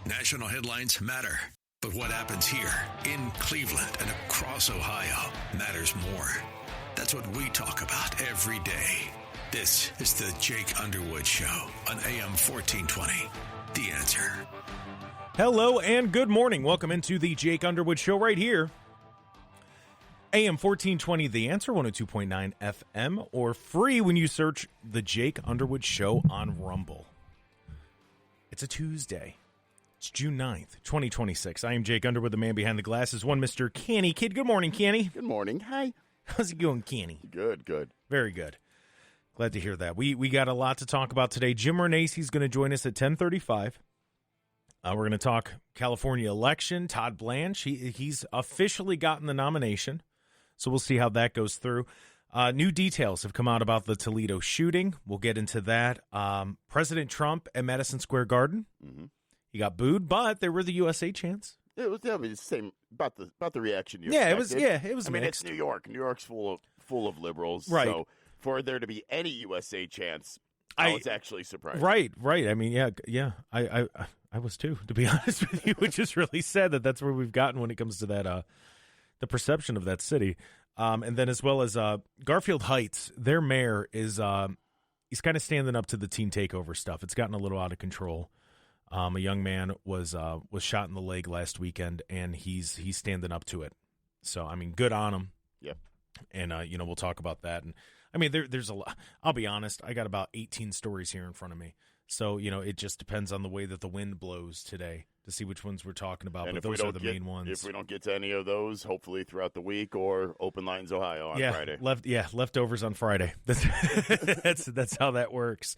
National headlines matter, but what happens here in Cleveland and across Ohio matters more. That's what we talk about every day. This is the Jake Underwood Show on AM 1420. The Answer. Hello and good morning. Welcome into the Jake Underwood Show right here. AM 1420, The Answer, 102.9 FM, or free when you search the Jake Underwood Show on Rumble. It's a Tuesday. It's June 9th, 2026. I am Jake Underwood, the man behind the glasses, one Mr. Kenny Kid. Good morning, Kenny. Good morning. Hi. How's it going, Kenny? Good. Very good. Glad to hear that. We got a lot to talk about today. Jim Renacci is going to join us at 10:35. We're going to talk California election. Todd Blanche, he's officially gotten the nomination, so we'll see how that goes through. New details have come out about the Toledo shooting. We'll get into that. President Trump at Madison Square Garden. Mm-hmm. He got booed, but there were the USA chants. It was the same about the reaction. It was I mean, mixed. it's New York. New York's full of liberals, right? So for there to be any USA chants, I was actually surprised. Right. I mean, yeah. I was too, to be honest with you, which is really sad that that's where we've gotten when it comes to that the perception of that city. And then as well as Garfield Hts, their mayor is he's kind of standing up to the teen takeover stuff. It's gotten a little out of control. A young man was shot in the leg last weekend, and he's standing up to it. So I mean, good on him. Yeah. And we'll talk about that. And I mean, there's a lot. I'll be honest. I got about 18 stories here in front of me. So it just depends on the way that the wind blows today to see which ones we're talking about. And but those are the main ones. If we don't get to any of those, hopefully throughout the week or Open Lines Ohio on Friday. Leftovers on Friday. That's how that works.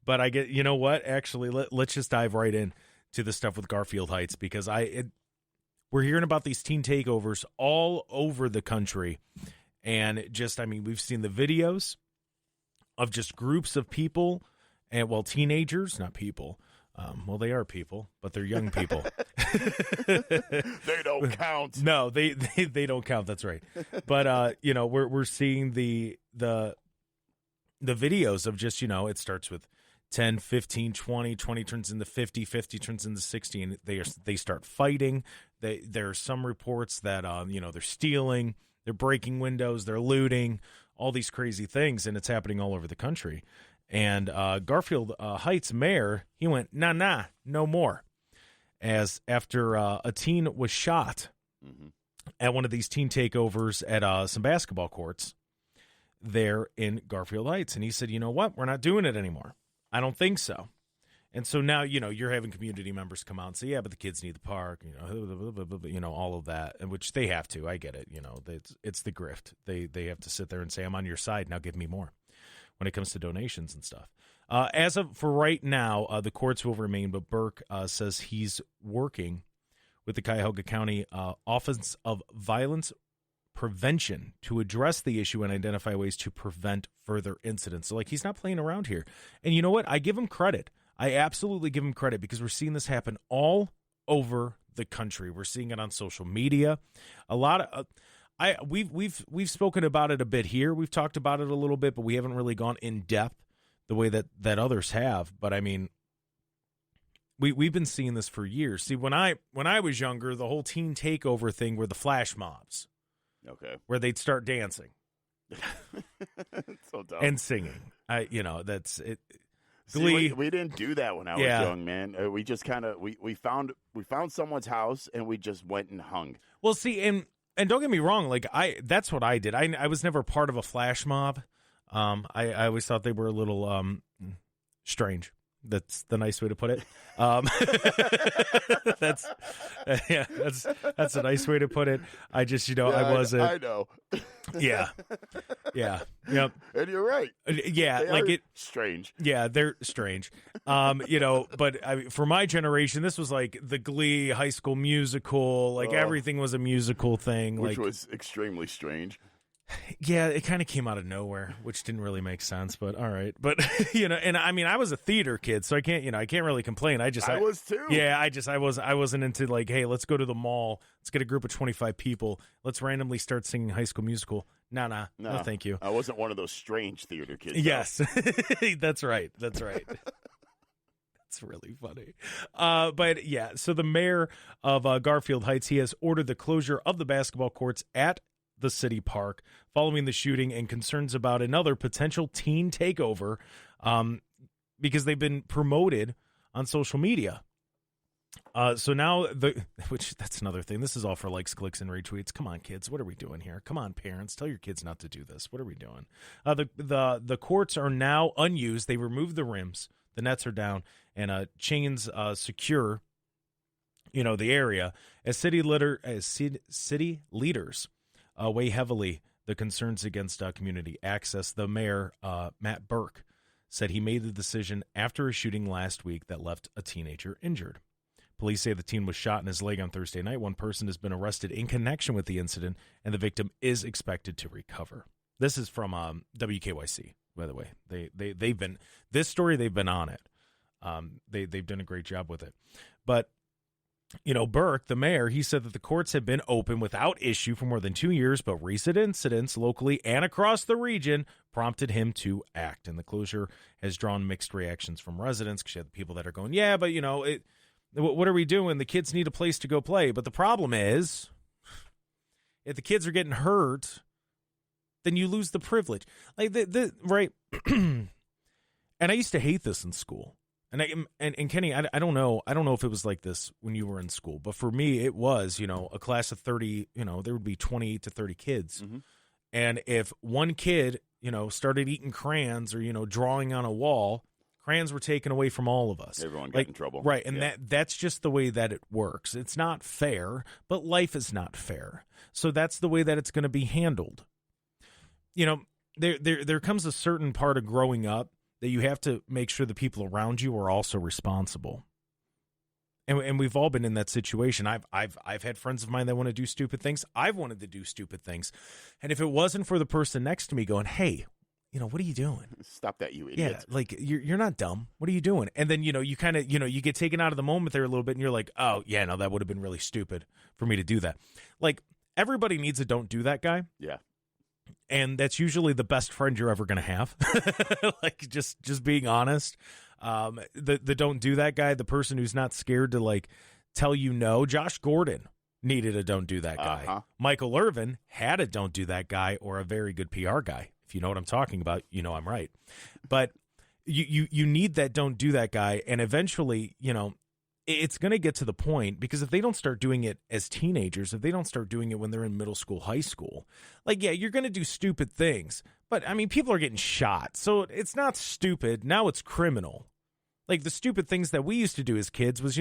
But I get, you know what? Actually, let's just dive right in to the stuff with Garfield Hts, because we're hearing about these teen takeovers all over the country. And we've seen the videos of just groups of people and, teenagers, not people. They are people, but they're young people. They don't count. No, they don't count. That's right. But we're seeing the videos of just, it starts with 10, 15, 20 turns into 50 turns into 60, and they start fighting. There are some reports that they're stealing, they're breaking windows, they're looting, all these crazy things, and it's happening all over the country. And Garfield Hts mayor, he went, nah, no more. As after a teen was shot at one of these teen takeovers at some basketball courts there in Garfield Hts. And he said, you know what? We're not doing it anymore. I don't think so. And so now, you're having community members come out and say, yeah, but the kids need the park, all of that, and which they have to. I get it. It's the grift. They have to sit there and say, I'm on your side. Now give me more when it comes to donations and stuff. As of for right now, the courts will remain, but Burke says he's working with the Cuyahoga County Office of Violence Prevention to address the issue and identify ways to prevent further incidents. So, he's not playing around here. And you know what? I give him credit. I absolutely give him credit, because we're seeing this happen all over the country. We're seeing it on social media. A lot of we've spoken about it a bit here. We've talked about it a little bit, but we haven't really gone in depth the way that others have. But I mean, we've been seeing this for years. See, when I was younger, the whole teen takeover thing were the flash mobs. Okay. Where they'd start dancing. So dumb. And singing. That's it. Glee. See, we didn't do that when I was young, man. We just kind of we found someone's house and we just went and hung. Well, see, and don't get me wrong, that's what I did. I was never part of a flash mob. I always thought they were a little strange. That's the nice way to put it. That's a nice way to put it. I just, I wasn't. I know. Yeah. Yep. And you're right. Yeah, strange. Yeah, they're strange. But for my generation, this was like the Glee High School Musical. Everything was a musical thing, which was extremely strange. Yeah, it kind of came out of nowhere, which didn't really make sense, but all right. But and I mean, I was a theater kid, so I can't really complain. I was too. Yeah, I wasn't into hey, let's go to the mall, let's get a group of 25 people, let's randomly start singing High School Musical. No, thank you. I wasn't one of those strange theater kids. Yes, that's right. That's really funny. But yeah, so the mayor of Garfield Heights, he has ordered the closure of the basketball courts at the city park following the shooting and concerns about another potential teen takeover because they've been promoted on social media. So now, which that's another thing. This is all for likes, clicks, and retweets. Come on, kids. What are we doing here? Come on, parents. Tell your kids not to do this. What are we doing? The courts are now unused. They removed the rims. The nets are down, and chains secure, the area. As city leaders weigh heavily the concerns against community access, the mayor, Matt Burke, said he made the decision after a shooting last week that left a teenager injured. Police say the teen was shot in his leg on Thursday night. One person has been arrested in connection with the incident, and the victim is expected to recover. This is from WKYC, by the way. They've been this story. They've been on it. They've done a great job with it. But Burke, the mayor, he said that the courts have been open without issue for more than 2 years, but recent incidents locally and across the region prompted him to act. And the closure has drawn mixed reactions from residents because you have the people that are going, yeah, but what are we doing? The kids need a place to go play. But the problem is, if the kids are getting hurt, then you lose the privilege. Like right? And I used to hate this in school. And Kenny, I don't know if it was like this when you were in school, but for me it was, a class of 30, there would be 28 to 30 kids. Mm-hmm. And if one kid, started eating crayons or, drawing on a wall, crayons were taken away from all of us. Everyone got in trouble. Right, and that's just the way that it works. It's not fair, but life is not fair. So that's the way that it's going to be handled. There comes a certain part of growing up that you have to make sure the people around you are also responsible. And we've all been in that situation. I've had friends of mine that want to do stupid things. I've wanted to do stupid things. And if it wasn't for the person next to me going, hey, what are you doing? Stop that, you idiot. Yeah, like you're not dumb. What are you doing? And then, you kind of, you get taken out of the moment there a little bit and you're like, oh, yeah, no, that would have been really stupid for me to do that. Like, everybody needs a don't do that guy. Yeah. And that's usually the best friend you're ever going to have. Like, just being honest. The don't do that guy, the person who's not scared to, like, tell you no. Josh Gordon needed a don't do that guy. Uh-huh. Michael Irvin had a don't do that guy or a very good PR guy. If you know what I'm talking about, I'm right. But you need that don't do that guy. And eventually, it's going to get to the point, because if they don't start doing it as teenagers, if they don't start doing it when they're in middle school, high school, like, yeah, you're going to do stupid things. But, I mean, people are getting shot. So it's not stupid. Now it's criminal. Like, the stupid things that we used to do as kids was,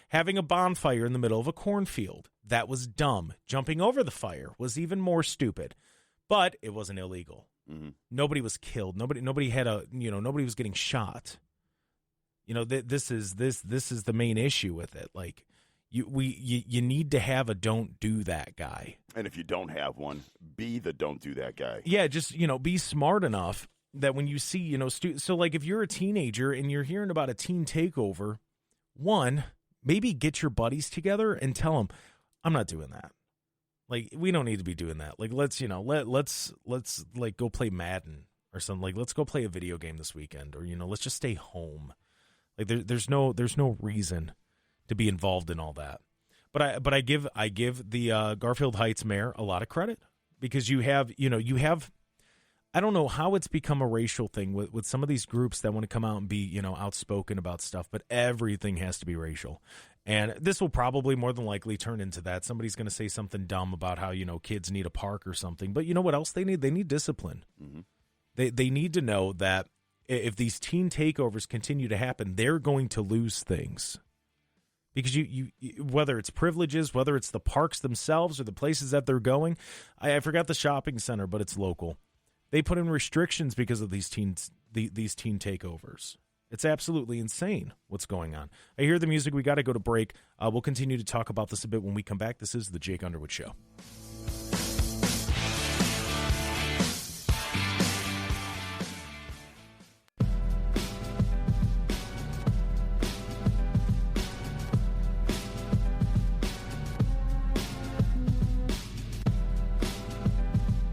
having a bonfire in the middle of a cornfield. That was dumb. Jumping over the fire was even more stupid. But it wasn't illegal. Mm-hmm. Nobody was killed. Nobody had nobody was getting shot. This is the main issue with it. Like, you need to have a don't do that guy. And if you don't have one, be the don't do that guy. Yeah, just, be smart enough that when you see, so like if you're a teenager and you're hearing about a teen takeover, one, maybe get your buddies together and tell them, I'm not doing that. Like, we don't need to be doing that. Like, let's like go play Madden or something. Like, let's go play a video game this weekend, or, let's just stay home. Like, there's no reason to be involved in all that. But I give the Garfield Heights mayor a lot of credit, because you have I don't know how it's become a racial thing with some of these groups that want to come out and be, outspoken about stuff, but everything has to be racial. And this will probably more than likely turn into that. Somebody's going to say something dumb about how, kids need a park or something. But you know what else they need? They need discipline. Mm-hmm. They need to know that if these teen takeovers continue to happen, they're going to lose things. Because you whether it's privileges, whether it's the parks themselves or the places that they're going. I forgot the shopping center, but it's local. They put in restrictions because of these teen takeovers. It's absolutely insane what's going on. I hear the music. We got to go to break. We'll continue to talk about this a bit when we come back. This is the Jake Underwood Show.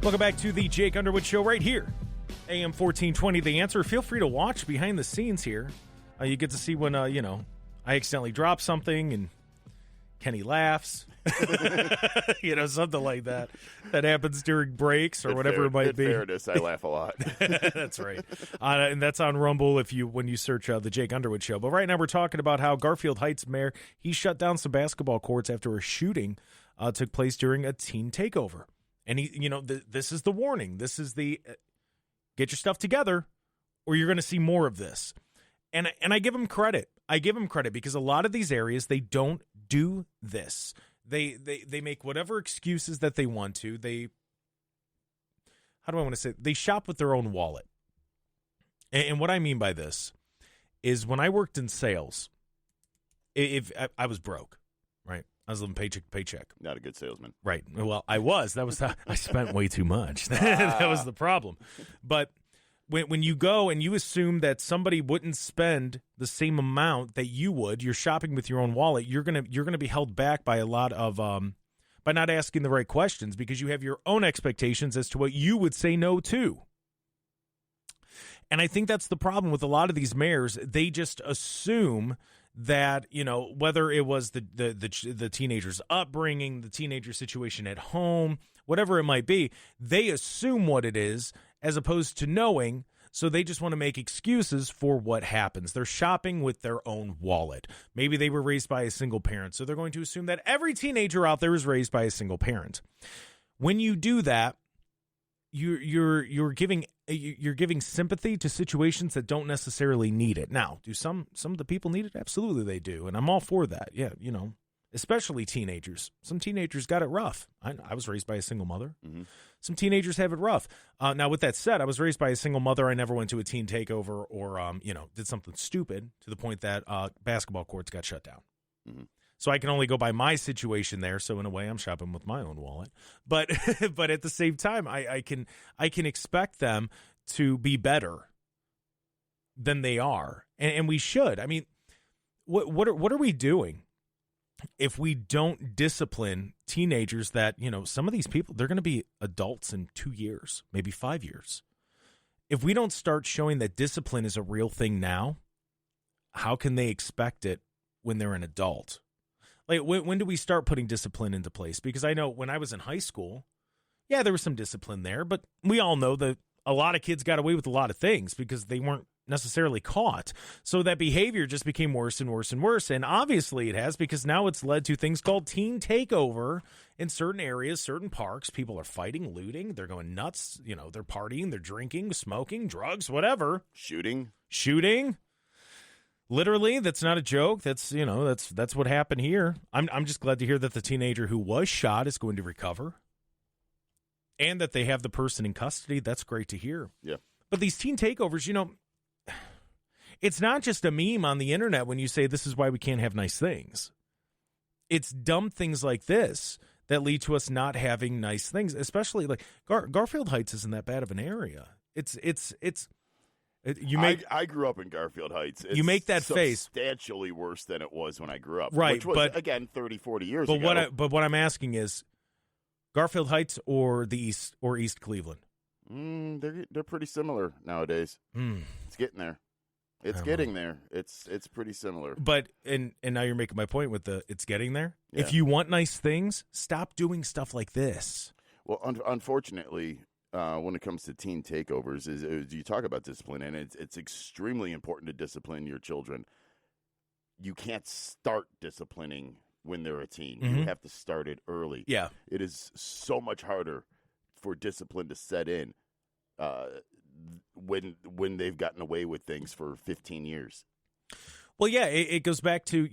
Welcome back to the Jake Underwood Show right here. AM 1420, The Answer. Feel free to watch behind the scenes here You get to see when, I accidentally drop something and Kenny laughs. Something like that. That happens during breaks or whatever it might be. In fairness, I laugh a lot. That's right. And that's on Rumble when you search the Jake Underwood Show. But right now we're talking about how Garfield Hts mayor, he shut down some basketball courts after a shooting took place during a teen takeover. And this is the warning. This is the get your stuff together or you're going to see more of this. And I give him credit. I give him credit because a lot of these areas, they don't do this. They make whatever excuses that they want to. They shop with their own wallet. And what I mean by this is when I worked in sales, if I was broke, right? I was living paycheck to paycheck. Not a good salesman. Right. Well, I was. I spent way too much. That was the problem. But when you go and you assume that somebody wouldn't spend the same amount that you would, you're shopping with your own wallet, you're gonna be held back by a lot of by not asking the right questions because you have your own expectations as to what you would say no to. And I think that's the problem with a lot of these mayors. They just assume that, whether it was the teenager's upbringing, the teenager situation at home, whatever it might be, they assume what it is as opposed to knowing, so they just want to make excuses for what happens. They're shopping with their own wallet. Maybe they were raised by a single parent, so they're going to assume that every teenager out there is raised by a single parent. When you do that, you're giving sympathy to situations that don't necessarily need it. Now, do some of the people need it? Absolutely they do, and I'm all for that. Yeah, especially teenagers. Some teenagers got it rough. I was raised by a single mother. Mm-hmm. Some teenagers have it rough. Now, with that said, I was raised by a single mother. I never went to a teen takeover or, did something stupid to the point that basketball courts got shut down. Mm-hmm. So I can only go by my situation there. So in a way, I'm shopping with my own wallet. But but at the same time, I can expect them to be better than they are, and we should. I mean, what are we doing if we don't discipline teenagers that, some of these people, they're going to be adults in 2 years, maybe 5 years. If we don't start showing that discipline is a real thing now, how can they expect it when they're an adult? Like, when do we start putting discipline into place? Because I know when I was in high school, yeah, there was some discipline there, but we all know that a lot of kids got away with a lot of things because they weren't necessarily caught. So that behavior just became worse and worse and worse. And obviously it has, because now it's led to things called teen takeover in certain areas, certain parks. People are fighting, looting. They're going nuts. They're partying, they're drinking, smoking, drugs, whatever. Shooting. Literally, that's not a joke. That's what happened here. I'm just glad to hear that the teenager who was shot is going to recover and that they have the person in custody. That's great to hear. Yeah. But these teen takeovers, it's not just a meme on the internet when you say this is why we can't have nice things. It's dumb things like this that lead to us not having nice things, especially like Garfield Hts isn't that bad of an area. I grew up in Garfield Hts. It's you make that face substantially worse than it was when I grew up. Right. Which was, again, 30, 40 years ago. But what I'm asking is Garfield Hts or East Cleveland? They're pretty similar nowadays. It's getting there. It's getting there. It's pretty similar. But and now you're making my point with it's getting there. Yeah. If you want nice things, stop doing stuff like this. Well, unfortunately, when it comes to teen takeovers, is you talk about discipline, and it's extremely important to discipline your children. You can't start disciplining when they're a teen. Mm-hmm. You have to start it early. Yeah. It is so much harder for discipline to set in when they've gotten away with things for 15 years. Well, yeah, it goes back to,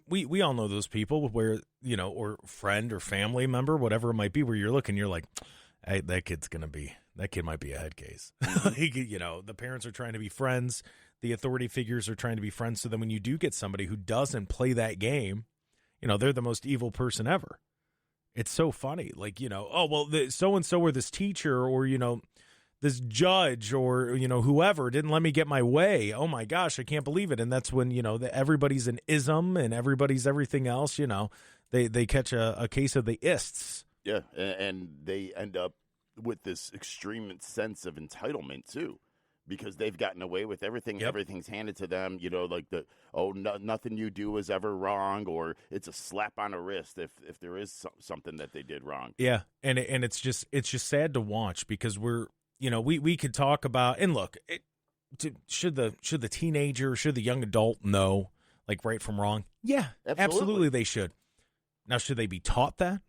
we all know those people where, or friend or family member, whatever it might be, where you're looking, you're like, hey, that kid might be a head case. The parents are trying to be friends. The authority figures are trying to be friends. So then when you do get somebody who doesn't play that game, they're the most evil person ever. It's so funny. Like, so-and-so or this teacher or, this judge or, whoever didn't let me get my way. Oh, my gosh, I can't believe it. And that's when, everybody's an ism and everybody's everything else. They catch a case of the ists. Yeah, and they end up with this extreme sense of entitlement, too, because they've gotten away with everything. Yep. Everything's handed to them, like nothing you do is ever wrong, or it's a slap on the wrist if there is something that they did wrong. Yeah, and it's just sad to watch because we could talk about, and look, should the teenager, should the young adult know like right from wrong? Yeah, absolutely they should. Now, should they be taught that?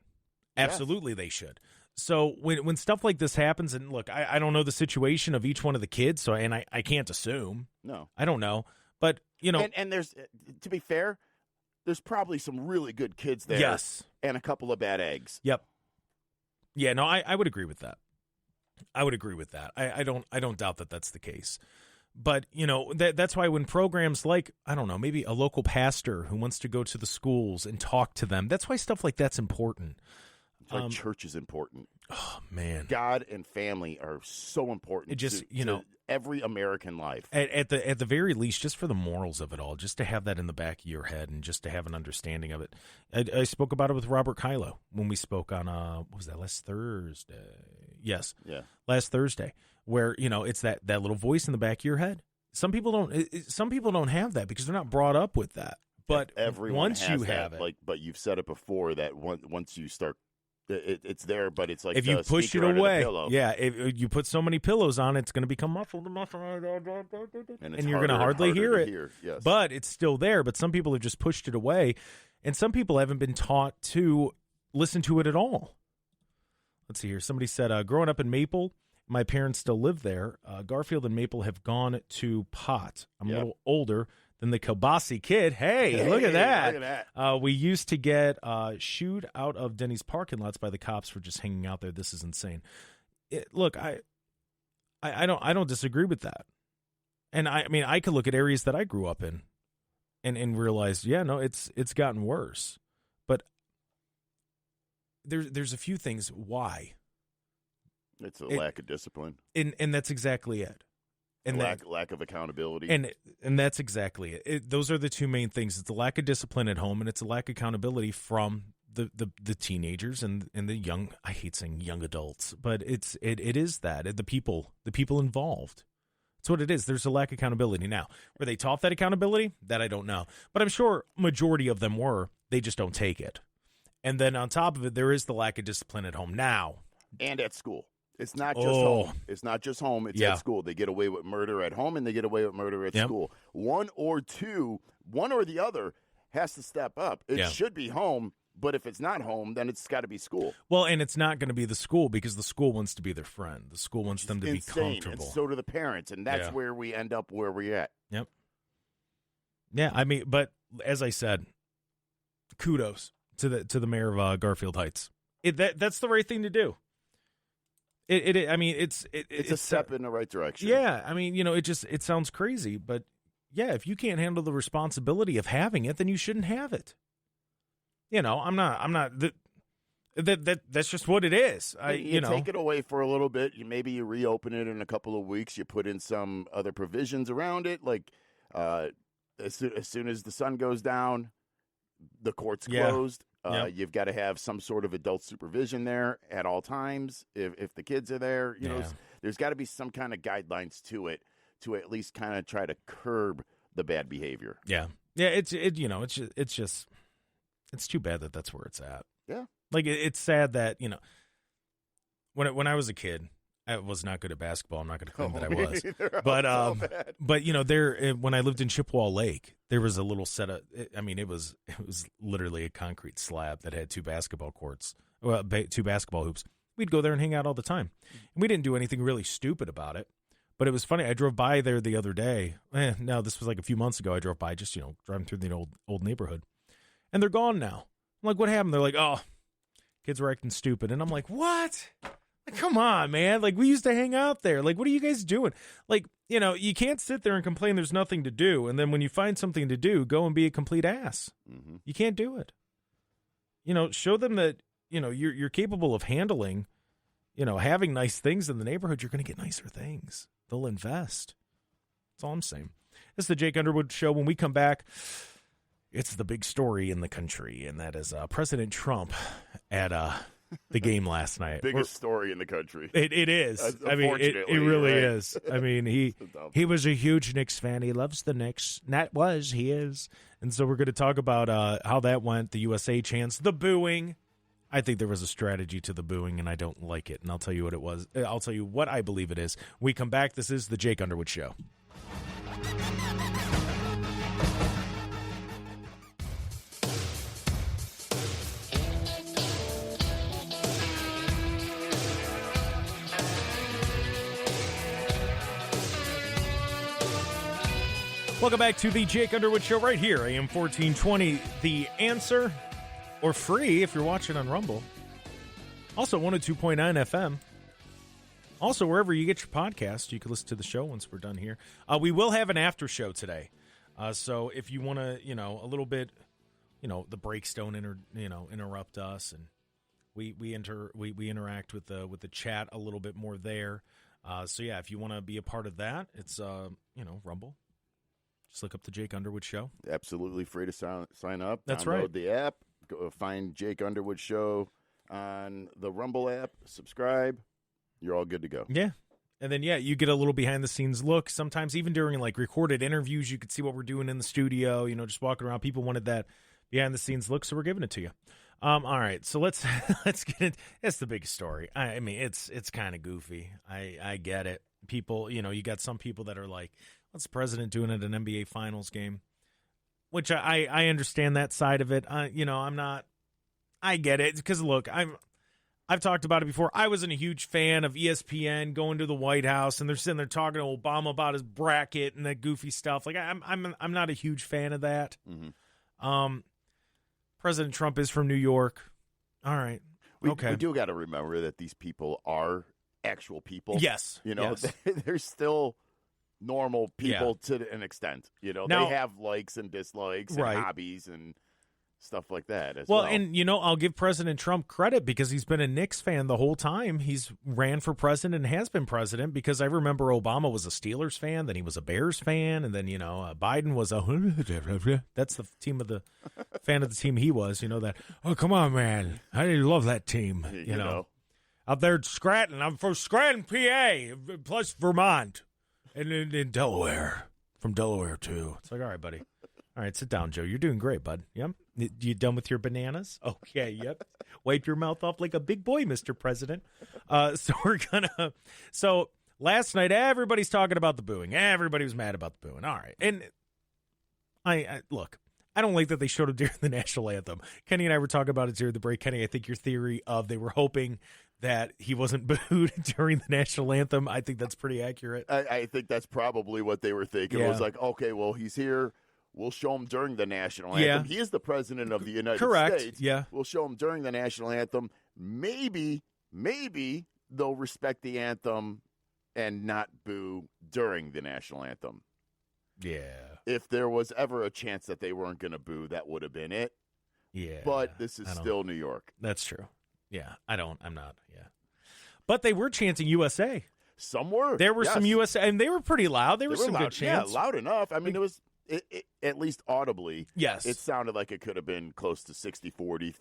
Absolutely they should. So when stuff like this happens, and look, I don't know the situation of each one of the kids, so I can't assume. No, I don't know, but and there's, to be fair, there's probably some really good kids there. Yes, and a couple of bad eggs. Yep. Yeah, no, I would agree with that. I would agree with that. I don't doubt that that's the case. But that's why when programs like, I don't know, maybe a local pastor who wants to go to the schools and talk to them, that's why stuff like that's important. Like church is important. Oh man, God and family are so important. It just to every American life. At the very least, just for the morals of it all, just to have that in the back of your head and just to have an understanding of it. I spoke about it with Robert Kylo when we spoke on what was that, last Thursday? Yes, yeah, last Thursday, where it's that little voice in the back of your head. Some people don't have that because they're not brought up with that. But everyone once has you that, have it, but you've said it before that once you start. It's there, but it's like if you push it away, if you put so many pillows on, it's going to become muffled, and you're going to hardly hear it. Yes. But it's still there. But some people have just pushed it away, and some people haven't been taught to listen to it at all. Let's see here. Somebody said, growing up in Maple, my parents still live there. Garfield and Maple have gone to pot. I'm a little older than the Kibasi kid. Hey, look at that. We used to get shooed out of Denny's parking lots by the cops for just hanging out there. This is insane. Look, I don't disagree with that. And I mean, I could look at areas that I grew up in and realize, it's gotten worse. But there's a few things why. It's a lack of discipline. And that's exactly it. And lack of accountability. And that's exactly it. Those are the two main things. It's the lack of discipline at home, and it's a lack of accountability from the teenagers and the young. I hate saying young adults, but it is that the people involved. That's what it is. There's a lack of accountability. Now, were they taught that accountability? That I don't know, but I'm sure majority of them were. They just don't take it. And then on top of it, there is the lack of discipline at home now and at school. It's not just home. It's not just home. It's at school. They get away with murder at home, and they get away with murder at school. One or the other has to step up. It should be home, but if it's not home, then it's got to be school. Well, and it's not going to be the school because the school wants to be their friend. The school wants them to be comfortable. And so do the parents, and that's where we end up where we're at. Yep. Yeah, I mean, but as I said, kudos to the mayor of Garfield Heights. That's the right thing to do. I mean, it's a step in the right direction. Yeah, I mean, it sounds crazy, but yeah, if you can't handle the responsibility of having it, then you shouldn't have it. I'm not. That's just what it is. You take it away for a little bit. Maybe you reopen it in a couple of weeks. You put in some other provisions around it, like as soon as the sun goes down, the court's closed. You've got to have some sort of adult supervision there at all times. If the kids are there, there's got to be some kind of guidelines to it to at least kind of try to curb the bad behavior. Yeah. It's just it's too bad that that's where it's at. Yeah. Like it's sad that, when I was a kid, I was not good at basketball. I'm not going to claim that I was, but there when I lived in Chippewa Lake, there was a little set of. I mean, it was literally a concrete slab that had two basketball courts, two basketball hoops. We'd go there and hang out all the time, and we didn't do anything really stupid about it. But it was funny. I drove by there the other day. No, this was like a few months ago. I drove by, just driving through the old neighborhood, and they're gone now. I'm like, what happened? They're like, oh, kids were acting stupid, and I'm like, what? Come on, man. Like, we used to hang out there. Like, what are you guys doing? Like, you can't sit there and complain there's nothing to do. And then when you find something to do, go and be a complete ass. Mm-hmm. You can't do it. Show them that, you're capable of handling, having nice things in the neighborhood. You're going to get nicer things. They'll invest. That's all I'm saying. This is the Jake Underwood Show. When we come back, it's the big story in the country, and that is President Trump at the game last night. Biggest story in the country. It is. I mean, it really right? is. I mean, he was a huge Knicks fan. He loves the Knicks. He is. And so we're going to talk about how that went, the USA chants, the booing. I think there was a strategy to the booing, and I don't like it. And I'll tell you what it was. I'll tell you what I believe it is. When we come back, this is the Jake Underwood Show. Welcome back to the Jake Underwood Show right here, AM 1420, The Answer, or free if you're watching on Rumble. Also, 102.9 FM. Also, wherever you get your podcast, you can listen to the show once we're done here. We will have an after show today. So if you want to, a little bit, the breaks don't interrupt us, and we interact with the chat a little bit more there. So yeah, if you want to be a part of that, it's Rumble. Just look up the Jake Underwood Show. Absolutely free to sign up. That's Download right. the app. Go find Jake Underwood Show on the Rumble app. Subscribe. You're all good to go. Yeah. And then, you get a little behind-the-scenes look. Sometimes even during, recorded interviews, you could see what we're doing in the studio, just walking around. People wanted that behind-the-scenes look, so we're giving it to you. All right, so let's get it. It's the big story. I mean, it's kind of goofy. I get it. People, you got some people that are like, what's the president doing at an NBA Finals game? Which I understand that side of it. I'm not. I get it because look, I've talked about it before. I wasn't a huge fan of ESPN going to the White House and they're sitting there talking to Obama about his bracket and that goofy stuff. Like I'm not a huge fan of that. Mm-hmm. President Trump is from New York. All right. Okay. We do got to remember that these people are actual people. Yes. Yes. They're still normal people to an extent. Now, they have likes and dislikes and hobbies and stuff like that as well. And, I'll give President Trump credit because he's been a Knicks fan the whole time. He's ran for president and has been president because I remember Obama was a Steelers fan, then he was a Bears fan, and then, Biden was that's the team of the fan of the team he was, that, oh, come on, man. I love that team, you know. Out there at Scranton. I'm from Scranton, PA, plus Vermont. And in Delaware. From Delaware, too. It's like, all right, buddy. All right, sit down, Joe. You're doing great, bud. Yep. You done with your bananas? Okay, yep. Wipe your mouth off like a big boy, Mr. President. So last night, everybody's talking about the booing. Everybody was mad about the booing. All right. And I look, I don't like that they showed him during the national anthem. Kenny and I were talking about it during the break. Kenny, I think your theory of they were hoping that he wasn't booed during the national anthem, I think that's pretty accurate. I think that's probably what they were thinking. It was like, okay, well, he's here. We'll show him during the national anthem. Yeah. He is the president of the United States. Yeah. We'll show him during the national anthem. Maybe they'll respect the anthem and not boo during the national anthem. Yeah. If there was ever a chance that they weren't going to boo, that would have been it. Yeah. But this is still New York. That's true. Yeah. I'm not. Yeah. But they were chanting USA. Some were. There were some USA, and they were pretty loud. There were some loud. good chants. Yeah, loud enough. I mean, it was, at least audibly, yes. It sounded like it could have been close to 60-40,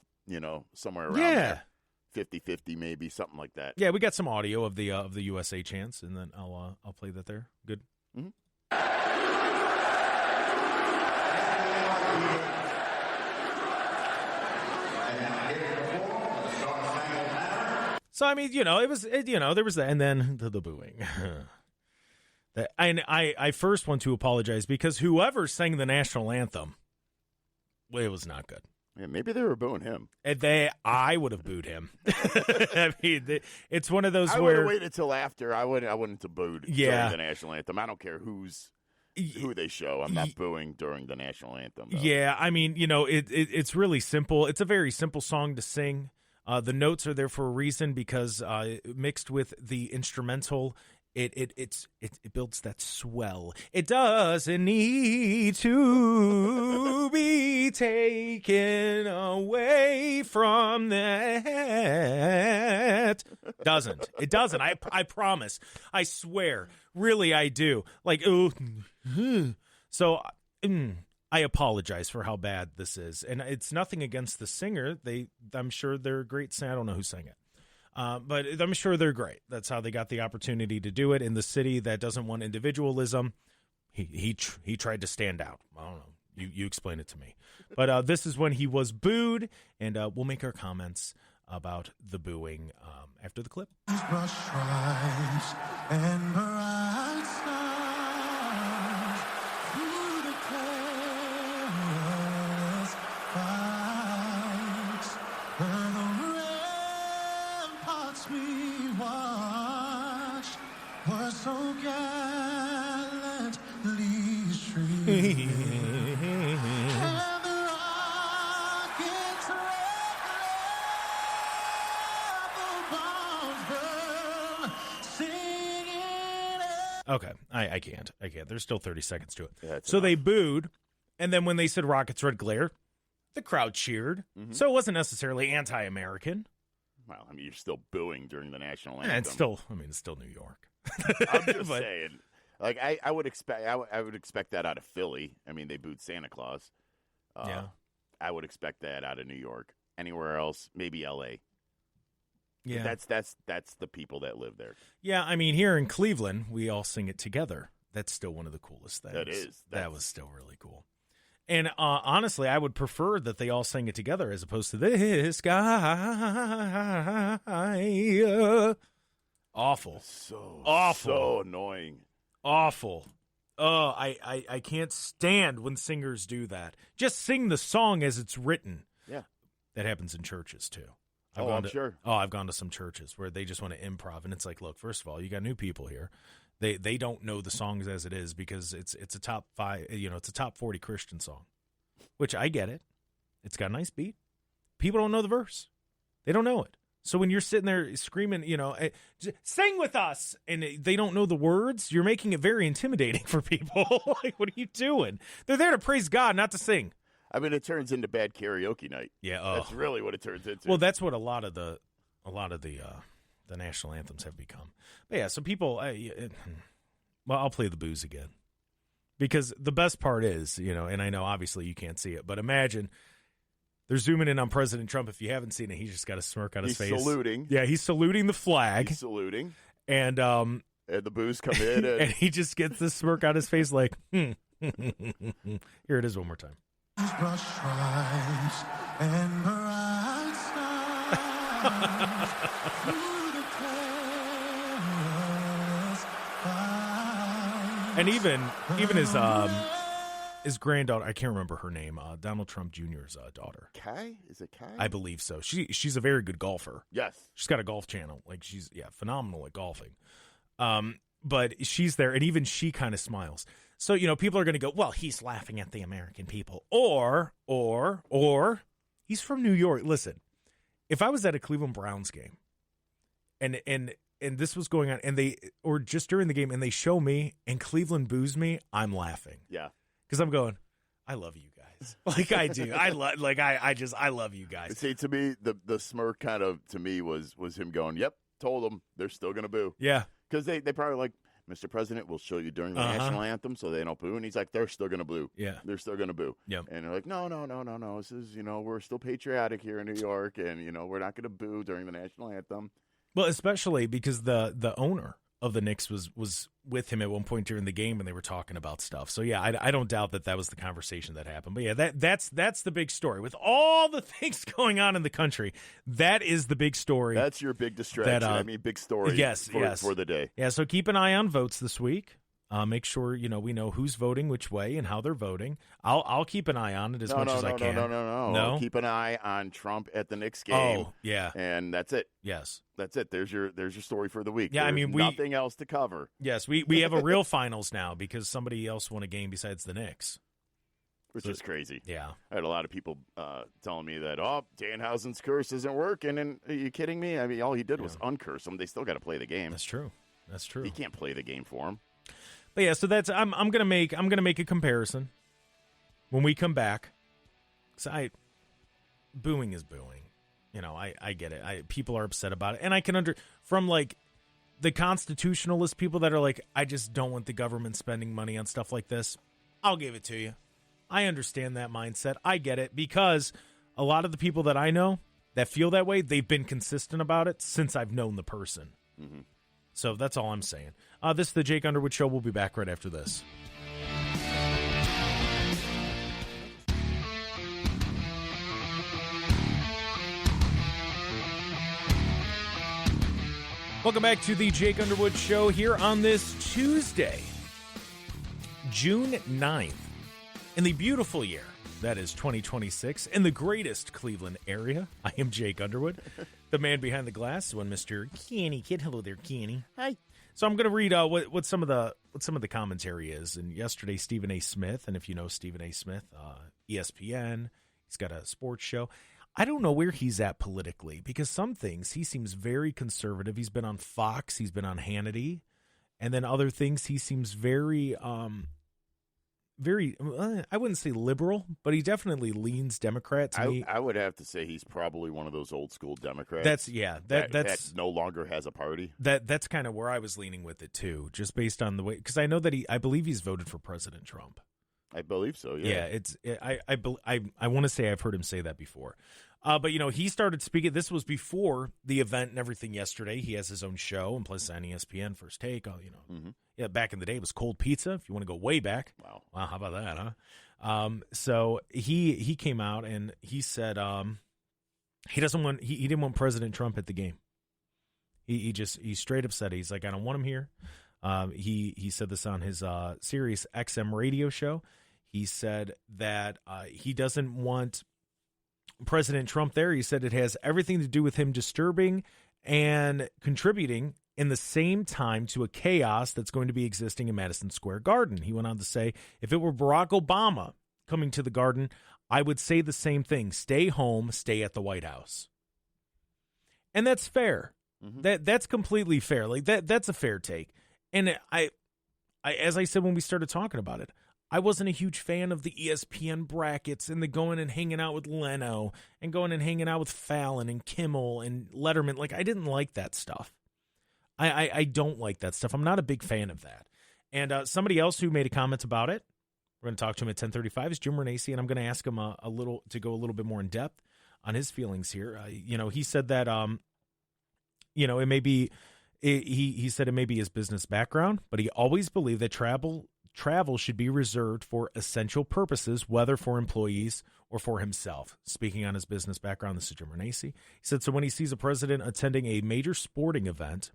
somewhere around there. 50-50 maybe, something like that. Yeah, we got some audio of the USA chants, and then I'll play that there. Good. Mm-hmm. So I mean, there was that, and then the booing. I first want to apologize because whoever sang the national anthem, it was not good. Yeah, maybe they were booing him. I would have booed him. I mean, it's one of those I where would have waited till after. I wouldn't have booed during the national anthem. I don't care who they show. I'm not booing during the national anthem, though. Yeah, I mean, it's really simple. It's a very simple song to sing. The notes are there for a reason because mixed with the instrumental, it builds that swell. It doesn't need to be taken away from that. It doesn't. I promise. I swear. Really, I do. Like, ooh. So, I apologize for how bad this is, and it's nothing against the singer. I'm sure they're a great singer. I don't know who sang it, but I'm sure they're great. That's how they got the opportunity to do it in the city that doesn't want individualism. He tried to stand out. I don't know. You explain it to me. But this is when he was booed, and we'll make our comments about the booing after the clip. Brush stripes and bright stars through the perilous fights, where the ramparts we watched were so gallantly streamed. Okay, I can't. There's still 30 seconds to it. Yeah, so they booed, and then when they said Rockets Red Glare, the crowd cheered. Mm-hmm. So it wasn't necessarily anti-American. Well, I mean, you're still booing during the national anthem. And it's still New York. I'm just saying. Like I would expect that out of Philly. I mean, they booed Santa Claus. Yeah. I would expect that out of New York. Anywhere else, maybe L.A. Yeah. That's the people that live there. Yeah, I mean, here in Cleveland, we all sing it together. That's still one of the coolest things. That is. That was still really cool. And honestly, I would prefer that they all sang it together as opposed to this guy. Awful. So awful. So annoying. Awful. Oh, I can't stand when singers do that. Just sing the song as it's written. Yeah. That happens in churches, too. I'm sure. Oh, I've gone to some churches where they just want to improv, and it's like, look, first of all, you got new people here. They don't know the songs as it is because it's a top 5, it's a top 40 Christian song, which I get it. It's got a nice beat. People don't know the verse. They don't know it. So when you're sitting there screaming, sing with us, and they don't know the words, you're making it very intimidating for people. Like, what are you doing? They're there to praise God, not to sing. I mean, it turns into bad karaoke night. Yeah, that's really what it turns into. Well, that's what a lot of the national anthems have become. But yeah, so people, I'll play the booze again because the best part is, and I know obviously you can't see it, but imagine they're zooming in on President Trump. If you haven't seen it, he's just got a smirk on his face. He's saluting. Yeah, he's saluting the flag. He's saluting, and the booze come in, and he just gets this smirk on his face, like, Here it is one more time. Brush stripes and bright stars through the perilous fights. And even his granddaughter, I can't remember her name, Donald Trump Jr.'s daughter. Kai? Is it Kai? I believe so. She's a very good golfer. Yes. She's got a golf channel. Like, she's phenomenal at golfing. But she's there, and even she kind of smiles. So, people are going to go, well, he's laughing at the American people. Or he's from New York. Listen, if I was at a Cleveland Browns game and this was going on or just during the game and they show me and Cleveland boos me, I'm laughing. Yeah. Because I'm going, I love you guys. Like I do. I love you guys. See, to me, the smirk kind of, to me, was him going, yep, told them they're still going to boo. Yeah. Because they probably like, Mr. President, we'll show you during the national anthem so they don't boo. And he's like, they're still going to boo. Yeah. They're still going to boo. Yep. And they're like, no. This is, we're still patriotic here in New York. And, we're not going to boo during the national anthem. Well, especially because the owner of the Knicks was with him at one point during the game and they were talking about stuff. So, yeah, I don't doubt that was the conversation that happened. But, yeah, that's the big story. With all the things going on in the country, that is the big story. That's your big distraction. Big story yes. for the day. Yeah, so keep an eye on votes this week. Make sure, we know who's voting which way and how they're voting. I'll keep an eye on it as much as I can. No. Keep an eye on Trump at the Knicks game. Oh, yeah. And that's it. Yes. That's it. There's your story for the week. Yeah, There's nothing else to cover. Yes, we have a real finals now because somebody else won a game besides the Knicks. Which is crazy. Yeah. I had a lot of people telling me that, Danhausen's curse isn't working. And are you kidding me? I mean, all he did was uncurse them. They still got to play the game. That's true. He can't play the game for him. But yeah, so that's I'm gonna make a comparison when we come back. So booing is booing. I get it. People are upset about it, and I can from like the constitutionalist people that are like, I just don't want the government spending money on stuff like this. I'll give it to you. I understand that mindset. I get it, because a lot of the people that I know that feel that way, they've been consistent about it since I've known the person. Mm-hmm. So that's all I'm saying. This is the Jake Underwood Show. We'll be back right after this. Welcome back to the Jake Underwood Show here on this Tuesday, June 9th, in the beautiful year that is 2026, in the greatest Cleveland area. I am Jake Underwood, the man behind the glass, one Mr. Kenny Kid. Hello there, Kenny. Hi. So I'm going to read what some of the commentary is. And yesterday, Stephen A. Smith, and if you know Stephen A. Smith, ESPN, he's got a sports show. I don't know where he's at politically, because some things he seems very conservative. He's been on Fox, he's been on Hannity, and then other things he seems very, I wouldn't say liberal, but he definitely leans Democrat to me. I would have to say he's probably one of those old school Democrats. That's that no longer has a party. That's kind of where I was leaning with it too, just based on the way, because I know that I believe he's voted for President Trump. I believe so. Yeah. I want to say I've heard him say that before. But, he started speaking. This was before the event and everything yesterday. He has his own show, and plus on ESPN, First Take. Mm-hmm. Yeah, back in the day, it was Cold Pizza, if you want to go way back. Wow, how about that, huh? So he came out, and he said he didn't want President Trump at the game. He straight up said, he's like, I don't want him here. He said this on his Sirius XM radio show. He said that he doesn't want President Trump there. He said it has everything to do with him disturbing and contributing in the same time to a chaos that's going to be existing in Madison Square Garden. He went on to say, if it were Barack Obama coming to the Garden, I would say the same thing. Stay home, stay at the White House. And that's fair. Mm-hmm. That's completely fair. Like that's a fair take. And I, as I said when we started talking about it, I wasn't a huge fan of the ESPN brackets and the going and hanging out with Leno and going and hanging out with Fallon and Kimmel and Letterman. Like, I didn't like that stuff. I don't like that stuff. I'm not a big fan of that. And somebody else who made a comment about it, we're going to talk to him at 10:35, is Jim Renacci, and I'm going to ask him to go a little bit more in depth on his feelings here. He said that, it may be, he said it may be his business background, but he always believed that travel should be reserved for essential purposes, whether for employees or for himself. Speaking on his business background, this is Jim Renacci. He said, so when he sees a president attending a major sporting event,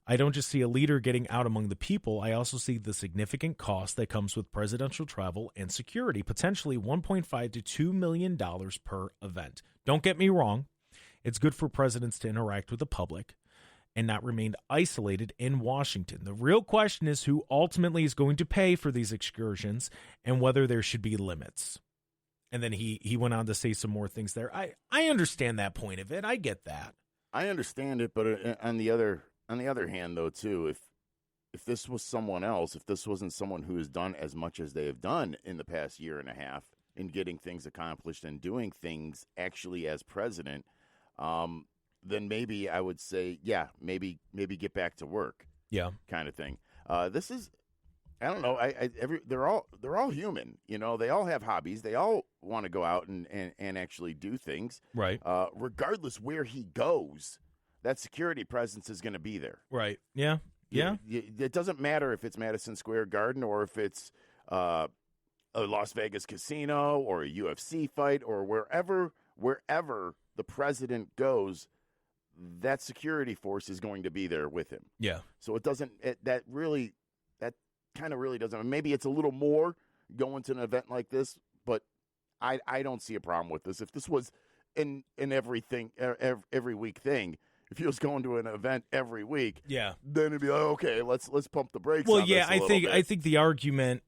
I don't just see a leader getting out among the people. I also see the significant cost that comes with presidential travel and security, potentially $1.5 to $2 million per event. Don't get me wrong. It's good for presidents to interact with the public and not remain isolated in Washington. The real question is who ultimately is going to pay for these excursions and whether there should be limits. And then he went on to say some more things there. I understand that point of it. I get that. I understand it, but on the other hand, though, too, if this was someone else, if this wasn't someone who has done as much as they have done in the past year and a half in getting things accomplished and doing things actually as president, then maybe I would say, yeah, maybe get back to work. Yeah. Kind of thing. This is, I don't know. They're all human. They all have hobbies. They all want to go out and actually do things. Right. Regardless where he goes, that security presence is going to be there. Right. Yeah. Yeah. It doesn't matter if it's Madison Square Garden or if it's a Las Vegas casino or a UFC fight or wherever the president goes, that security force is going to be there with him. Yeah. So that kind of really doesn't. Maybe it's a little more going to an event like this, but I don't see a problem with this. If this was in everything every week thing, if he was going to an event every week, yeah, then it'd be like, okay, let's pump the brakes. Well, on yeah, this I think the argument,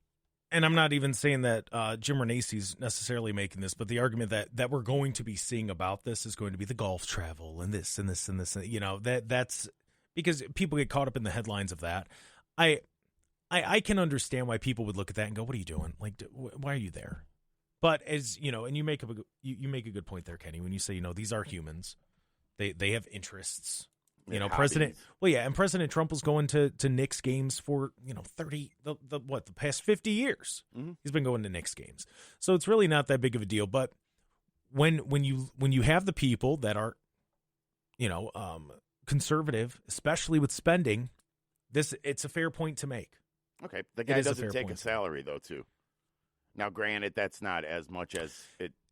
and I'm not even saying that Jim Renacci's necessarily making this, but the argument that we're going to be seeing about this is going to be the golf travel and this and this and this. That's because people get caught up in the headlines of that. I can understand why people would look at that and go, "What are you doing? Like, why are you there?" But as you know, and you make a good point there, Kenny, when you say these are humans, they have interests. You know, hobbies. President Trump was going to Knicks games for, the past 50 years. Mm-hmm. He's been going to Knicks games. So it's really not that big of a deal. But when you have the people that are, conservative, especially with spending, it's a fair point to make. Okay, the guy doesn't take a salary though, too. Now, granted, that's not as much as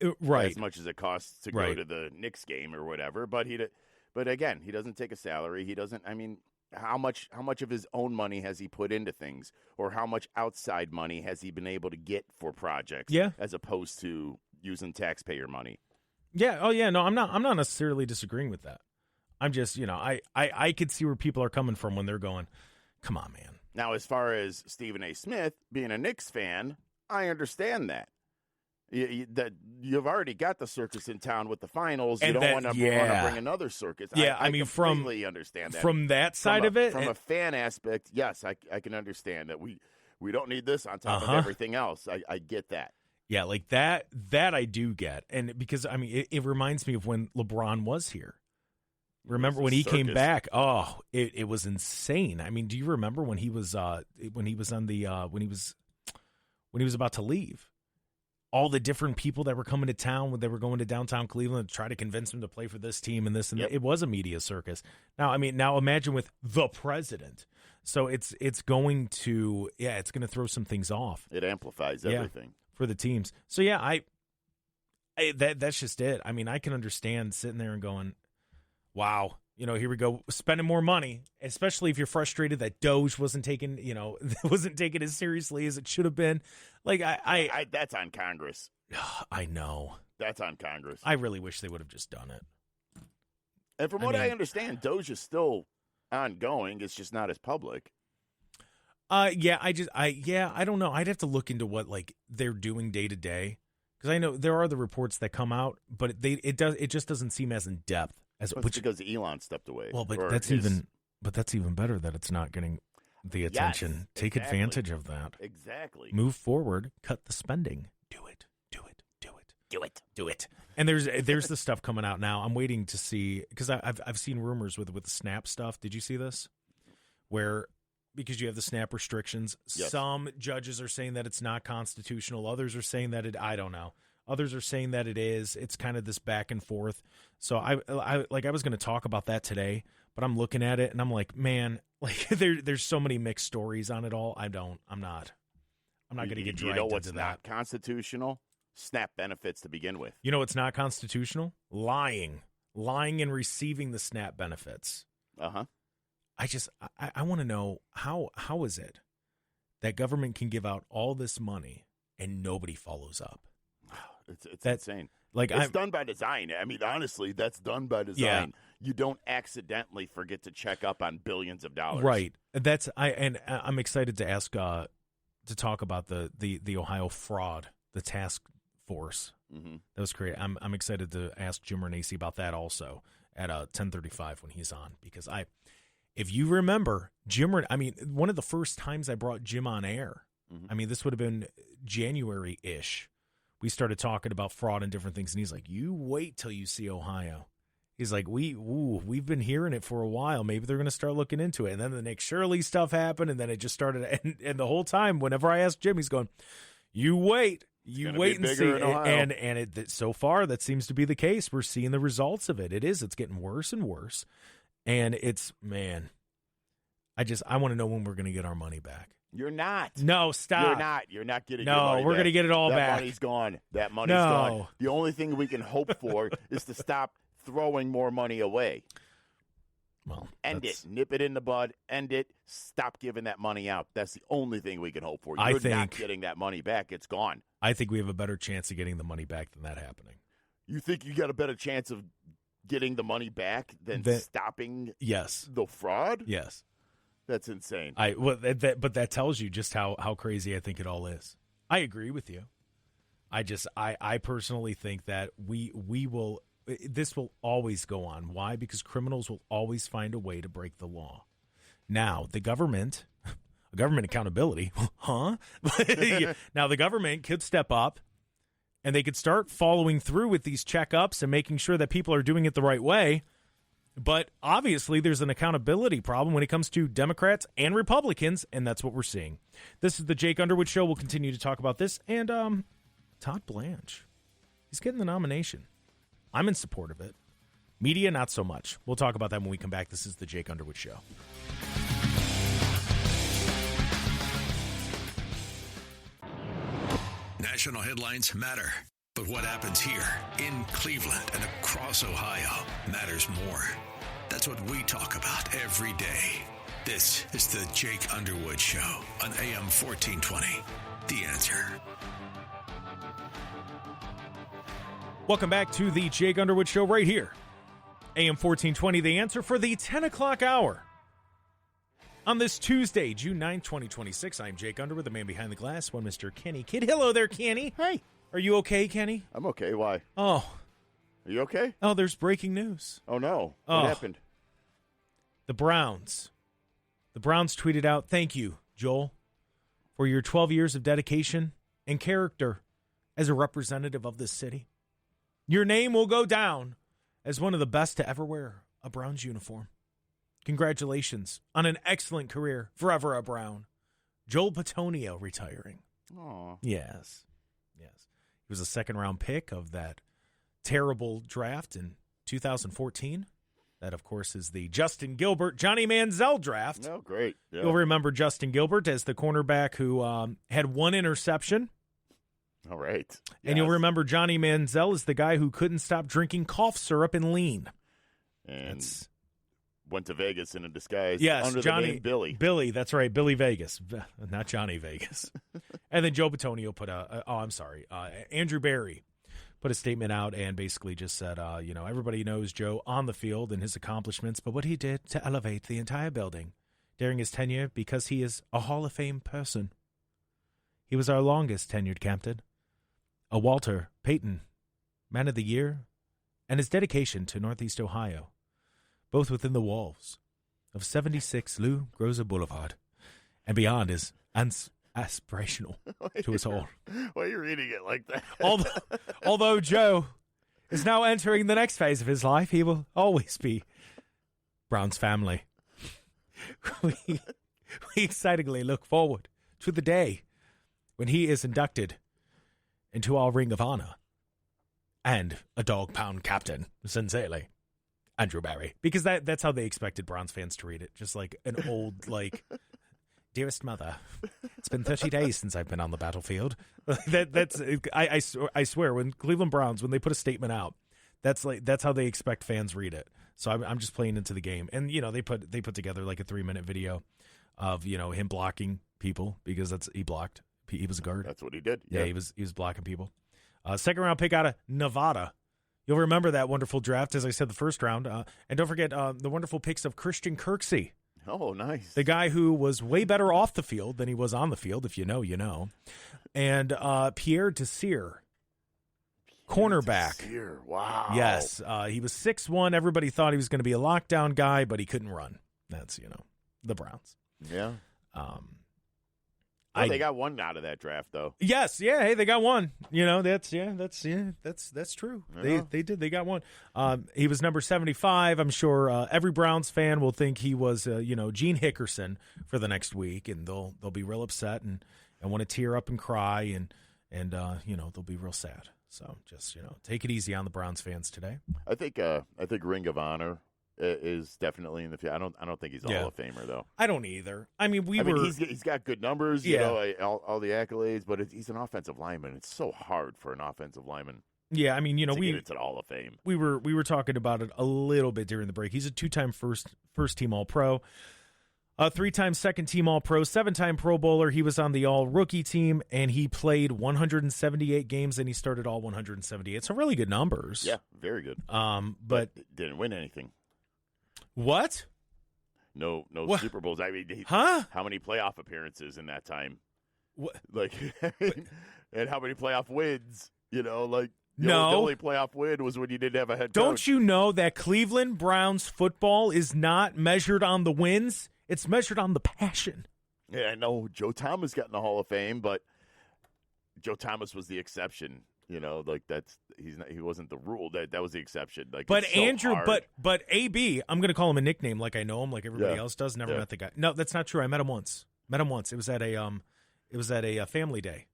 as much as it costs to go to the Knicks game or whatever. But again, he doesn't take a salary. He doesn't. I mean, how much of his own money has he put into things, or how much outside money has he been able to get for projects? Yeah. As opposed to using taxpayer money. Yeah. Oh, yeah. No, I'm not necessarily disagreeing with that. I'm just, I could see where people are coming from when they're going, come on, man. Now, as far as Stephen A. Smith being a Knicks fan, I understand that. You've already got the circus in town with the finals. You don't want to bring another circus. Yeah, I completely understand that. From that side of it. From a fan aspect, yes, I can understand that. We don't need this on top of everything else. I get that. Yeah, like that I do get. And because, it reminds me of when LeBron was here. Remember when he came back? Oh, it was insane. I mean, do you remember when he was about to leave? All the different people that were coming to town when they were going to downtown Cleveland to try to convince him to play for this team and this and that. It was a media circus. Now imagine with the president. So it's going to throw some things off. It amplifies everything for the teams. So yeah, that's just it. I mean, I can understand sitting there and going, wow, here we go, spending more money, especially if you're frustrated that Doge wasn't taken as seriously as it should have been. Like I that's on Congress. I know. That's on Congress. I really wish they would have just done it. And from what I understand, Doge is still ongoing. It's just not as public. I don't know. I'd have to look into what they're doing day to day, because I know there are the reports that come out, but it just doesn't seem as in depth. Because Elon stepped away. Well, but that's even better that it's not getting the attention. Yes, Take advantage of that. Exactly. Move forward. Cut the spending. Do it. And there's the stuff coming out now. I'm waiting to see, because I've seen rumors with the SNAP stuff. Did you see this? Where because you have the SNAP restrictions, some judges are saying that it's not constitutional. Others are saying that I don't know. Others are saying that it is. It's kind of this back and forth. So I was going to talk about that today, but I'm looking at it and I'm like, man, there's so many mixed stories on it all. I'm not going to get dragged into that. You know what's not constitutional? SNAP benefits to begin with. You know what's not constitutional? Lying and receiving the SNAP benefits. Uh-huh. I want to know how is it that government can give out all this money and nobody follows up? It's insane. It's done by design. I mean, honestly, that's done by design. Yeah. You don't accidentally forget to check up on billions of dollars. Right. I'm excited to ask to talk about the Ohio fraud, the task force that was created. I'm excited to ask Jim Renacci about that also at 10:35 when he's on, because if you remember, one of the first times I brought Jim on air, this would have been January-ish. We started talking about fraud and different things, and he's like, you wait till you see Ohio. He's like, we've been hearing it for a while. Maybe they're going to start looking into it. And then the Nick Shirley stuff happened, and then it just started. And the whole time, whenever I asked Jim, he's going, you wait and see. And so far, that seems to be the case. We're seeing the results of it. It's getting worse and worse. And it's, man, I want to know when we're going to get our money back. You're not. No, stop. You're not getting your money back. No, we're going to get it all back. That money's gone. Gone. The only thing we can hope for is to stop throwing more money away. Well, end it. Nip it in the bud. End it. Stop giving that money out. That's the only thing we can hope for. You're not getting that money back. It's gone. I think we have a better chance of getting the money back than that happening. You think you got a better chance of getting the money back than stopping the fraud? Yes. That's insane. But that tells you just how crazy I think it all is. I agree with you. I personally think that this will always go on. Why? Because criminals will always find a way to break the law. Now, government accountability, huh? Now, the government could step up and they could start following through with these checkups and making sure that people are doing it the right way. But obviously there's an accountability problem when it comes to Democrats and Republicans, and that's what we're seeing. This is the Jake Underwood Show. We'll continue to talk about this. And Todd Blanche, he's getting the nomination. I'm in support of it. Media, not so much. We'll talk about that when we come back. This is the Jake Underwood Show. National headlines matter, but what happens here in Cleveland and across Ohio matters more. That's what we talk about every day. This is the Jake Underwood Show on AM 1420. The Answer. Welcome back to the Jake Underwood Show right here. AM 1420, The Answer for the 10 o'clock hour. On this Tuesday, June 9th, 2026, I'm Jake Underwood, the man behind the glass, one Mr. Kenny Kidd. Hello there, Kenny. Hey. Are you okay, Kenny? I'm okay. Why? Oh. Are you okay? Oh, there's breaking news. Oh, no. What happened? The Browns. The Browns tweeted out, "Thank you, Joel, for your 12 years of dedication and character as a representative of this city. Your name will go down as one of the best to ever wear a Browns uniform. Congratulations on an excellent career. Forever a Brown. Joel Bitonio retiring." Aw. Yes. He was a second-round pick of that terrible draft in 2014. That, of course, is the Justin Gilbert, Johnny Manziel draft. Oh, great. Yeah. You'll remember Justin Gilbert as the cornerback who had one interception. All right. And you'll remember Johnny Manziel as the guy who couldn't stop drinking cough syrup and lean. And went to Vegas in a disguise. Yes, under Johnny, the name Billy. Billy, that's right, Billy Vegas, not Johnny Vegas. And then Joe Bitonio put Andrew Barry put a statement out and basically just said, everybody knows Joe on the field and his accomplishments, but what he did to elevate the entire building during his tenure, because he is a Hall of Fame person. He was our longest tenured captain, a Walter Payton Man of the Year, and his dedication to Northeast Ohio, both within the walls of 76 Lou Groza Boulevard and beyond, is aspirational to us all. Why are you reading it like that? Although Joe is now entering the next phase of his life, he will always be Brown's family. We excitingly look forward to the day when he is inducted into our Ring of Honor and a dog pound captain, sincerely, Andrew Barry. Because that's how they expected Browns fans to read it. Just like an old, dearest mother, it's been 30 days since I've been on the battlefield. I swear, when Cleveland Browns, when they put a statement out, that's how they expect fans read it. So I'm just playing into the game. And, they put together like a 3-minute video of, him blocking people because he blocked. He was a guard. That's what he did. Yeah, he was blocking people. Second round pick out of Nevada. You'll remember that wonderful draft, as I said, the first round. And don't forget the wonderful picks of Christian Kirksey. Oh, nice. The guy who was way better off the field than he was on the field, if you know, you know. And Pierre Desir, cornerback. Desir. Wow. Yes. He was 6'1". Everybody thought he was going to be a lockdown guy, but he couldn't run. That's, the Browns. Yeah. They got one out of that draft, though. Yes, yeah. Hey, they got one. That's true. They did. They got one. He was number 75. I'm sure every Browns fan will think he was, Gene Hickerson for the next week, and they'll be real upset and want to tear up and cry, and they'll be real sad. So just take it easy on the Browns fans today. I think Ring of Honor is definitely in the field. I don't think he's a Hall of Famer, though. I don't either. I mean, he's got good numbers, all the accolades, but he's an offensive lineman. It's so hard for an offensive lineman. Yeah, I mean, to get into the Hall of Fame. We were talking about it a little bit during the break. He's a 2-time first team All-Pro, 3-time second team All-Pro, 7-time Pro Bowler. He was on the All-Rookie team, and he played 178 games, and he started all 178. So really good numbers. Yeah, very good. But didn't win anything. What? No what? Super Bowls. I mean, huh? How many playoff appearances in that time? What? And how many playoff wins? The only playoff win was when you didn't have a head coach. Don't you know that Cleveland Browns football is not measured on the wins? It's measured on the passion. Yeah, I know Joe Thomas got in the Hall of Fame, but Joe Thomas was the exception. he wasn't the rule. That was the exception. Like, but it's so Andrew, hard. but AB, I'm going to call him a nickname like I know him, like everybody Yeah. else does. Never Yeah. met the guy. No, that's not true. I met him once. It was at a family day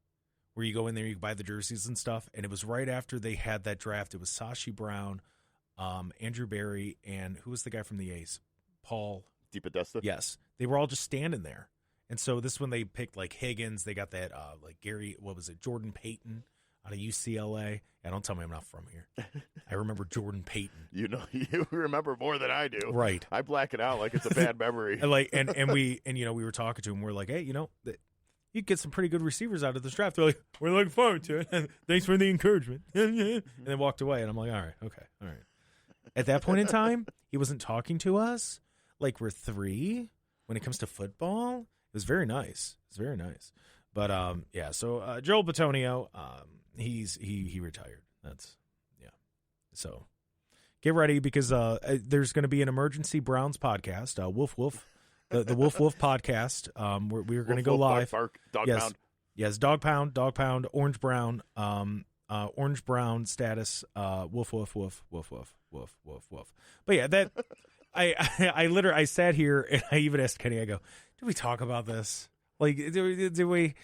where you go in there, you buy the jerseys and stuff, and it was right after they had that draft. It was Sashi Brown, Andrew Barry, and who was the guy from the A's? Paul DePodesta? Yes, they were all just standing there. And so this one they picked like Higgins. They got that like Gary, what was it, Jordan Payton out of UCLA. Yeah, don't tell me I'm not from here. I remember Jordan Payton. You remember more than I do. Right. I black it out like it's a bad memory. And we were talking to him. We're like, hey, you get some pretty good receivers out of this draft. They're like, we're looking forward to it. Thanks for the encouragement. And then walked away. And I'm like, all right, okay, all right. At that point in time, he wasn't talking to us like we're 3 when it comes to football. It was very nice. But so Joel Bitonio, he retired. So get ready because there's going to be an emergency Browns podcast, Woof Woof, the Woof Woof podcast. We're going to go live. Dog pound. Yes, dog pound, orange brown status, woof woof woof woof woof woof woof woof. But yeah, that I literally I sat here and I even asked Kenny. I go, did we talk about this? Like, did we?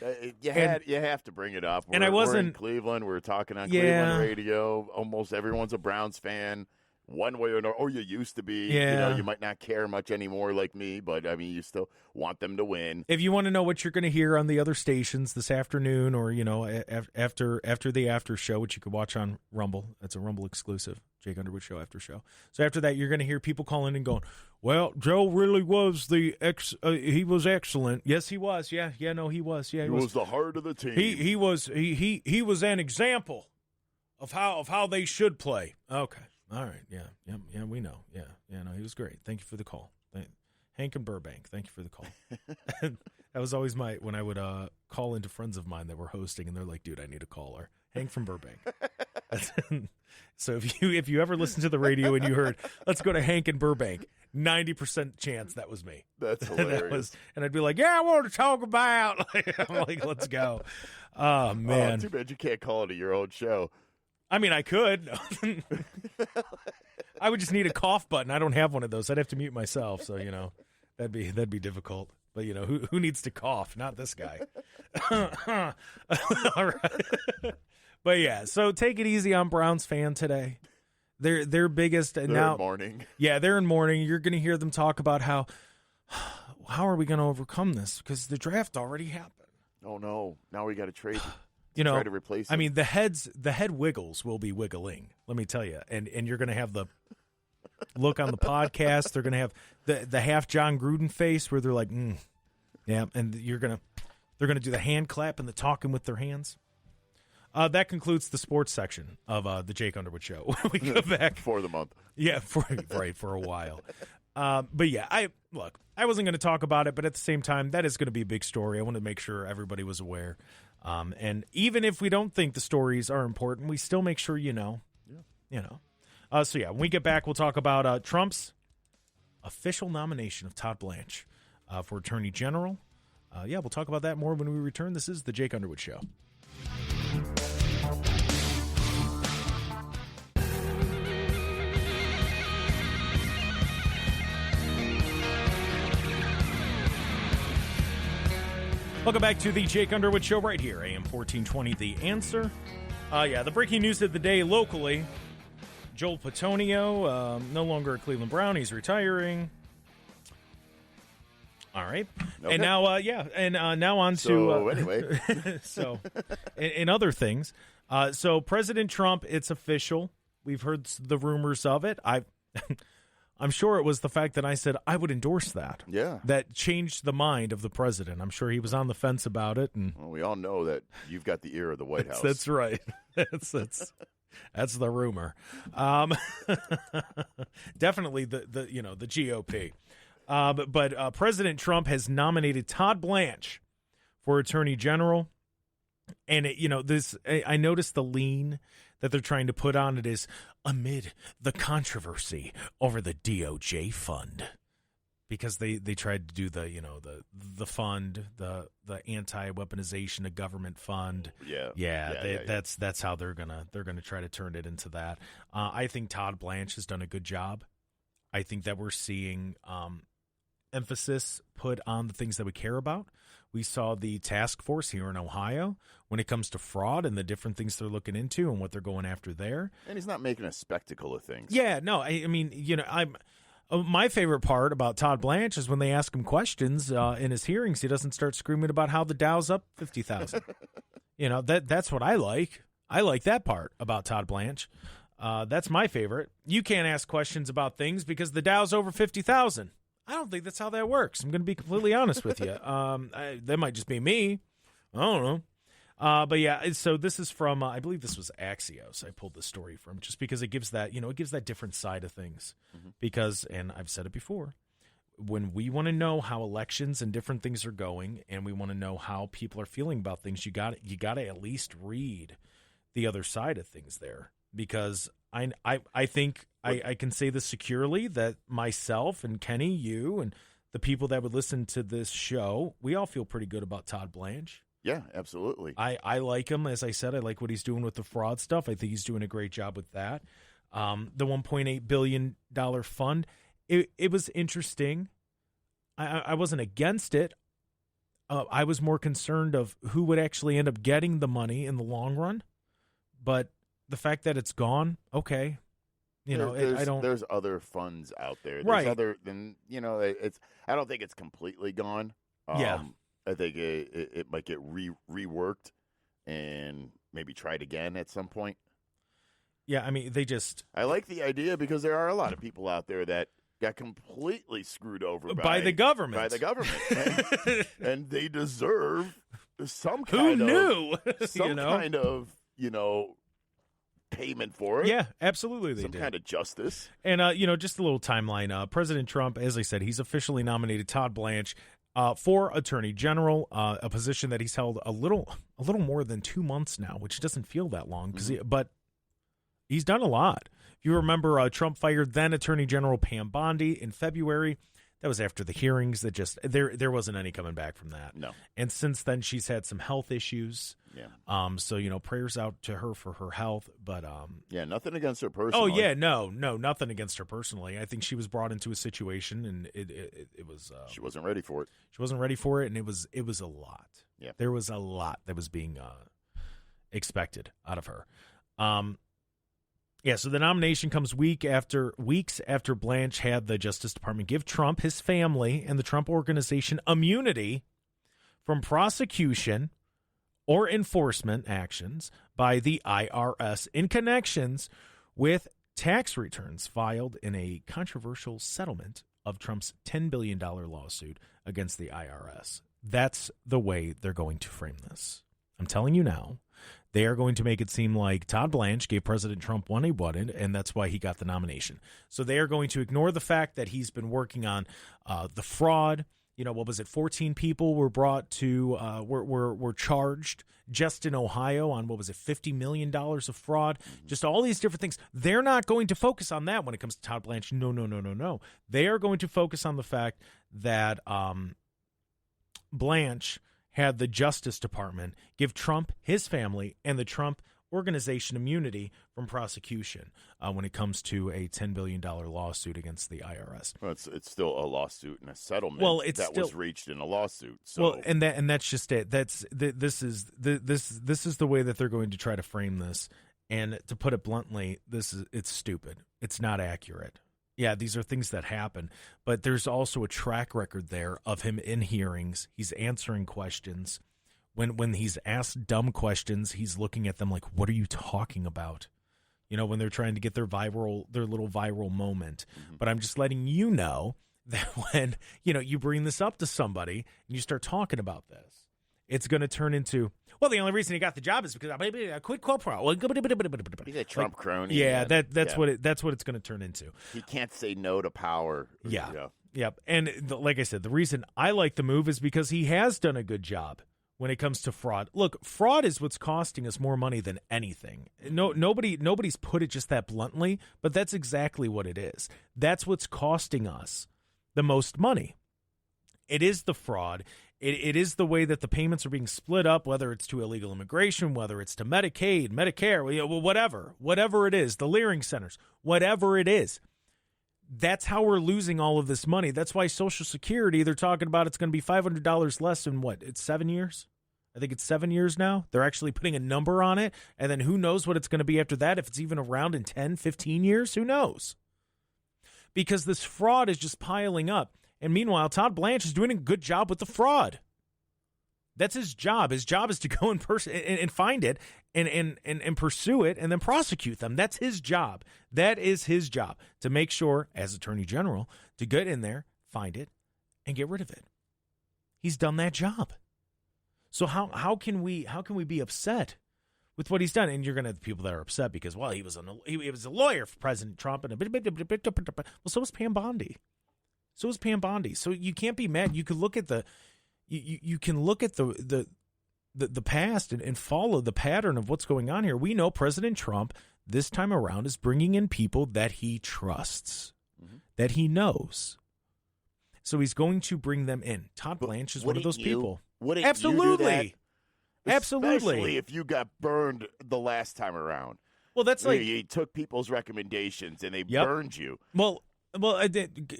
You have to bring it up. I wasn't we're in Cleveland. We're talking on Cleveland radio. Almost everyone's a Browns fan. One way or another, or you used to be. Yeah. You might not care much anymore like me, but I mean, you still want them to win. If you want to know what you're going to hear on the other stations this afternoon, or after the after show, which you could watch on Rumble, that's a Rumble exclusive, Jake Underwood Show after show. So after that, you're going to hear people calling and going, "Well, Joe really was he was excellent. Yes, he was. Yeah, no, he was. Yeah, he was the heart of the team. He was an example of how they should play. Okay." All right, yeah, we know. Yeah, no, he was great. Thank you for the call. Hank and Burbank, thank you for the call. That was always when I would call into friends of mine that were hosting, and they're like, dude, I need a caller. Hank from Burbank. So if you ever listen to the radio and you heard, let's go to Hank and Burbank, 90% chance that was me. That's hilarious. And I'd be like, yeah, I want to talk about. I'm like, let's go. Oh, man. Too bad you can't call it your own show. I mean, I could. I would just need a cough button. I don't have one of those. I'd have to mute myself. So, that'd be difficult. But, who needs to cough? Not this guy. All right. But, yeah, so take it easy on Browns fan today. They're biggest. They're now, in mourning. Yeah, they're in mourning. You're going to hear them talk about how are we going to overcome this? Because the draft already happened. Oh, no. Now we got to trade. Try to replace him. I mean, the head wiggles will be wiggling. Let me tell you, and you're going to have the look on the podcast. They're going to have the half John Gruden face where they're like, yeah, and they're going to do the hand clap and the talking with their hands. That concludes the sports section of the Jake Underwood Show. We go back for the month. Yeah, for a while. But yeah, I wasn't going to talk about it, but at the same time, that is going to be a big story. I want to make sure everybody was aware. And even if we don't think the stories are important, we still make sure you know. So when we get back, we'll talk about Trump's official nomination of Todd Blanche for Attorney General. We'll talk about that more when we return. This is the Jake Underwood Show. Welcome back to the Jake Underwood Show right here, AM 1420, The Answer. The breaking news of the day locally, Joel Bitonio, no longer a Cleveland Brown, he's retiring. All right. Okay. And now, now on to... anyway. So, in other things, so President Trump, it's official. We've heard the rumors of it. I'm sure it was the fact that I said I would endorse that. Yeah. That changed the mind of the president. I'm sure he was on the fence about it. And well, we all know that you've got the ear of the White House. That's right. That's the rumor. Definitely the GOP. But President Trump has nominated Todd Blanche for Attorney General. And I noticed the lean that they're trying to put on it is amid the controversy over the DOJ fund. because they tried to do the the fund, the anti-weaponization of government fund. That's how they're gonna try to turn it into that. I think Todd Blanche has done a good job. I think that we're seeing emphasis put on the things that we care about. We saw the task force here in Ohio when it comes to fraud and the different things they're looking into and what they're going after there. And he's not making a spectacle of things. Yeah, no, I mean, my favorite part about Todd Blanche is when they ask him questions in his hearings, he doesn't start screaming about how the Dow's up 50,000. That's what I like. I like that part about Todd Blanche. That's my favorite. You can't ask questions about things because the Dow's over 50,000. I don't think that's how that works. I'm going to be completely honest with you. That might just be me. I don't know. But yeah, so this is from, I believe this was Axios. I pulled the story from just because it gives that, it gives that different side of things. Mm-hmm. Because, and I've said it before, when we want to know how elections and different things are going, and we want to know how people are feeling about things, you got to at least read the other side of things there. Because I think I can say this securely that myself and Kenny, you, and the people that would listen to this show, we all feel pretty good about Todd Blanche. Yeah, absolutely. I like him. As I said, I like what he's doing with the fraud stuff. I think he's doing a great job with that. The $1.8 billion fund, it was interesting. I wasn't against it. I was more concerned of who would actually end up getting the money in the long run. But the fact that it's gone, okay. There's other funds out there. There's other than, I don't think it's completely gone. Yeah. I think it might get reworked and maybe tried again at some point. Yeah, I mean, I like the idea because there are a lot of people out there that got completely screwed over by the government. And they deserve some kind of payment for it. Yeah, absolutely they did. Some kind of justice. And, just a little timeline. President Trump, as I said, he's officially nominated Todd Blanche for Attorney General, a position that he's held a little more than 2 months now, which doesn't feel that long, but he's done a lot. If you remember, Trump fired then Attorney General Pam Bondi in February. That was after the hearings. That just there wasn't any coming back from that. No. And since then, she's had some health issues. Yeah. So prayers out to her for her health. But nothing against her personally. Oh yeah, no, nothing against her personally. I think she was brought into a situation, and it was. She wasn't ready for it. She wasn't ready for it, and it was a lot. Yeah. There was a lot that was being expected out of her. Yeah, so the nomination comes weeks after Blanche had the Justice Department give Trump, his family, and the Trump Organization immunity from prosecution or enforcement actions by the IRS in connections with tax returns filed in a controversial settlement of Trump's $10 billion lawsuit against the IRS. That's the way they're going to frame this. I'm telling you now. They are going to make it seem like Todd Blanche gave President Trump one he wanted, and that's why he got the nomination. So they are going to ignore the fact that he's been working on the fraud. 14 people were brought to were charged just in Ohio on $50 million of fraud. Just all these different things. They're not going to focus on that when it comes to Todd Blanche. No. They are going to focus on the fact that Blanche had the Justice Department give Trump, his family, and the Trump Organization immunity from prosecution when it comes to a $10 billion lawsuit against the IRS. Well, it's still a lawsuit and a settlement was reached in a lawsuit. So. Well, and that's just it. This is the way that they're going to try to frame this. And to put it bluntly, it's stupid. It's not accurate. Yeah, these are things that happen, but there's also a track record there of him in hearings. He's answering questions. When he's asked dumb questions, he's looking at them like, what are you talking about? When they're trying to get their little viral moment. Mm-hmm. But I'm just letting you know that when, you bring this up to somebody and you start talking about this, it's going to turn into, well, the only reason he got the job is because I quit quo pro. He's a Trump crony. Yeah, that's what it's going to turn into. He can't say no to power. Yeah. Yep. And like I said, the reason I like the move is because he has done a good job when it comes to fraud. Look, fraud is what's costing us more money than anything. Nobody's put it just that bluntly, but that's exactly what it is. That's what's costing us the most money. It is the fraud. It is the way that the payments are being split up, whether it's to illegal immigration, whether it's to Medicaid, Medicare, whatever it is, the Leering centers, whatever it is. That's how we're losing all of this money. That's why Social Security, they're talking about it's going to be $500 less in what? It's 7 years? I think it's 7 years now. They're actually putting a number on it. And then who knows what it's going to be after that. If it's even around in 10, 15 years, who knows? Because this fraud is just piling up. And meanwhile, Todd Blanche is doing a good job with the fraud. That's his job. His job is to go and find it and pursue it and then prosecute them. That's his job. That is his job, to make sure, as Attorney General, to get in there, find it, and get rid of it. He's done that job. So how can we be upset with what he's done? And you're going to have people that are upset because, well, he was a lawyer for President Trump, and well, so was Pam Bondi. So you can't be mad. You can look at the past and follow the pattern of what's going on here. We know President Trump this time around is bringing in people that he trusts, that he knows. So he's going to bring them in. Todd Blanche is one of those people. Absolutely. Especially if you got burned the last time around. Well, that's like you took people's recommendations and they burned you. Well,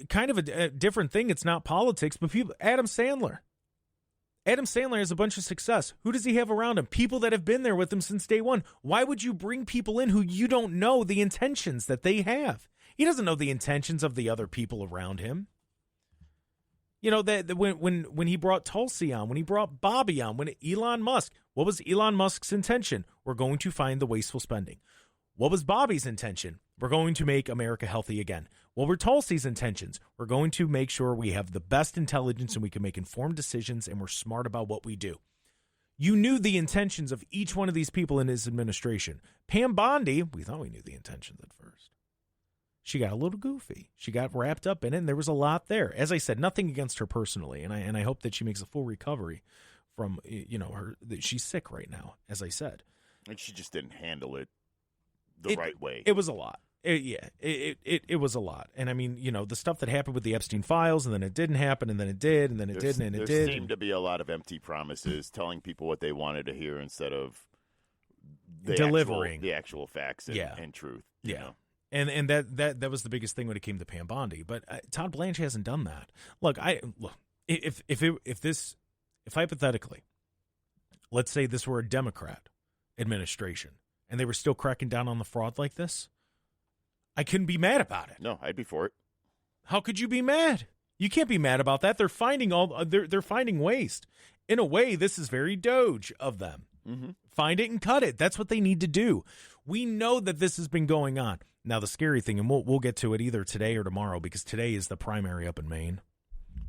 kind of a different thing. It's not politics, but people. Adam Sandler has a bunch of success. Who does he have around him? People that have been there with him since day one. Why would you bring people in who you don't know the intentions that they have? He doesn't know the intentions of the other people around him. You know, that when he brought Tulsi on, when he brought Bobby on, when Elon Musk, what was Elon Musk's intention? We're going to find the wasteful spending. What was Bobby's intention? We're going to make America healthy again. What were Tulsi's intentions? We're going to make sure we have the best intelligence and we can make informed decisions and we're smart about what we do. You knew the intentions of each one of these people in his administration. Pam Bondi, we thought we knew the intentions at first. She got a little goofy. She got wrapped up in it, and there was a lot there. As I said, nothing against her personally, and I hope that she makes a full recovery from, her. She's sick right now, as I said. And she just didn't handle it the right way. It was a lot. It was a lot. And I mean, the stuff that happened with the Epstein files, and then it didn't happen, and then it did, and then it didn't, and it did. There seemed to be a lot of empty promises, telling people what they wanted to hear instead of delivering the actual facts and truth. You know? And that was the biggest thing when it came to Pam Bondi. But Todd Blanche hasn't done that. Look, if hypothetically, let's say this were a Democrat administration and they were still cracking down on the fraud like this, I couldn't be mad about it. No, I'd be for it. How could you be mad? You can't be mad about that. They're finding they're finding waste. In a way, this is very Doge of them. Mm-hmm. Find it and cut it. That's what they need to do. We know that this has been going on. Now, the scary thing, and we'll get to it either today or tomorrow, because today is the primary up in Maine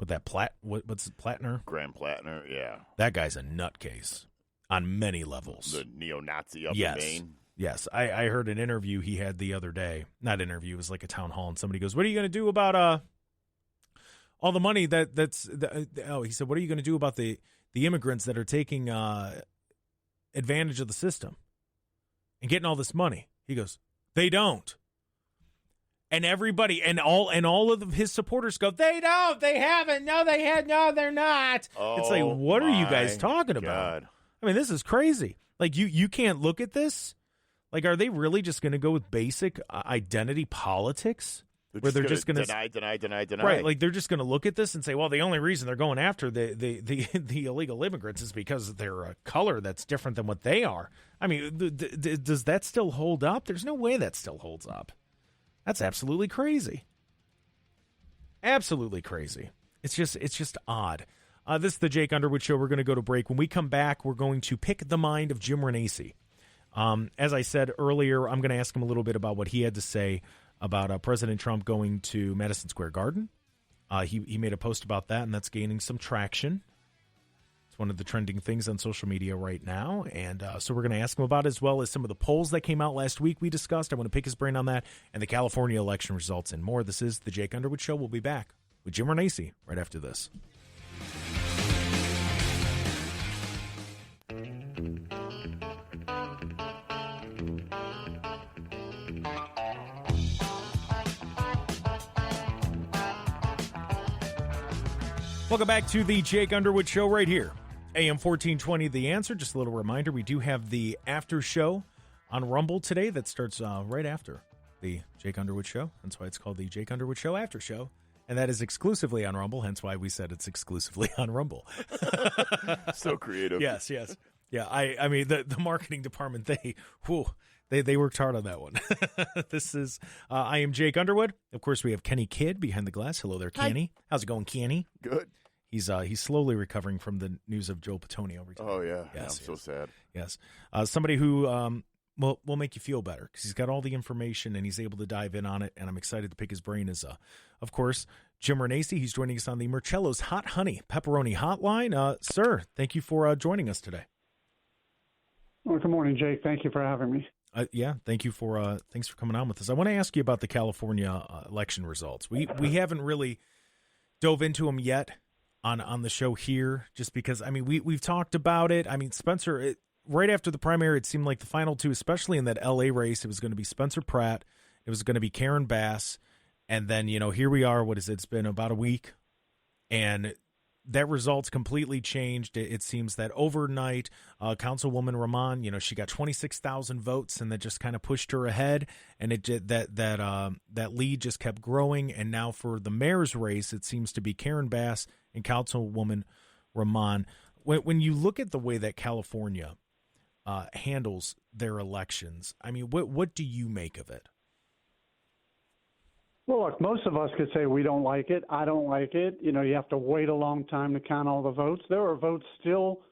with that what's it, Plattner? Graham Plattner, yeah. That guy's a nutcase on many levels. The neo-Nazi up in Maine. Yes. I heard an interview he had the other day. Not interview, it was like a town hall, and somebody goes, what are you going to do about all the money he said, what are you going to do about the immigrants that are taking advantage of the system and getting all this money? He goes, they don't. And everybody and all of his supporters go, they don't, they haven't, no, they had, no, they're not. It's like, what are you guys talking about? I mean, this is crazy. Like, you can't look at this. Like, are they really just going to go with basic identity politics? Where they're just going to deny. Right, like they're just going to look at this and say, well, the only reason they're going after the illegal immigrants is because they're a color that's different than what they are. I mean, does that still hold up? There's no way that still holds up. That's absolutely crazy. Absolutely crazy. It's just odd. This is the Jake Underwood Show. We're going to go to break. When we come back, we're going to pick the mind of Jim Renacci. As I said earlier, I'm going to ask him a little bit about what he had to say about President Trump going to Madison Square Garden. He made a post about that, and that's gaining some traction. It's one of the trending things on social media right now, and so we're going to ask him about it, as well as some of the polls that came out last week we discussed. I want to pick his brain on that, and the California election results and more. This is the Jake Underwood Show. We'll be back with Jim Renacci right after this. Welcome back to the Jake Underwood Show right here. AM 1420, The Answer. Just a little reminder, we do have the after show on Rumble today that starts right after the Jake Underwood Show. That's why it's called the Jake Underwood Show After Show. And that is exclusively on Rumble, hence why we said it's exclusively on Rumble. So creative. Yes. Yeah, I mean, the marketing department, they worked hard on that one. This is, I am Jake Underwood. Of course, we have Kenny Kidd behind the glass. Hello there, Kenny. Hi. How's it going, Kenny? Good. He's slowly recovering from the news of Joe Bitonio. Oh, yeah. Yes, I'm so sad. Yes. Somebody who will make you feel better because he's got all the information and he's able to dive in on it, and I'm excited to pick his brain is, of course, Jim Renacci. He's joining us on the Marcello's Hot Honey Pepperoni Hotline. Sir, thank you for joining us today. Well, good morning, Jake. Thank you for having me. Yeah, thanks for coming on with us. I want to ask you about the California election results. We haven't really dove into them yet on the show here, just because, I mean, we've talked about it. I mean, Spencer, right after the primary, it seemed like the final two, especially in that L.A. race, it was going to be Spencer Pratt, it was going to be Karen Bass, and then, here we are, it's been about a week, and that result's completely changed. It seems that overnight, Councilwoman Rahman, she got 26,000 votes, and that just kind of pushed her ahead. And that lead just kept growing. And now for the mayor's race, it seems to be Karen Bass and Councilwoman Rahman. When you look at the way that California handles their elections, I mean, what do you make of it? Well, look, most of us could say we don't like it. I don't like it. You have to wait a long time to count all the votes. There are votes still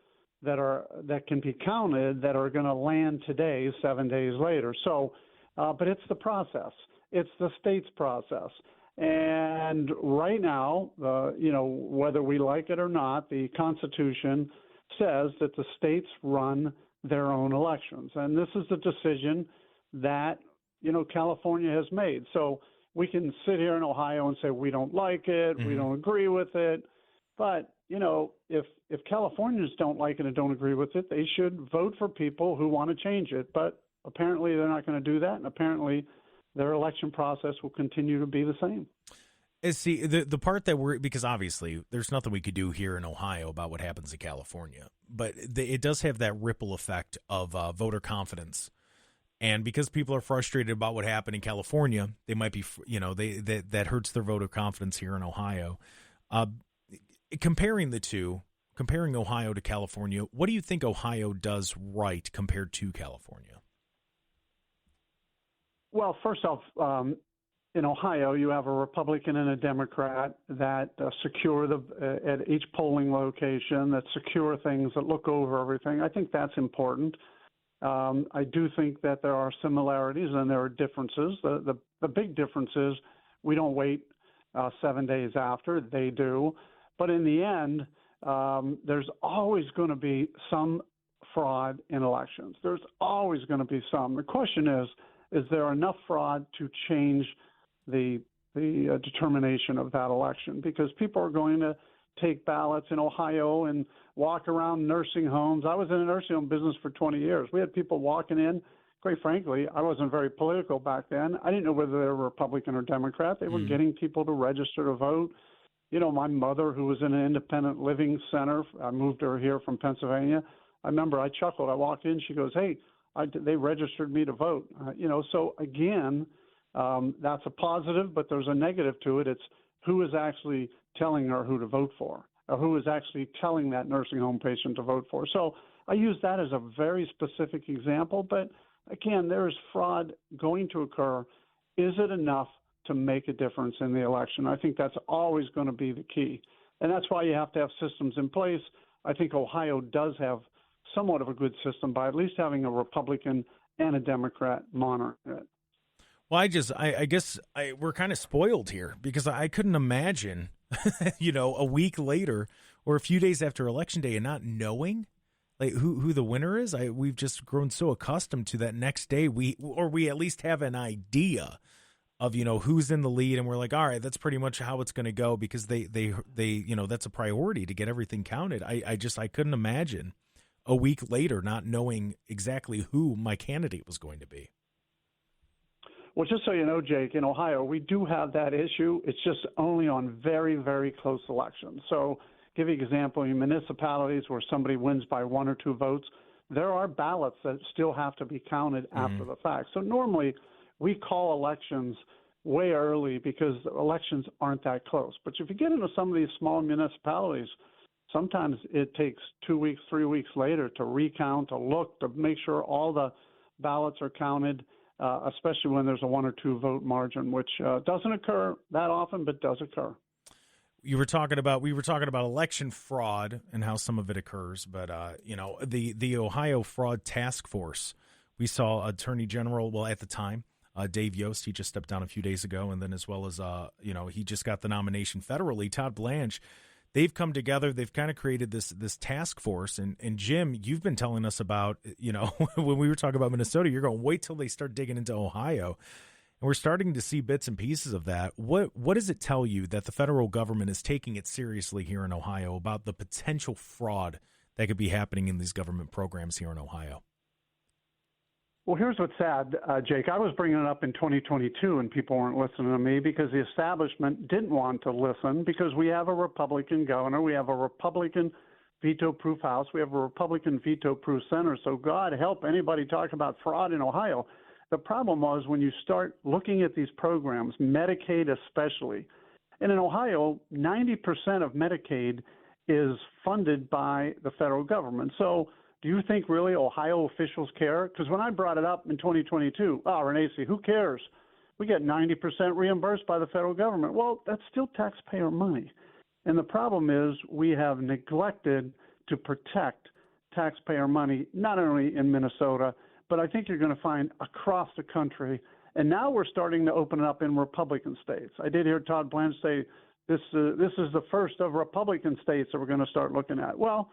that can be counted that are going to land today, 7 days later. So, but it's the process. It's the state's process. And right now, whether we like it or not, the Constitution says that the states run their own elections. And this is the decision that, California has made. So, we can sit here in Ohio and say we don't like it, we don't agree with it. But, if Californians don't like it and don't agree with it, they should vote for people who want to change it. But apparently they're not going to do that, and apparently their election process will continue to be the same. See, the part that because obviously there's nothing we could do here in Ohio about what happens in California, but it does have that ripple effect of voter confidence. And because people are frustrated about what happened in California, they might be, that hurts their voter confidence here in Ohio. Comparing Ohio to California, what do you think Ohio does right compared to California? Well, first off, in Ohio, you have a Republican and a Democrat that secure at each polling location, that secure things, that look over everything. I think that's important. I do think that there are similarities and there are differences. The big difference is we don't wait 7 days after. They do. But in the end, there's always going to be some fraud in elections. There's always going to be some. The question is there enough fraud to change the determination of that election? Because people are going to take ballots in Ohio and walk around nursing homes. I was in the nursing home business for 20 years. We had people walking in. Quite frankly, I wasn't very political back then. I didn't know whether they were Republican or Democrat. They were getting people to register to vote. My mother, who was in an independent living center, I moved her here from Pennsylvania. I remember I chuckled. I walked in. She goes, "Hey, they registered me to vote." So again, that's a positive, but there's a negative to it. It's who is actually telling her who to vote for, or who is actually telling that nursing home patient to vote for. So I use that as a very specific example, but again, there is fraud going to occur. Is it enough to make a difference in the election? I think that's always going to be the key. And that's why you have to have systems in place. I think Ohio does have somewhat of a good system by at least having a Republican and a Democrat monitor it. Well, I guess we're kind of spoiled here because I couldn't imagine, a week later or a few days after Election Day and not knowing like who the winner is. We've just grown so accustomed to that next day we at least have an idea of, who's in the lead, and we're like, all right, that's pretty much how it's going to go because they that's a priority to get everything counted. I couldn't imagine a week later not knowing exactly who my candidate was going to be. Well, just so you know, Jake, in Ohio, we do have that issue. It's just only on very, very close elections. So give you an example, in municipalities where somebody wins by 1 or 2 votes, there are ballots that still have to be counted after the fact. So normally we call elections way early because elections aren't that close. But if you get into some of these small municipalities, sometimes it takes 2 weeks, 3 weeks later to recount, to look, to make sure all the ballots are counted, especially when there's a 1 or 2 vote margin, which doesn't occur that often, but does occur. We were talking about election fraud and how some of it occurs, but the Ohio Fraud Task Force. We saw Attorney General, well, at the time, Dave Yost, he just stepped down a few days ago, and then as well as he just got the nomination federally. Todd Blanche. They've come together. They've kind of created this task force. And Jim, you've been telling us about, when we were talking about Minnesota, you're going, wait till they start digging into Ohio. And we're starting to see bits and pieces of that. What does it tell you that the federal government is taking it seriously here in Ohio about the potential fraud that could be happening in these government programs here in Ohio? Well, here's what's sad, Jake. I was bringing it up in 2022, and people weren't listening to me because the establishment didn't want to listen because we have a Republican governor, we have a Republican veto-proof House, we have a Republican veto-proof Senate. So God help anybody talk about fraud in Ohio. The problem was when you start looking at these programs, Medicaid especially, and in Ohio, 90% of Medicaid is funded by the federal government. So do you think really Ohio officials care? Because when I brought it up in 2022, Renacci, who cares? We get 90% reimbursed by the federal government. Well, that's still taxpayer money. And the problem is we have neglected to protect taxpayer money, not only in Minnesota, but I think you're going to find across the country. And now we're starting to open it up in Republican states. I did hear Todd Blanche say this is the first of Republican states that we're going to start looking at. Well,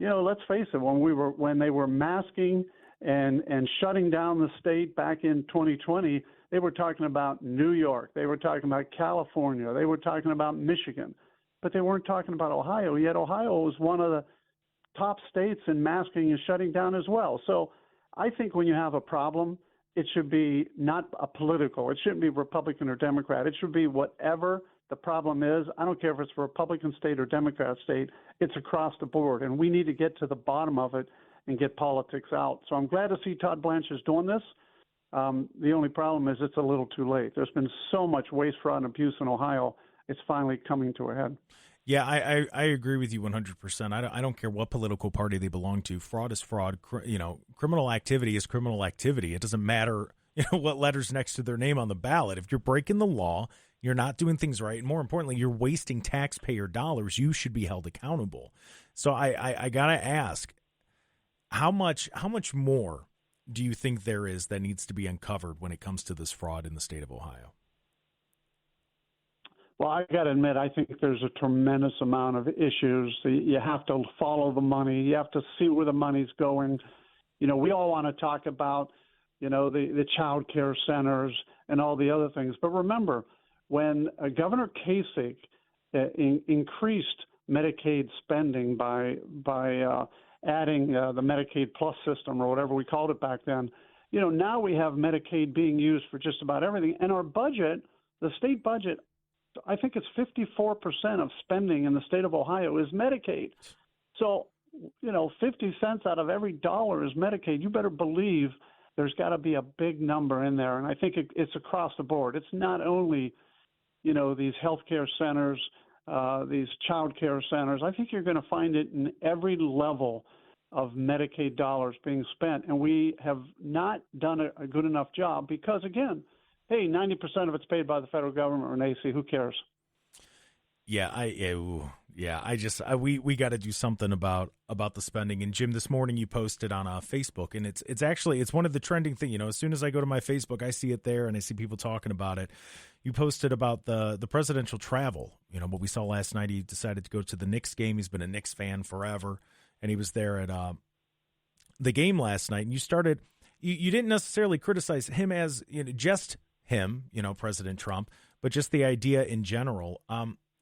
let's face it, when they were masking and shutting down the state back in 2020, they were talking about New York, they were talking about California, they were talking about Michigan, but they weren't talking about Ohio. Yet Ohio was one of the top states in masking and shutting down as well. So I think when you have a problem, it should be not a political. It shouldn't be Republican or Democrat. It should be whatever the problem is. I don't care if it's a Republican state or Democrat state. It's across the board, and we need to get to the bottom of it and get politics out. So I'm glad to see Todd Blanche is doing this. The only problem is it's a little too late. There's been so much waste, fraud, and abuse in Ohio. It's finally coming to a head. Yeah, I agree with you 100%. I don't care what political party they belong to. Fraud is fraud. Criminal activity is criminal activity. It doesn't matter what letter's next to their name on the ballot. If you're breaking the law, you're not doing things right, and more importantly, you're wasting taxpayer dollars, you should be held accountable. So I gotta ask, how much more do you think there is that needs to be uncovered when it comes to this fraud in the state of Ohio? Well, I got to admit, I think there's a tremendous amount of issues. You have to follow the money. You have to see where the money's going. We all want to talk about, the child care centers and all the other things. But remember, when Governor Kasich increased Medicaid spending by adding the Medicaid Plus system or whatever we called it back then, now we have Medicaid being used for just about everything. And our budget, the state budget, I think it's 54% of spending in the state of Ohio is Medicaid. So, 50 cents out of every dollar is Medicaid. You better believe there's got to be a big number in there. And I think it's across the board. It's not only, these healthcare centers, these child care centers. I think you're going to find it in every level of Medicaid dollars being spent. And we have not done a good enough job because, again, hey, 90% of it's paid by the federal government, Renacci. Who cares? We got to do something about the spending. And Jim, this morning you posted on Facebook, and it's one of the trending things. As soon as I go to my Facebook, I see it there, and I see people talking about it. You posted about the presidential travel. What we saw last night. He decided to go to the Knicks game. He's been a Knicks fan forever, and he was there at the game last night. And you didn't necessarily criticize him as just him, President Trump, but just the idea in general.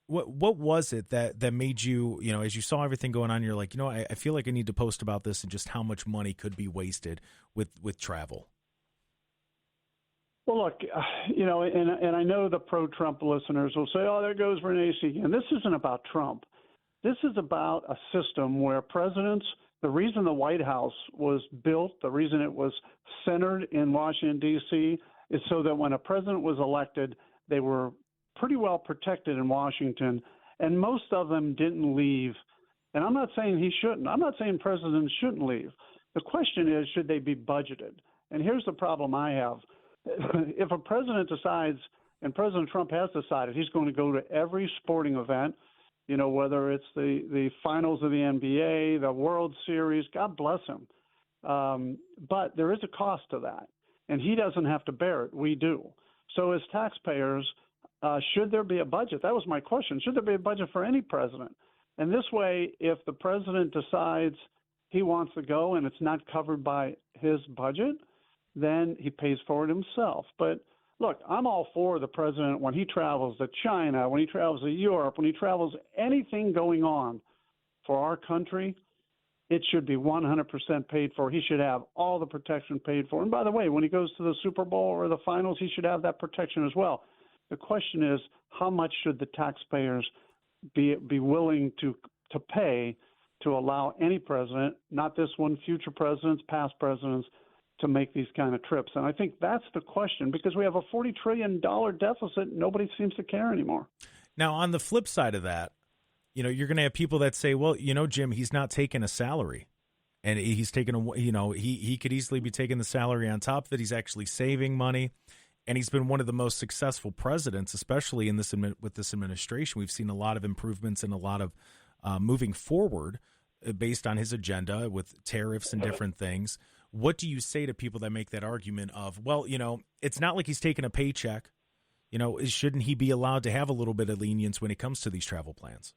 What was it that made you, as you saw everything going on, you're like, I feel like I need to post about this and just how much money could be wasted with travel? Well, look, and I know the pro-Trump listeners will say, "Oh, there goes Renacci again." This isn't about Trump. This is about a system where presidents. The reason the White House was built, the reason it was centered in Washington D.C., is so that when a president was elected, they were pretty well protected in Washington, and most of them didn't leave. And I'm not saying he shouldn't. I'm not saying presidents shouldn't leave. The question is, should they be budgeted? And here's the problem I have. If a president decides, and President Trump has decided, he's going to go to every sporting event, whether it's the finals of the NBA, the World Series, God bless him. But there is a cost to that, and he doesn't have to bear it. We do. So as taxpayers, should there be a budget? That was my question. Should there be a budget for any president? And this way, if the president decides he wants to go and it's not covered by his budget, then he pays for it himself. But look, I'm all for the president when he travels to China, when he travels to Europe, when he travels anything going on for our country, it should be 100% paid for. He should have all the protection paid for. And by the way, when he goes to the Super Bowl or the finals, he should have that protection as well. The question is, how much should the taxpayers be willing to pay to allow any president, not this one, future presidents, past presidents, to make these kind of trips? And I think that's the question, because we have a $40 trillion deficit. Nobody seems to care anymore. Now, on the flip side of that, you're going to have people that say, well, Jim, he's not taking a salary, and he's taking he could easily be taking the salary on top of that. He's actually saving money, and he's been one of the most successful presidents, especially with this administration. We've seen a lot of improvements and a lot of moving forward based on his agenda with tariffs and different things. What do you say to people that make that argument of, well, it's not like he's taking a paycheck. Shouldn't he be allowed to have a little bit of lenience when it comes to these travel plans?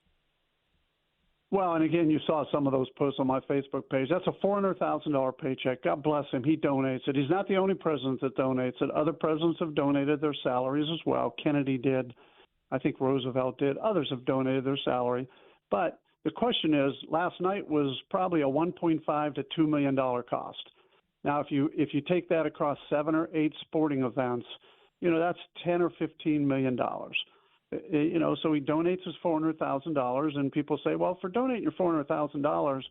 Well, and again, you saw some of those posts on my Facebook page. That's a $400,000 paycheck. God bless him. He donates it. He's not the only president that donates it. Other presidents have donated their salaries as well. Kennedy did. I think Roosevelt did. Others have donated their salary. But the question is, last night was probably a $1.5 to $2 million cost. Now, if you take that across 7 or 8 sporting events, that's $10 or $15 million. So he donates his $400,000, and people say, well, for donating your $400,000,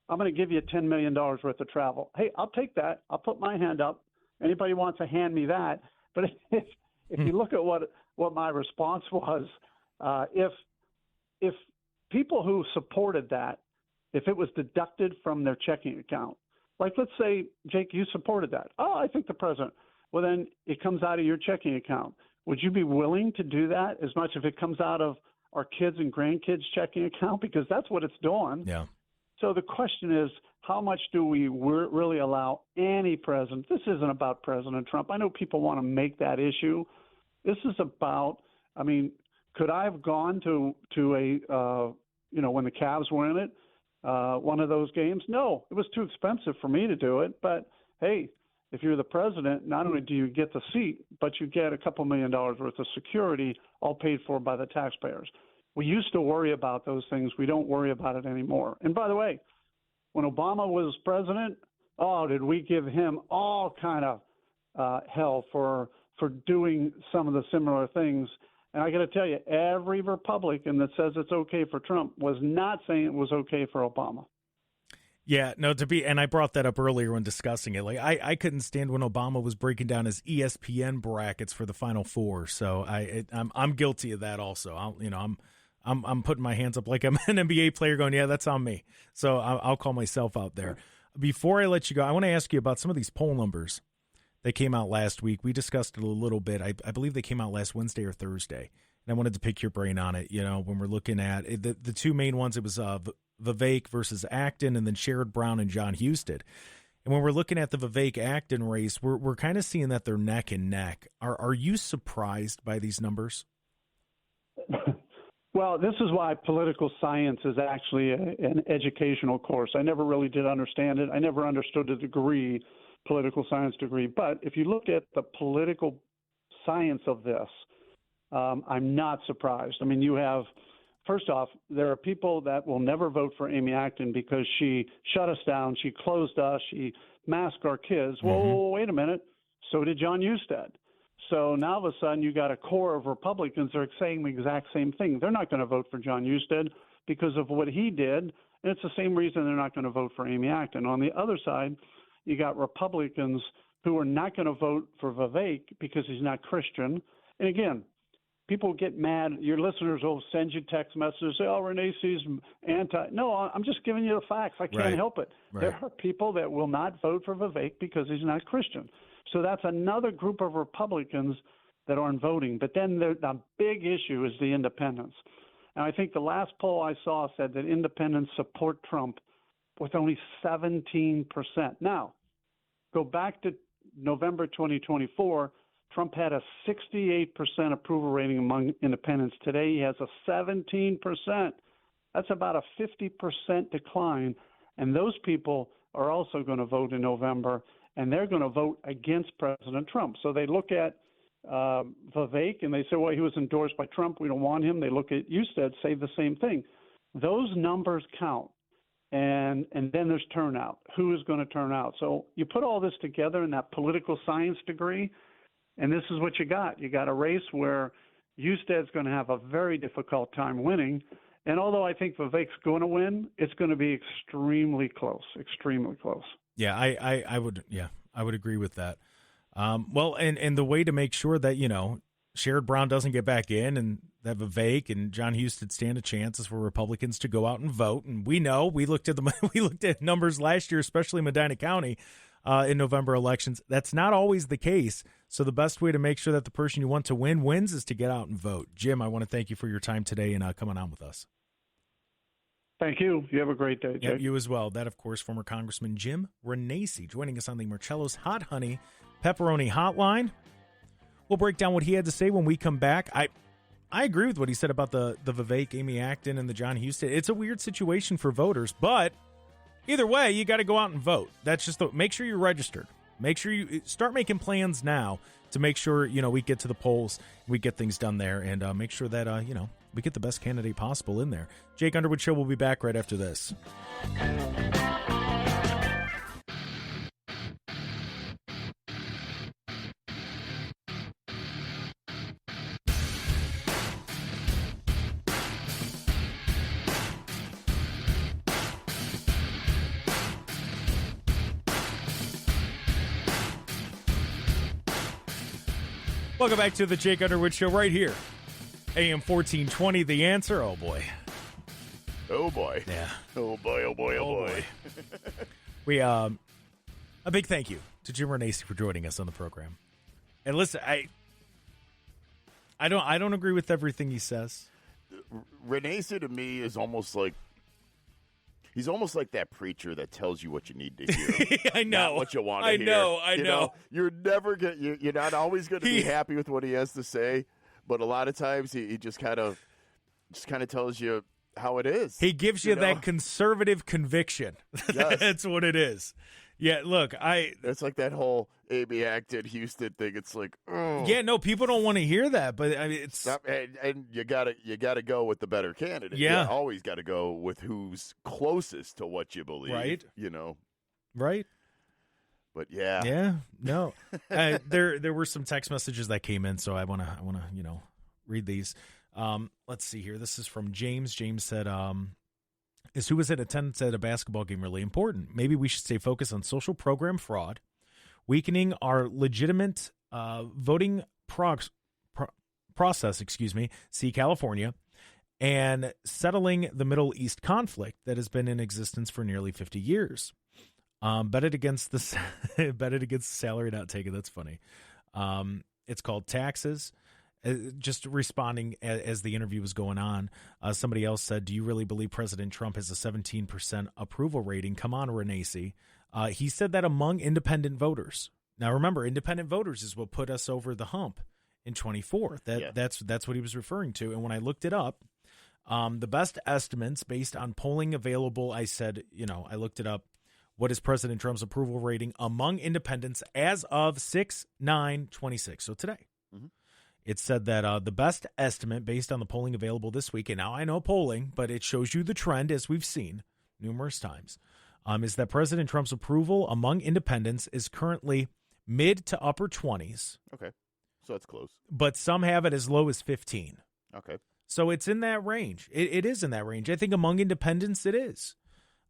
I'm going to give you $10 million worth of travel. Hey, I'll take that. I'll put my hand up. Anybody wants to hand me that? But if you look at what my response was, if people who supported that, if it was deducted from their checking account, like let's say, Jake, you supported that. Oh, I think the president. Well, then it comes out of your checking account. Would you be willing to do that as much if it comes out of our kids' and grandkids' checking account? Because that's what it's doing. Yeah. So the question is, how much do we really allow any president? This isn't about President Trump. I know people want to make that issue. This is about, could I have gone to a, when the Cavs were in it, one of those games? No, it was too expensive for me to do it. But, hey, if you're the president, not only do you get the seat, but you get a couple $1 million worth of security, all paid for by the taxpayers. We used to worry about those things. We don't worry about it anymore. And by the way, when Obama was president, did we give him all kind of hell for doing some of the similar things. And I got to tell you, every Republican that says it's okay for Trump was not saying it was okay for Obama. Yeah, no, and I brought that up earlier when discussing it. Like, I couldn't stand when Obama was breaking down his ESPN brackets for the Final Four. So I'm guilty of that also. I'm putting my hands up like I'm an NBA player going, yeah, that's on me. So I'll call myself out there. Before I let you go, I want to ask you about some of these poll numbers that came out last week. We discussed it a little bit. I believe they came out last Wednesday or Thursday. And I wanted to pick your brain on it. When we're looking at it, the two main ones, it was Vivek versus Acton, and then Sherrod Brown and John Husted. And when we're looking at the Vivek-Acton race, we're kind of seeing that they're neck and neck. Are you surprised by these numbers? Well, this is why political science is actually an educational course. I never really did understand it. I never understood a degree, political science degree. But if you look at the political science of this, I'm not surprised. You have, first off, there are people that will never vote for Amy Acton because she shut us down, she closed us, she masked our kids. Whoa, wait a minute. So did John Husted. So now all of a sudden you got a core of Republicans that are saying the exact same thing. They're not going to vote for John Husted because of what he did, and it's the same reason they're not going to vote for Amy Acton. On the other side, you got Republicans who are not going to vote for Vivek because he's not Christian. And again, people get mad. Your listeners will send you text messages, say, oh, Renacci's anti. No, I'm just giving you the facts. I can't help it. Right. There are people that will not vote for Vivek because he's not Christian. So that's another group of Republicans that aren't voting. But then the big issue is the independents. And I think the last poll I saw said that independents support Trump with only 17%. Now, go back to November 2024, Trump had a 68% approval rating among independents. Today, he has a 17%. That's about a 50% decline. And those people are also going to vote in November, and they're going to vote against President Trump. So they look at Vivek, and they say, well, he was endorsed by Trump. We don't want him. They look at Husted, say the same thing. Those numbers count. And then there's turnout. Who is going to turn out? So you put all this together in that political science degree, and this is what you got. You got a race where Husted's going to have a very difficult time winning. And although I think Vivek's going to win, it's going to be extremely close, extremely close. Yeah, I would agree with that. Well, and the way to make sure that, Sherrod Brown doesn't get back in and that Vivek and John Husted stand a chance is for Republicans to go out and vote. And we know we looked at numbers last year, especially in Medina County in November elections. That's not always the case. So the best way to make sure that the person you want to win wins is to get out and vote. Jim, I want to thank you for your time today and coming on with us. Thank you. You have a great day, Jake. Yeah, you as well. That, of course, former Congressman Jim Renacci joining us on the Marcello's Hot Honey Pepperoni Hotline. We'll break down what he had to say when we come back. I agree with what he said about the Vivek, Amy Acton, and the John Husted. It's a weird situation for voters, but either way, you got to go out and vote. That's just make sure you're registered. Make sure you start making plans now to make sure, we get to the polls, we get things done there, and make sure that, we get the best candidate possible in there. Jake Underwood Show will be back right after this. Welcome back to the Jake Underwood Show right here. AM 1420, The Answer. Oh, boy. Oh, boy. Yeah. Oh, boy, oh, boy, oh, boy. We, a big thank you to Jim Renacci for joining us on the program. And listen, I don't agree with everything he says. Renacci to me is almost like, he's almost like that preacher that tells you what you need to hear. I know. Not what you want to hear. I know. You're never you're not always going to be happy with what he has to say, but a lot of times he just kind of tells you how it is. He gives you that conservative conviction. Yes. That's what it is. Yeah, look, It's like that whole Amy Acton Husted thing. It's like, oh. Yeah, no, people don't want to hear that, but I mean, it's and you gotta go with the better candidate. Yeah, you always got to go with who's closest to what you believe. Right. Right. But yeah, no. There were some text messages that came in, so I wanna read these. Let's see here. This is from James. James said, is who was in attendance at a basketball game really important? Maybe we should stay focused on social program fraud, weakening our legitimate voting process, see California, and settling the Middle East conflict that has been in existence for nearly 50 years. Bet against the salary not taken. That's funny. It's called taxes. Just responding as the interview was going on, somebody else said, do you really believe President Trump has a 17% approval rating? Come on, Renacci. He said that among independent voters. Now, remember, independent voters is what put us over the hump in 24. That's what he was referring to. And when I looked it up, the best estimates based on polling available, I looked it up. What is President Trump's approval rating among independents as of 6/9/26? So today. Mm-hmm. It said that the best estimate based on the polling available this week, and now I know polling, but it shows you the trend as we've seen numerous times, is that President Trump's approval among independents is currently mid to upper 20s. Okay. so that's close. but some have it as low as 15. Okay. So it's in that range. It is in that range. I think among independents it is.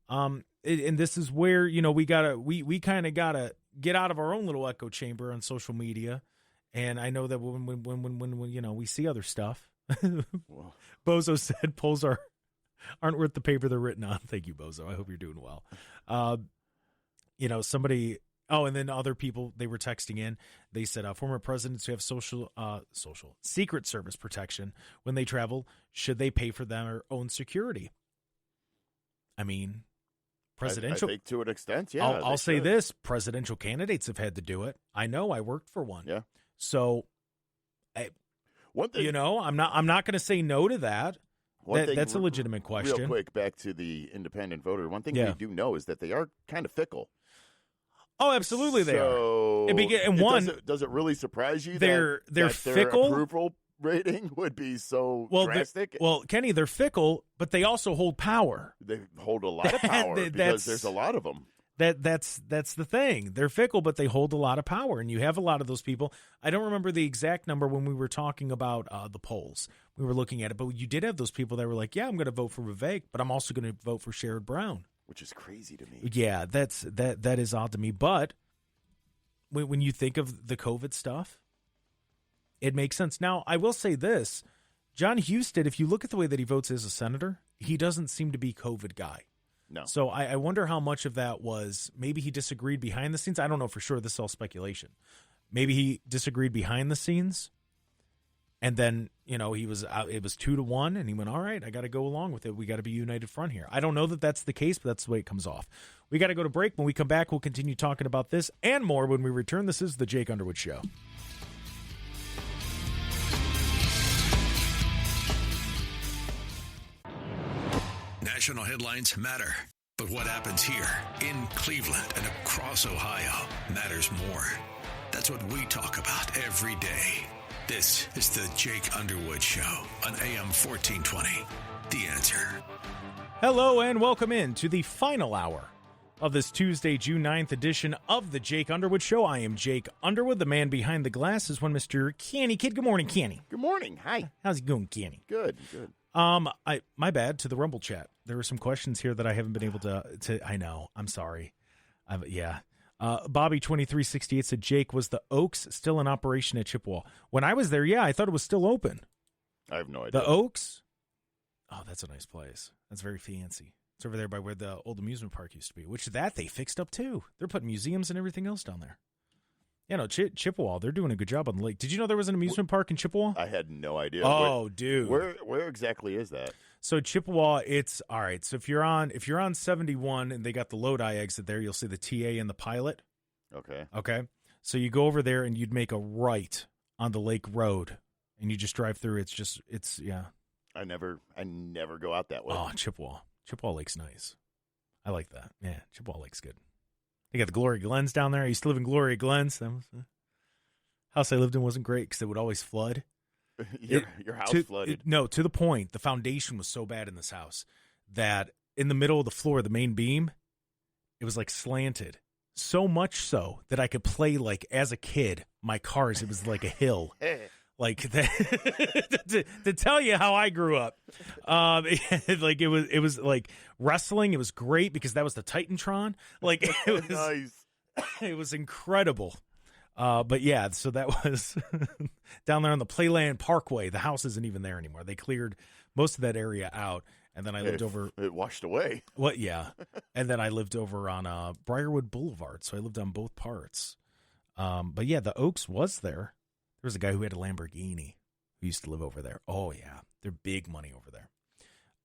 And this is where, we kind of gotta get out of our own little echo chamber on social media. And I know that when we see other stuff, Well, Bozo said polls aren't worth the paper they're written on. Thank you, Bozo. I hope you're doing well. Somebody. Oh, and then other people, they were texting in. They said former presidents who have social Secret Service protection when they travel, should they pay for their own security? I mean, presidential. I think to an extent, yeah. I'll say this: presidential candidates have had to do it. I know. I worked for one. Yeah. So, one thing, I'm not going to say no to that. That's a real legitimate question. Real quick, back to the independent voter. One thing Yeah. we do know is that they are kind of fickle. Oh, absolutely, they are. Does it really surprise you they're that their fickle? approval rating would be so drastic? Well, Kenny, they're fickle, but they also hold power. They hold a lot of power because there's a lot of them. That's the thing. They're fickle, but they hold a lot of power, and you have a lot of those people. I don't remember the exact number when we were talking about the polls. We were looking at it, but you did have those people that were like, "Yeah, I'm going to vote for Vivek, but I'm also going to vote for Sherrod Brown," which is crazy to me. Yeah, that is odd to me. But when you think of the COVID stuff, it makes sense. Now, I will say this: John Husted, if you look at the way that he votes as a senator, he doesn't seem to be COVID guy. No. So I wonder how much of that was maybe he disagreed behind the scenes. I don't know for sure. This is all speculation. Maybe he disagreed behind the scenes, and then he was out. It was 2-1, and he went, "All right, I got to go along with it. We got to be united front here." I don't know that that's the case, but that's the way it comes off. We got to go to break. When we come back, we'll continue talking about this and more. When we return, this is the Jake Underwood Show. National headlines matter, but what happens here in Cleveland and across Ohio matters more. That's what we talk about every day. This is the Jake Underwood Show on AM 1420. The Answer. Hello and welcome in to the final hour of this Tuesday, June 9th edition of the Jake Underwood Show. I am Jake Underwood. The man behind the glass is one Mr. Kenny Kid. Good morning, Kenny. Good morning. Hi. How's it going, Kenny? Good. My bad to the Rumble chat. There were some questions here that I haven't been able to. I know. I'm sorry. Bobby 2368 said, Jake, was the Oaks still in operation at Chippewa? When I was there, yeah, I thought it was still open. I have no idea. The Oaks? Oh, that's a nice place. That's very fancy. It's over there by where the old amusement park used to be, which they fixed up too. They're putting museums and everything else down there. Yeah, no, Chippewa, they're doing a good job on the lake. Did you know there was an amusement park in Chippewa? I had no idea. Oh, dude. Where exactly is that? So Chippewa, it's all right. So if you're on 71 and they got the Lodi exit there, you'll see the TA and the Pilot. Okay. So you go over there and you'd make a right on the Lake Road and you just drive through. It's yeah. I never go out that way. Oh, Chippewa Lake's nice. I like that. Yeah, Chippewa Lake's good. They got the Glory Glens down there. I used to live in Glory Glens. That was, house I lived in wasn't great because it would always flood. Your house flooded? No, to the point. The foundation was so bad in this house that in the middle of the floor, the main beam, it was like slanted. So much so that I could play, like, as a kid, my cars, it was like a hill. Like that, to tell you how I grew up, like it was like wrestling. It was great because that was the Titantron. Like it was nice. It was incredible. But yeah, so that was down there on the Playland Parkway. The house isn't even there anymore. They cleared most of that area out, and then I lived over. It washed away. What? Yeah, and then I lived over on Briarwood Boulevard. So I lived on both parts. But yeah, the Oaks was there. There was a guy who had a Lamborghini who used to live over there. Oh, yeah. They're big money over there.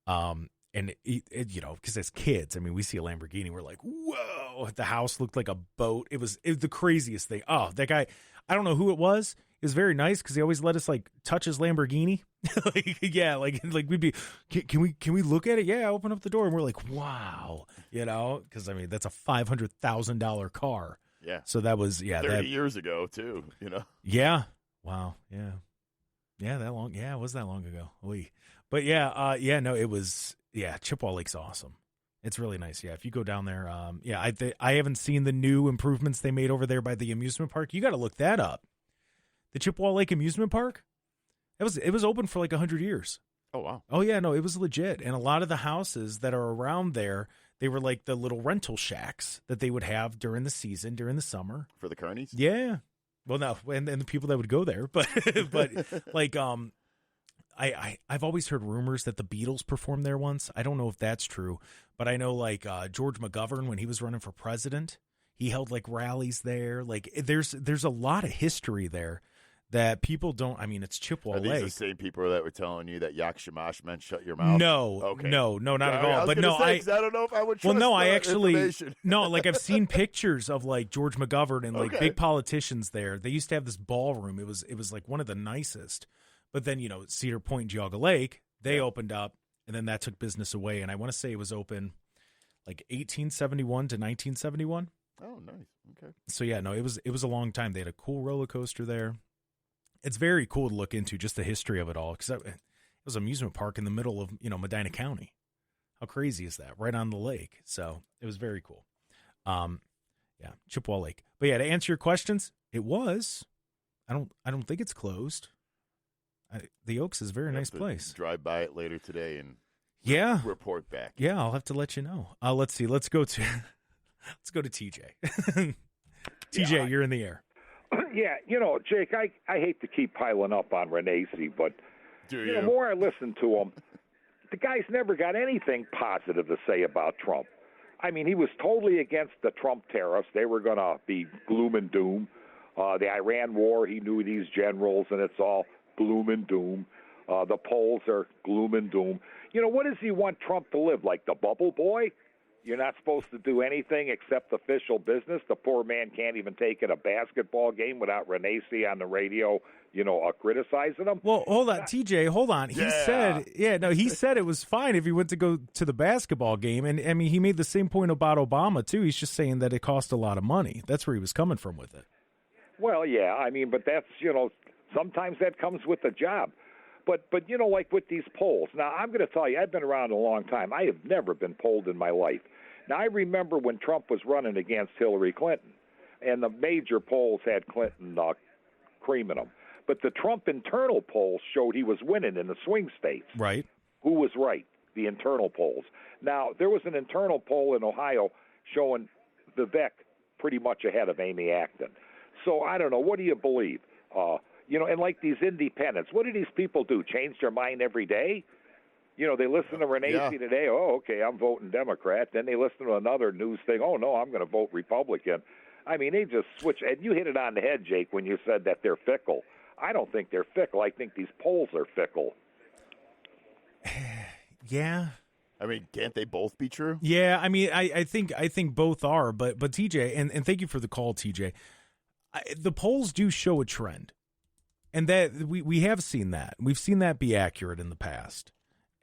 And, because as kids, I mean, we see a Lamborghini. We're like, whoa. The house looked like a boat. It was the craziest thing. Oh, that guy, I don't know who it was. It was very nice because he always let us, like, touch his Lamborghini. like we'd be, can we look at it? Yeah, open up the door. And we're like, wow. Because, I mean, that's a $500,000 car. Yeah. So that was, 30 years ago, too, Yeah. Wow. Yeah. Yeah, that long. Yeah, it was that long ago. But it was, Chippewa Lake's awesome. It's really nice. Yeah. If you go down there, I haven't seen the new improvements they made over there by the amusement park. You got to look that up. The Chippewa Lake Amusement Park? It was open for like 100 years. Oh, wow. Oh, yeah, no, it was legit. And a lot of the houses that are around there, they were like the little rental shacks that they would have during the season, during the summer. For the carnies? Yeah. Well, no, and the people that would go there. But but like I've always heard rumors that the Beatles performed there once. I don't know if that's true, but I know like George McGovern, when he was running for president, he held like rallies there. Like there's a lot of history there that people don't. I mean, it's Chippewa Are these Lake. the same people that were telling you that Yak Shamash meant shut your mouth? No, okay. no, not at all. I was but no, say, 'cause I don't know if I would. Well, Trust no, I the actually information. no. Like I've seen pictures of like George McGovern and like Okay. big politicians there. They used to have this ballroom. It was like one of the nicest. But then Cedar Point, and Geauga Lake, they opened up, and then that took business away. And I want to say it was open like 1871 to 1971. Oh, nice. Okay. So yeah, no, it was a long time. They had a cool roller coaster there. It's very cool to look into just the history of it all, because it was an amusement park in the middle of Medina County. How crazy is that? Right on the lake. So it was very cool. Yeah, Chippewa Lake. But yeah, to answer your questions, it was. I don't think it's closed. The Oaks is a very nice place. Drive by it later today and report back. Yeah, I'll have to let you know. Let's see. Let's go to TJ. TJ, you're in the air. Yeah, Jake, I hate to keep piling up on Renacci, but The more I listen to him, the guy's never got anything positive to say about Trump. I mean, he was totally against the Trump tariffs. They were going to be gloom and doom. The Iran war, he knew these generals, and it's all gloom and doom. The polls are gloom and doom. What does he want Trump to live like, the bubble boy? You're not supposed to do anything except official business. The poor man can't even take in a basketball game without Renacci on the radio, criticizing him. Well, hold on, TJ, hold on. He said it was fine if he went to go to the basketball game. And, I mean, he made the same point about Obama, too. He's just saying that it cost a lot of money. That's where he was coming from with it. Well, yeah, I mean, but that's, sometimes that comes with the job. But like with these polls. Now, I'm going to tell you, I've been around a long time. I have never been polled in my life. Now, I remember when Trump was running against Hillary Clinton, and the major polls had Clinton creaming him. But the Trump internal polls showed he was winning in the swing states. Right. Who was right? The internal polls. Now, there was an internal poll in Ohio showing Vivek pretty much ahead of Amy Acton. So, I don't know. What do you believe? And like these independents, what do these people do? Change their mind every day? They listen to Renacci today. Oh, okay, I'm voting Democrat. Then they listen to another news thing. Oh, no, I'm going to vote Republican. I mean, they just switch. And you hit it on the head, Jake, when you said that they're fickle. I don't think they're fickle. I think these polls are fickle. Yeah. I mean, can't they both be true? Yeah, I mean, I think both are. But TJ, and thank you for the call, TJ. The polls do show a trend. And that we have seen that. We've seen that be accurate in the past.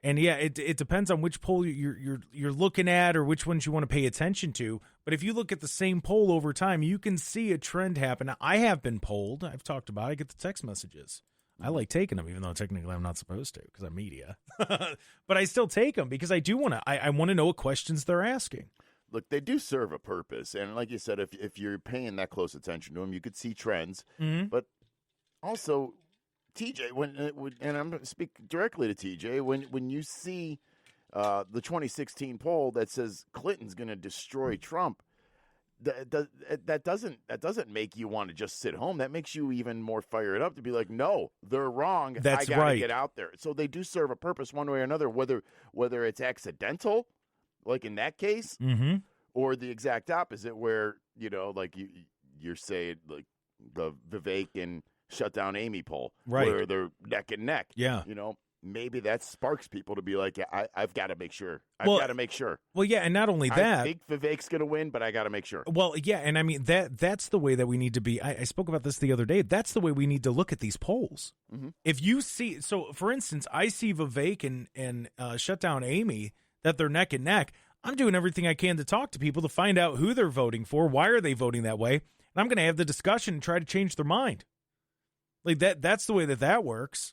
And yeah, it depends on which poll you're looking at or which ones you want to pay attention to. But if you look at the same poll over time, you can see a trend happen. Now, I have been polled. I've talked about it. I get the text messages. I like taking them, even though technically I'm not supposed to because I'm media. But I still take them because I do want to. I want to know what questions they're asking. Look, they do serve a purpose. And like you said, if you're paying that close attention to them, you could see trends. Mm-hmm. But also, TJ, and I'm going to speak directly to TJ, when you see the 2016 poll that says Clinton's going to destroy Trump, that doesn't make you want to just sit home. That makes you even more fired up to be like, no, they're wrong. That's I gotta right. get out there. So they do serve a purpose one way or another, whether it's accidental, like in that case, Mm-hmm. or the exact opposite, where like you're saying, like the Vivek and shut down Amy poll, right, where they're neck and neck. Yeah. Maybe that sparks people to be like, yeah, I've got to make sure. I've got to make sure. Well, yeah, and not only that. I think Vivek's going to win, but I got to make sure. Well, yeah, and I mean, that's the way that we need to be. I spoke about this the other day. That's the way we need to look at these polls. Mm-hmm. If you see, so for instance, I see Vivek and shut down Amy, that they're neck and neck. I'm doing everything I can to talk to people to find out who they're voting for, why are they voting that way, and I'm going to have the discussion and try to change their mind. Like that's the way that works.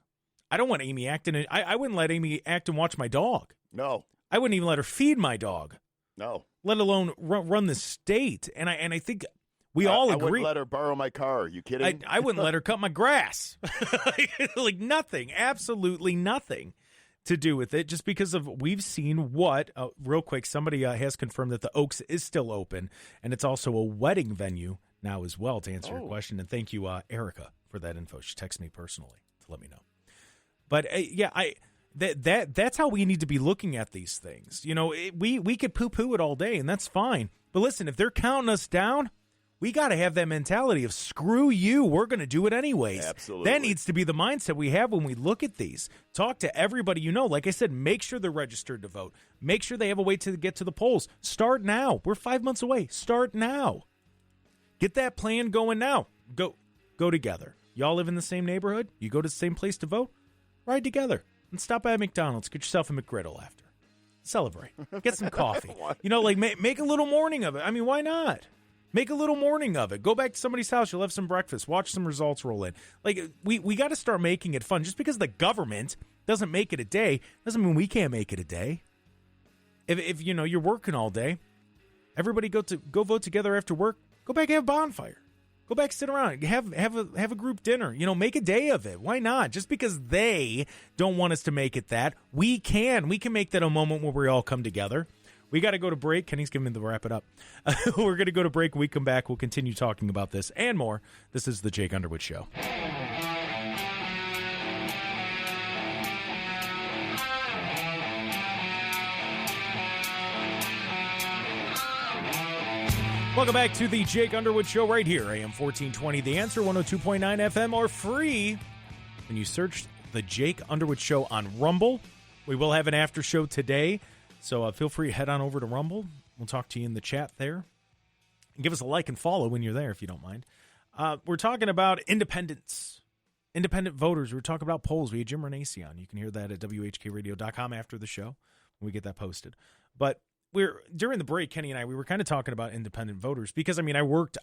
I don't want Amy Acton. I wouldn't let Amy Acton watch my dog. No. I wouldn't even let her feed my dog. No. Let alone run the state. And I think We all I agree. wouldn't let her borrow my car. Are you kidding? I wouldn't let her cut my grass. Like nothing, absolutely nothing to do with it, just because of we've seen what, real quick, somebody has confirmed that the Oaks is still open, and it's also a wedding venue now as well, to answer your question. And thank you, Erica, for that info. She texted me personally to let me know. But, that's how we need to be looking at these things. You know, we could poo-poo it all day, and that's fine. But listen, if they're counting us down, we got to have that mentality of screw you, we're going to do it anyways. Absolutely. That needs to be the mindset we have when we look at these. Talk to everybody you know. Like I said, make sure they're registered to vote. Make sure they have a way to get to the polls. Start now. We're 5 months away. Start now. Get that plan going now. Go together. Y'all live in the same neighborhood? You go to the same place to vote? Ride together. And stop by McDonald's. Get yourself a McGriddle after. Celebrate. Get some coffee. You know, like make a little morning of it. I mean, why not? Make a little morning of it. Go back to somebody's house. You'll have some breakfast. Watch some results roll in. Like, we got to start making it fun. Just because the government doesn't make it a day doesn't mean we can't make it a day. If you know, you're working all day, everybody go vote together after work. Go back and have a bonfire. Go back, sit around, have a group dinner. You know, make a day of it. Why not? Just because they don't want us to make it that, we can. We can make that a moment where we all come together. We got to go to break. Kenny's giving me the wrap it up. We're going to go to break. When we come back, we'll continue talking about this and more. This is the Jake Underwood Show. Welcome back to the Jake Underwood Show right here, AM 1420. The Answer, 102.9 FM, or free when you search the Jake Underwood Show on Rumble. We will have an after show today. So feel free to head on over to Rumble. We'll talk to you in the chat there. And give us a like and follow when you're there, if you don't mind. We're talking about independents, independent voters. We're talking about polls. We had Jim Renacci on. You can hear that at WHKradio.com after the show when we get that posted. But during the break, Kenny and I, we were kind of talking about independent voters because, I mean, I worked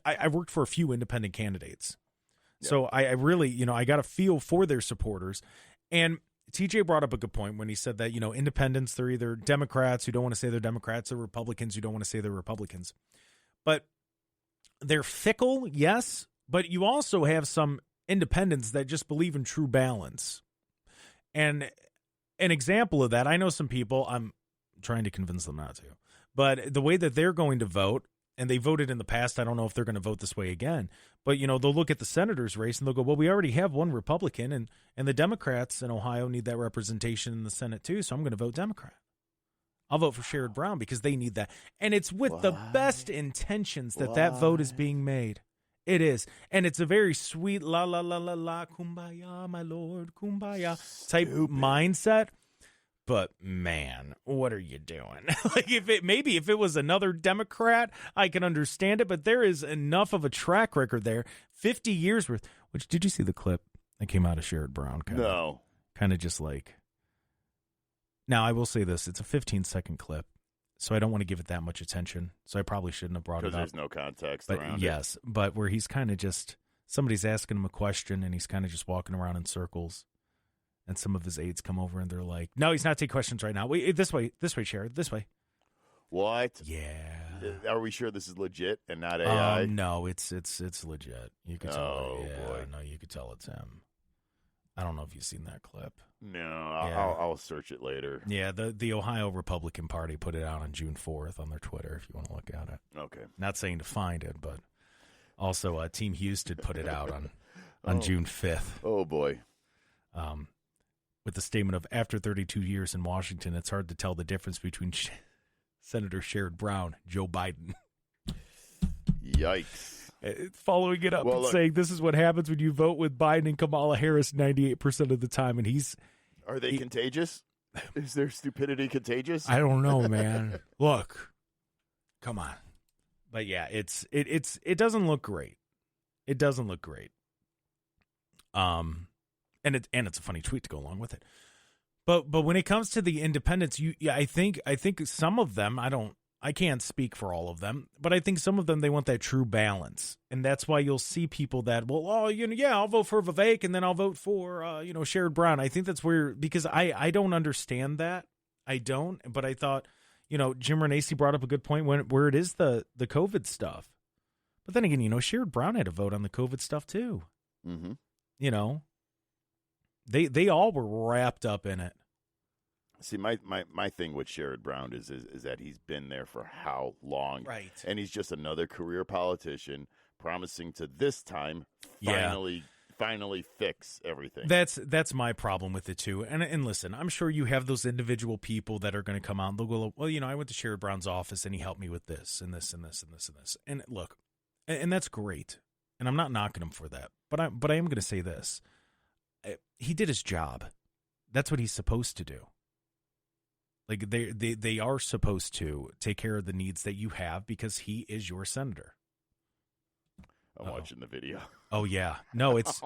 for a few independent candidates. Yep. So I really, you know, I got a feel for their supporters. And TJ brought up a good point when he said that, you know, independents, they're either Democrats who don't want to say they're Democrats or Republicans who don't want to say they're Republicans. But they're fickle, yes, but you also have some independents that just believe in true balance. And an example of that, I know some people, I'm trying to convince them not to, but the way that they're going to vote, and they voted in the past, I don't know if they're going to vote this way again, but, you know, they'll look at the senator's race and they'll go, well, we already have one Republican, and the Democrats in Ohio need that representation in the Senate too, so I'm going to vote Democrat. I'll vote for Sherrod Brown because they need that. And it's with the best intentions that vote is being made. It is. And it's a very sweet la la la la la, kumbaya, my lord, kumbaya type mindset. But man, what are you doing? Like if it was another Democrat, I can understand it, but there is enough of a track record there. 50 years worth. Which, did you see the clip that came out of Sherrod Brown? No. Kind of just like. Now, I will say this. It's a 15-second clip, so I don't want to give it that much attention. So I probably shouldn't have brought it up. Because there's no context but around yes, it. But where he's kind of just, somebody's asking him a question, and he's kind of just walking around in circles. And some of his aides come over, and they're like, no, he's not taking questions right now. Wait, this way, Sherrod, this way. What? Yeah. Are we sure this is legit and not AI? No, it's legit. You could tell. Oh, boy. No, you could tell it's him. I don't know if you've seen that clip. No, Yeah. I'll search it later. Yeah, the Ohio Republican Party put it out on June 4th on their Twitter, if you want to look at it. Okay. Not saying to find it, but also Team Houston put it out on June 5th. Oh, boy. With the statement of, after 32 years in Washington, it's hard to tell the difference between Senator Sherrod Brown, Joe Biden. Yikes. Following it up and saying, this is what happens when you vote with Biden and Kamala Harris 98% of the time. And Are they contagious? Is their stupidity contagious? I don't know, man. Look, come on. But yeah, it doesn't look great. It doesn't look great. And it's a funny tweet to go along with it. But when it comes to the independents, I think some of them, I can't speak for all of them, but I think some of them, they want that true balance. And that's why you'll see people that, I'll vote for Vivek and then I'll vote for, Sherrod Brown. I think that's where, because I don't understand that. I don't, but I thought, Jim Renacci brought up a good point where it is the COVID stuff. But then again, Sherrod Brown had a vote on the COVID stuff too. Mm-hmm. They all were wrapped up in it. See, my thing with Sherrod Brown is that he's been there for how long? Right. And he's just another career politician promising to this time finally fix everything. That's my problem with it too. And listen, I'm sure you have those individual people that are going to come out and they'll go, well, I went to Sherrod Brown's office and he helped me with this and this and this and this and this. And look, and that's great. And I'm not knocking him for that. But I am going to say this. He did his job. That's what he's supposed to do. Like they are supposed to take care of the needs that you have because he is your senator. I'm watching the video. Oh yeah, no, it's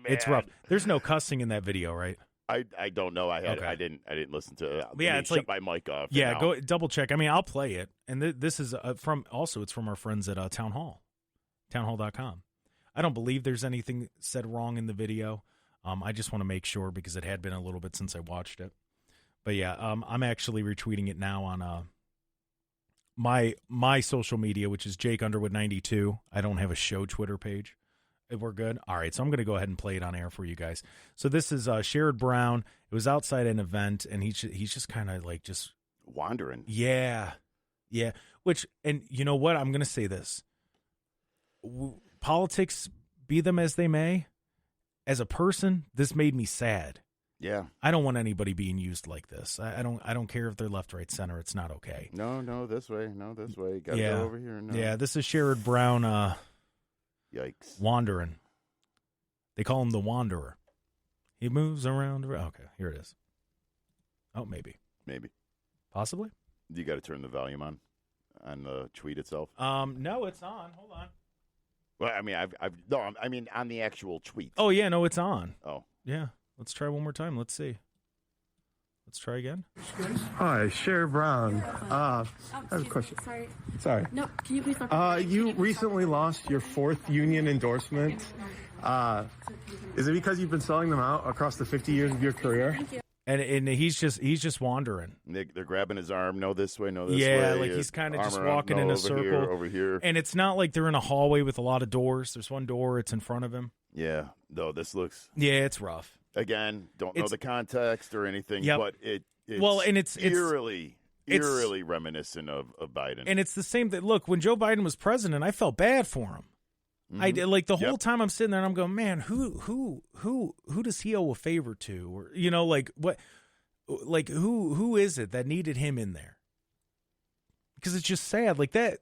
it's rough. There's no cussing in that video, right? I don't know. I didn't listen to it. Yeah, it's like my mic off. Yeah, go double check. I mean, I'll play it, and this is it's from our friends at Town Hall, townhall.com. I don't believe there's anything said wrong in the video. I just want to make sure because it had been a little bit since I watched it. But yeah, I'm actually retweeting it now on my social media, which is Jake Underwood 92. I don't have a show Twitter page. We're good. All right, so I'm going to go ahead and play it on air for you guys. So this is Sherrod Brown. It was outside an event, and he's just kind of like just wandering. Yeah. Which, and you know what? I'm going to say this. Politics, be them as they may. As a person, this made me sad. Yeah. I don't want anybody being used like this. I don't care if they're left, right, center. It's not okay. No, this way. No, this way. Got to go over here. No. Yeah, this is Sherrod Brown. Yikes. Wandering. They call him the Wanderer. He moves around. Okay, here it is. Oh, maybe. Possibly. You got to turn the volume on the tweet itself. No, it's on. Hold on. Well, I mean, I mean on the actual tweet. Oh yeah, no, it's on. Oh yeah. Let's try one more time. Let's see. Let's try again. Hi, Sherrod Brown. I have a question. Sorry. No, can you please stop? You recently lost your 4th union endorsement. Is it because you've been selling them out across the 50 years of your career? Thank you. And he's just wandering. They're grabbing his arm. No, this way. No, this way. Yeah, like he's kind of just walking in a circle. Over here. And it's not like they're in a hallway with a lot of doors. There's one door. It's in front of him. Yeah. No, this looks. Yeah, it's rough. Again, don't know the context or anything, but it's eerily reminiscent of Biden. And it's the same that, look, when Joe Biden was president, I felt bad for him. Mm-hmm. I did, like the whole time I'm sitting there and I'm going, man, who does he owe a favor to? Or, like what, like who is it that needed him in there? Because it's just sad like that.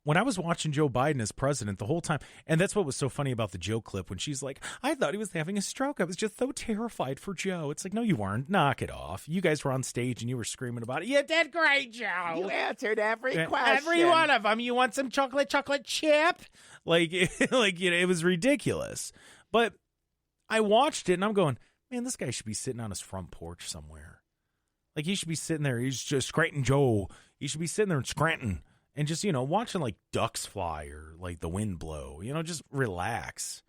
When I was watching Joe Biden as president the whole time, and that's what was so funny about the Joe clip when she's like, I thought he was having a stroke. I was just so terrified for Joe. It's like, no, you weren't. Knock it off. You guys were on stage and you were screaming about it. You did great, Joe. You answered every question. Every one of them. You want some chocolate chip? It was ridiculous. But I watched it and I'm going, man, this guy should be sitting on his front porch somewhere. Like he should be sitting there. He's just Scranton Joe. He should be sitting there in Scranton. And just, watching like ducks fly or like the wind blow, just relax.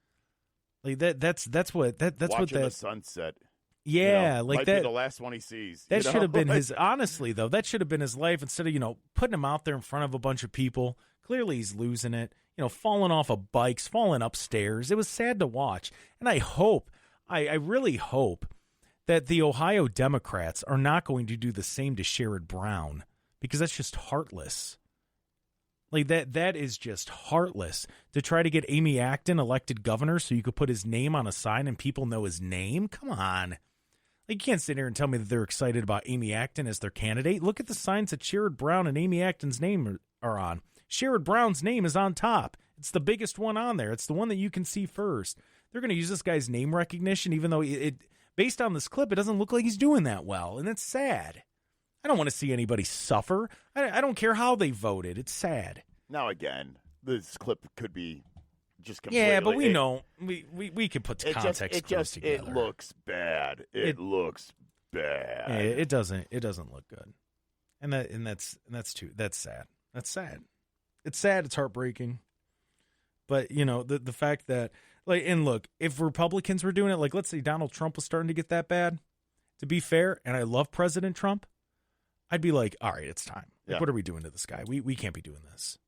Like that's what watching the sunset. Yeah, like might that. Be the last one he sees. That should have been his. Honestly, though, that should have been his life instead of putting him out there in front of a bunch of people. Clearly, he's losing it. Falling off of bikes, falling upstairs. It was sad to watch, and I hope, I really hope that the Ohio Democrats are not going to do the same to Sherrod Brown because that's just heartless. Like that is just heartless to try to get Amy Acton elected governor so you could put his name on a sign and people know his name. Come on. Like you can't sit here and tell me that they're excited about Amy Acton as their candidate. Look at the signs that Sherrod Brown and Amy Acton's name are on. Sherrod Brown's name is on top. It's the biggest one on there. It's the one that you can see first. They're going to use this guy's name recognition, even though it based on this clip, it doesn't look like he's doing that well. And that's sad. I don't want to see anybody suffer. I don't care how they voted. It's sad. Now, again, this clip could be just completely... Yeah, but we know. We could put context clues together. It looks bad. It looks bad. Yeah, it doesn't look good. And that's sad. That's sad. It's sad. It's heartbreaking. But, the fact that... and look, if Republicans were doing it, let's say Donald Trump was starting to get that bad, to be fair, and I love President Trump, I'd be like, all right, it's time. What are we doing to this guy? We can't be doing this.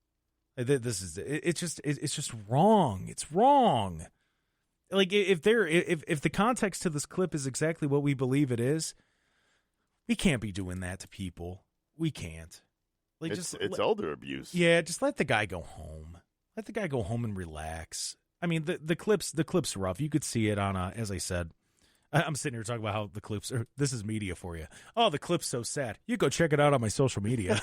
It's just wrong. It's wrong. Like if the context to this clip is exactly what we believe it is, we can't be doing that to people. We can't. Like it's elder abuse. Yeah, just let the guy go home. Let the guy go home and relax. I mean, the clip's rough. You could see it on as I said. I'm sitting here talking about how the clips are. This is media for you. Oh, the clip's so sad. You go check it out on my social media.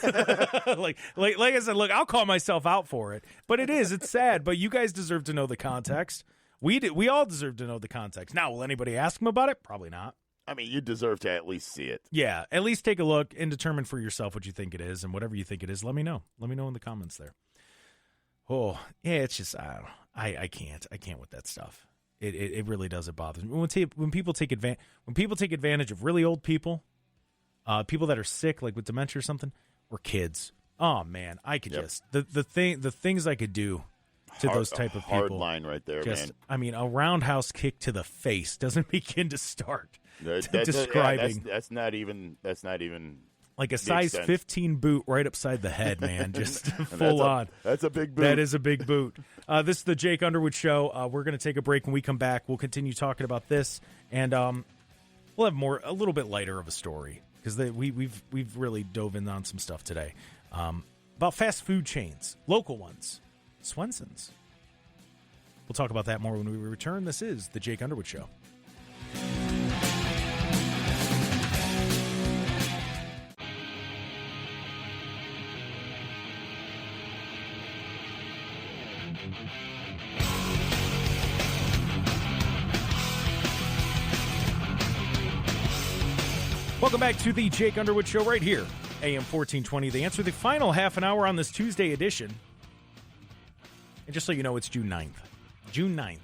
like I said, look, I'll call myself out for it, but it's sad. But you guys deserve to know the context. We all deserve to know the context. Now, will anybody ask him about it? Probably not. I mean, you deserve to at least see it. Yeah, at least take a look and determine for yourself what you think it is, and whatever you think it is, let me know. Let me know in the comments there. Oh, yeah, it's just I can't with that stuff. It really does. It bothers me when people take advantage of really old people, people that are sick, like with dementia or something, or kids. Oh man, I could just the things I could do to those type of people. Hard line right there, man. I mean, a roundhouse kick to the face doesn't begin to start describing. That's not even like a size 15 boot right upside the head, man. Just full on. That's a big boot. That is a big boot. This is the Jake Underwood Show. We're going to take a break. When we come back, we'll continue talking about this, and we'll have a little bit lighter of a story because we've really dove in on some stuff today about fast food chains, local ones, Swenson's. We'll talk about that more when we return. This is the Jake Underwood Show. Welcome back to the Jake Underwood Show right here, AM 1420. The Answer, the final half an hour on this Tuesday edition. And just so you know, it's June 9th. June 9th.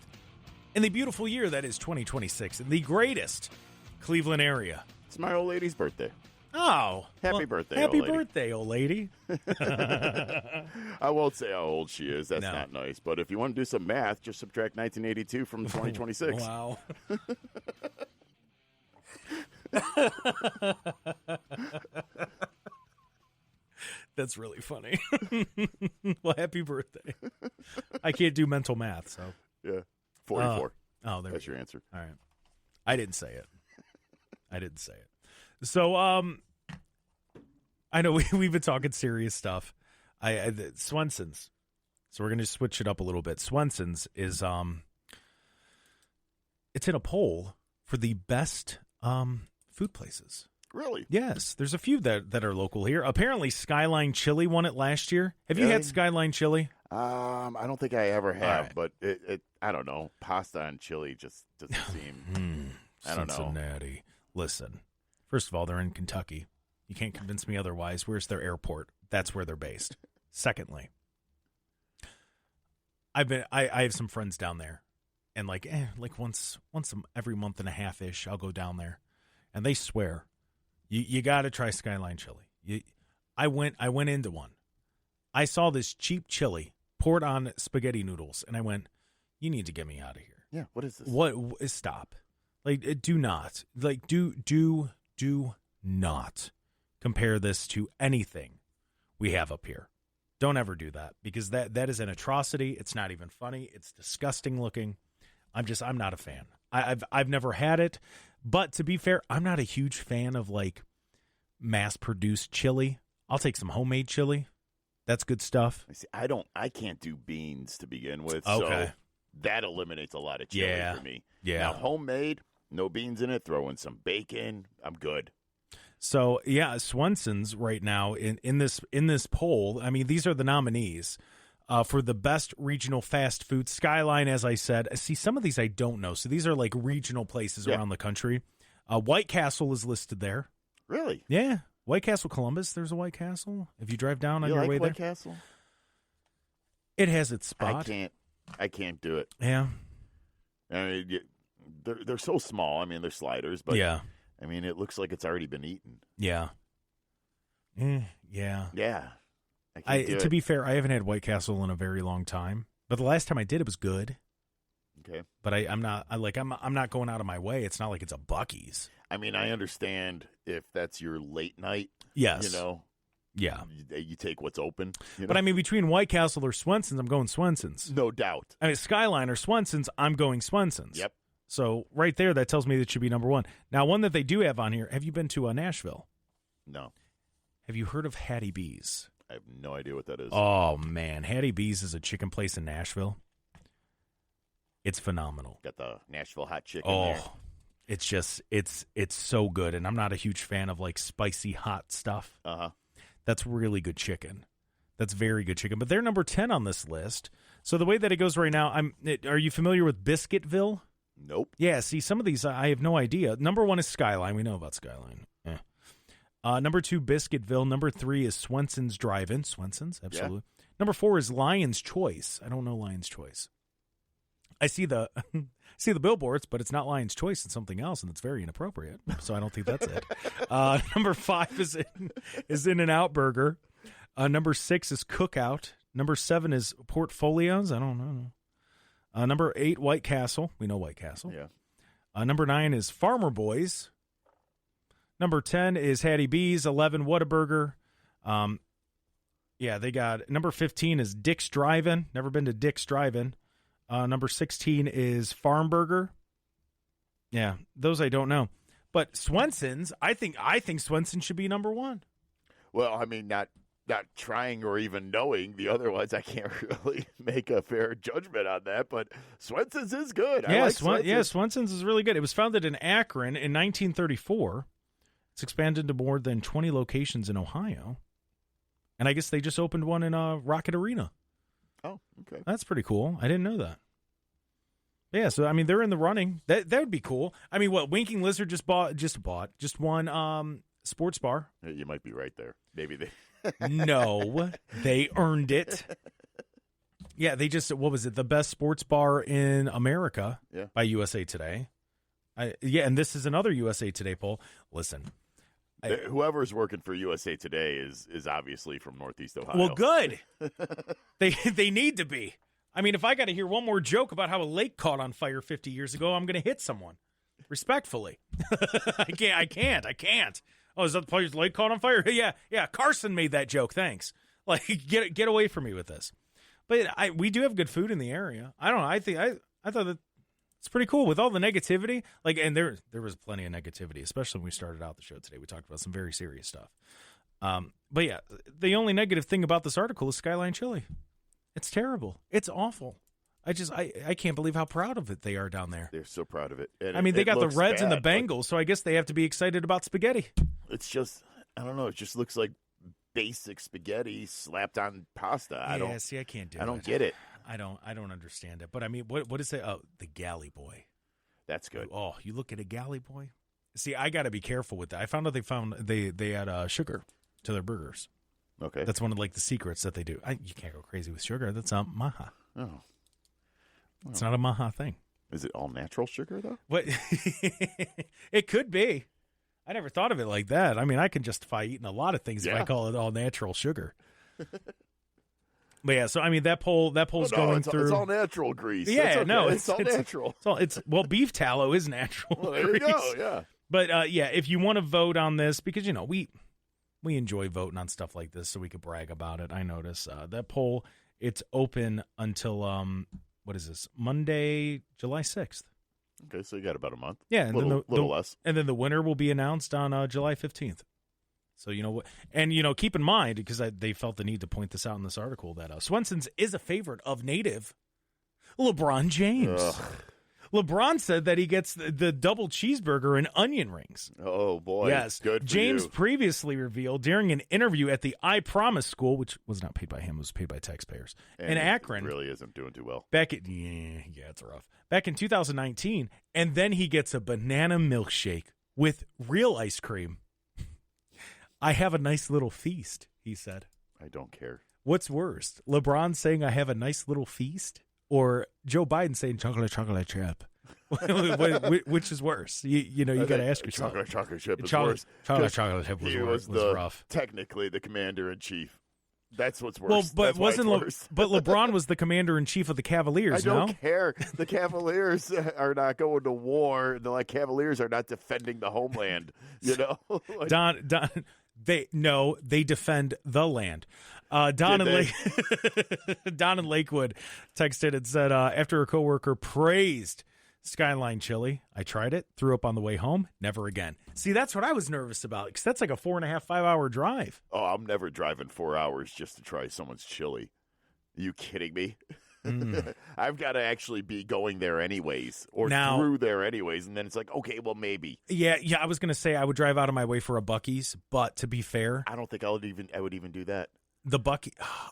In the beautiful year that is 2026, in the greatest Cleveland area. It's my old lady's birthday. Oh. Happy birthday, happy old lady. birthday, old lady. I won't say how old she is. That's not nice. But if you want to do some math, just subtract 1982 from 2026. Wow. That's really funny. Well, happy birthday. I can't do mental math, so. Yeah. 44. That's your answer. All right. I didn't say it. So, I know we've been talking serious stuff. Swenson's. So we're going to switch it up a little bit. Swenson's is, it's in a poll for the best food places. Really? Yes. There's a few that are local here. Apparently, Skyline Chili won it last year. Have you had Skyline Chili? I don't think I ever have, but it I don't know. Pasta and chili just doesn't seem. I don't know. Cincinnati. Listen, first of all, they're in Kentucky. You can't convince me otherwise. Where's their airport? That's where they're based. Secondly, I have some friends down there, and like once every month and a half ish, I'll go down there, and they swear, you got to try Skyline Chili. I went into one. I saw this cheap chili poured on spaghetti noodles, and I went, you need to get me out of here. Yeah, what is this? Stop. Like, do not. Like, do not compare this to anything we have up here. Don't ever do that, because that is an atrocity. It's not even funny. It's disgusting looking. I'm not a fan. I've never had it, but to be fair, I'm not a huge fan of like mass-produced chili. I'll take some homemade chili. That's good stuff. See, I can't do beans to begin with, okay. So that eliminates a lot of chili for me. Yeah. Now, homemade, no beans in it, throw in some bacon, I'm good. So, yeah, Swenson's right now in this poll, I mean, these are the nominees for the best regional fast food. Skyline, as I said. See, some of these I don't know. So these are like regional places around the country. White Castle is listed there. Really? Yeah. White Castle, Columbus, there's a White Castle. If you drive down on your way there. White Castle? It has its spot. I can't do it. Yeah. I mean, they're so small. I mean, they're sliders, but yeah. I mean, it looks like it's already been eaten. Yeah. Yeah. Yeah. To be fair, I haven't had White Castle in a very long time, but the last time I did, it was good. Okay. But I'm not going out of my way. It's not like it's a Buc-ee's. I mean, I understand if that's your late night. Yes. You know. Yeah. You take what's open. But I mean, between White Castle or Swenson's, I'm going Swenson's. No doubt. I mean, Skyline or Swenson's, I'm going Swenson's. Yep. So right there, that tells me that should be number one. Now, one that they do have on here, have you been to Nashville? No. Have you heard of Hattie B's? I have no idea what that is. Oh, man. Hattie B's is a chicken place in Nashville. It's phenomenal. Got the Nashville hot chicken there. It's just, it's so good. And I'm not a huge fan of, like, spicy hot stuff. Uh-huh. That's really good chicken. That's very good chicken. But they're number 10 on this list. So the way that it goes right now, are you familiar with Biscuitville? Nope. Yeah, see, some of these, I have no idea. Number 1 is Skyline. We know about Skyline. Number 2, Biscuitville. Number 3 is Swenson's Drive-In. Swenson's, absolutely. Yeah. Number 4 is Lion's Choice. I don't know Lion's Choice. I see the billboards, but it's not Lion's Choice. It's something else, and it's very inappropriate. So I don't think that's it. Number 5 is In-N-Out Burger. Number 6 is Cookout. Number 7 is Portfolios. I don't know. Number 8, White Castle. We know White Castle. Yeah. Number 9 is Farmer Boys. Number 10 is Hattie B's. 11, Whataburger. They got number 15 is Dick's Drive-In. Never been to Dick's Drive-In. Number 16 is Farm Burger. Yeah, those I don't know. But Swenson's, I think Swenson should be number 1. Well, I mean, not trying or even knowing the other ones, I can't really make a fair judgment on that. But Swenson's is good. Swenson's is really good. It was founded in Akron in 1934. It's expanded to more than 20 locations in Ohio. And I guess they just opened one in Rocket Arena. Oh, okay. That's pretty cool. I didn't know that. Yeah, so I mean they're in the running. That would be cool. I mean, what Winking Lizard just won sports bar. You might be right there. Maybe they No, they earned it. Yeah, they just, what was it? The best sports bar in America by USA Today. And this is another USA Today poll. Listen. Whoever's working for USA Today is obviously from Northeast Ohio. Well, good. They need to be. I mean, if I got to hear one more joke about how a lake caught on fire 50 years ago, I'm going to hit someone. Respectfully. I can't. Oh, is that the place lake caught on fire? Yeah. Carson made that joke. Thanks. Like, get away from me with this. But we do have good food in the area. I don't know. I thought that it's pretty cool with all the negativity. Like, and there was plenty of negativity, especially when we started out the show today. We talked about some very serious stuff. But yeah, the only negative thing about this article is Skyline Chili. It's terrible. It's awful. I can't believe how proud of it they are down there. They're so proud of it. And I mean, they got the Reds bad, and the Bengals, so I guess they have to be excited about spaghetti. It's just, I don't know. It just looks like basic spaghetti slapped on pasta. I can't do it. I don't get it. I don't understand it. But I mean, what is it? Oh, the Galley Boy. That's good. Oh, you look at a Galley Boy. See, I got to be careful with that. I found out they add sugar to their burgers. Okay, that's one of like the secrets that they do. You can't go crazy with sugar. That's maha. Oh, it's not a maha thing. Is it all natural sugar though? What? It could be. I never thought of it like that. I mean, I can justify eating a lot of things if I call it all natural sugar. But yeah, so I mean that poll's going through. It's all natural grease. Yeah, okay. It's all natural. Well, beef tallow is natural. Well, there grease. you go. Yeah. But if you want to vote on this, because we enjoy voting on stuff like this, so we could brag about it. I notice that poll. It's open until what is this? Monday, July 6th. Okay, so you got about a month. Yeah, and little less. And then the winner will be announced on July 15th. So, keep in mind, because they felt the need to point this out in this article, that Swenson's is a favorite of native LeBron James. Ugh. LeBron said that he gets the double cheeseburger and onion rings. Oh, boy. Yes. Good for James you. previously revealed during an interview at the I Promise School, which was not paid by him, it was paid by taxpayers, in Akron. It really isn't doing too well. It's rough. Back in 2019, and then he gets a banana milkshake with real ice cream. I have a nice little feast, he said. I don't care. What's worse, LeBron saying I have a nice little feast, or Joe Biden saying chocolate chip? Which is worse? You got to ask yourself. Chocolate chip is worse. Chocolate chip was rough. Technically the commander-in-chief. That's what's worse. Well, but worse. But LeBron was the commander-in-chief of the Cavaliers. I don't care. The Cavaliers are not going to war. The Cavaliers are not defending the homeland. They defend the land. Don in Lakewood texted and said, after a coworker praised Skyline Chili, I tried it, threw up on the way home, never again. See, that's what I was nervous about, because that's like a 4.5, 5 hour drive. Oh, I'm never driving 4 hours just to try someone's chili. Are you kidding me? I've got to actually be going there anyways, or through there anyways, and then it's like, okay, well, maybe. Yeah, I was going to say I would drive out of my way for a Buc-ee's, but to be fair, I don't think I would even do that. The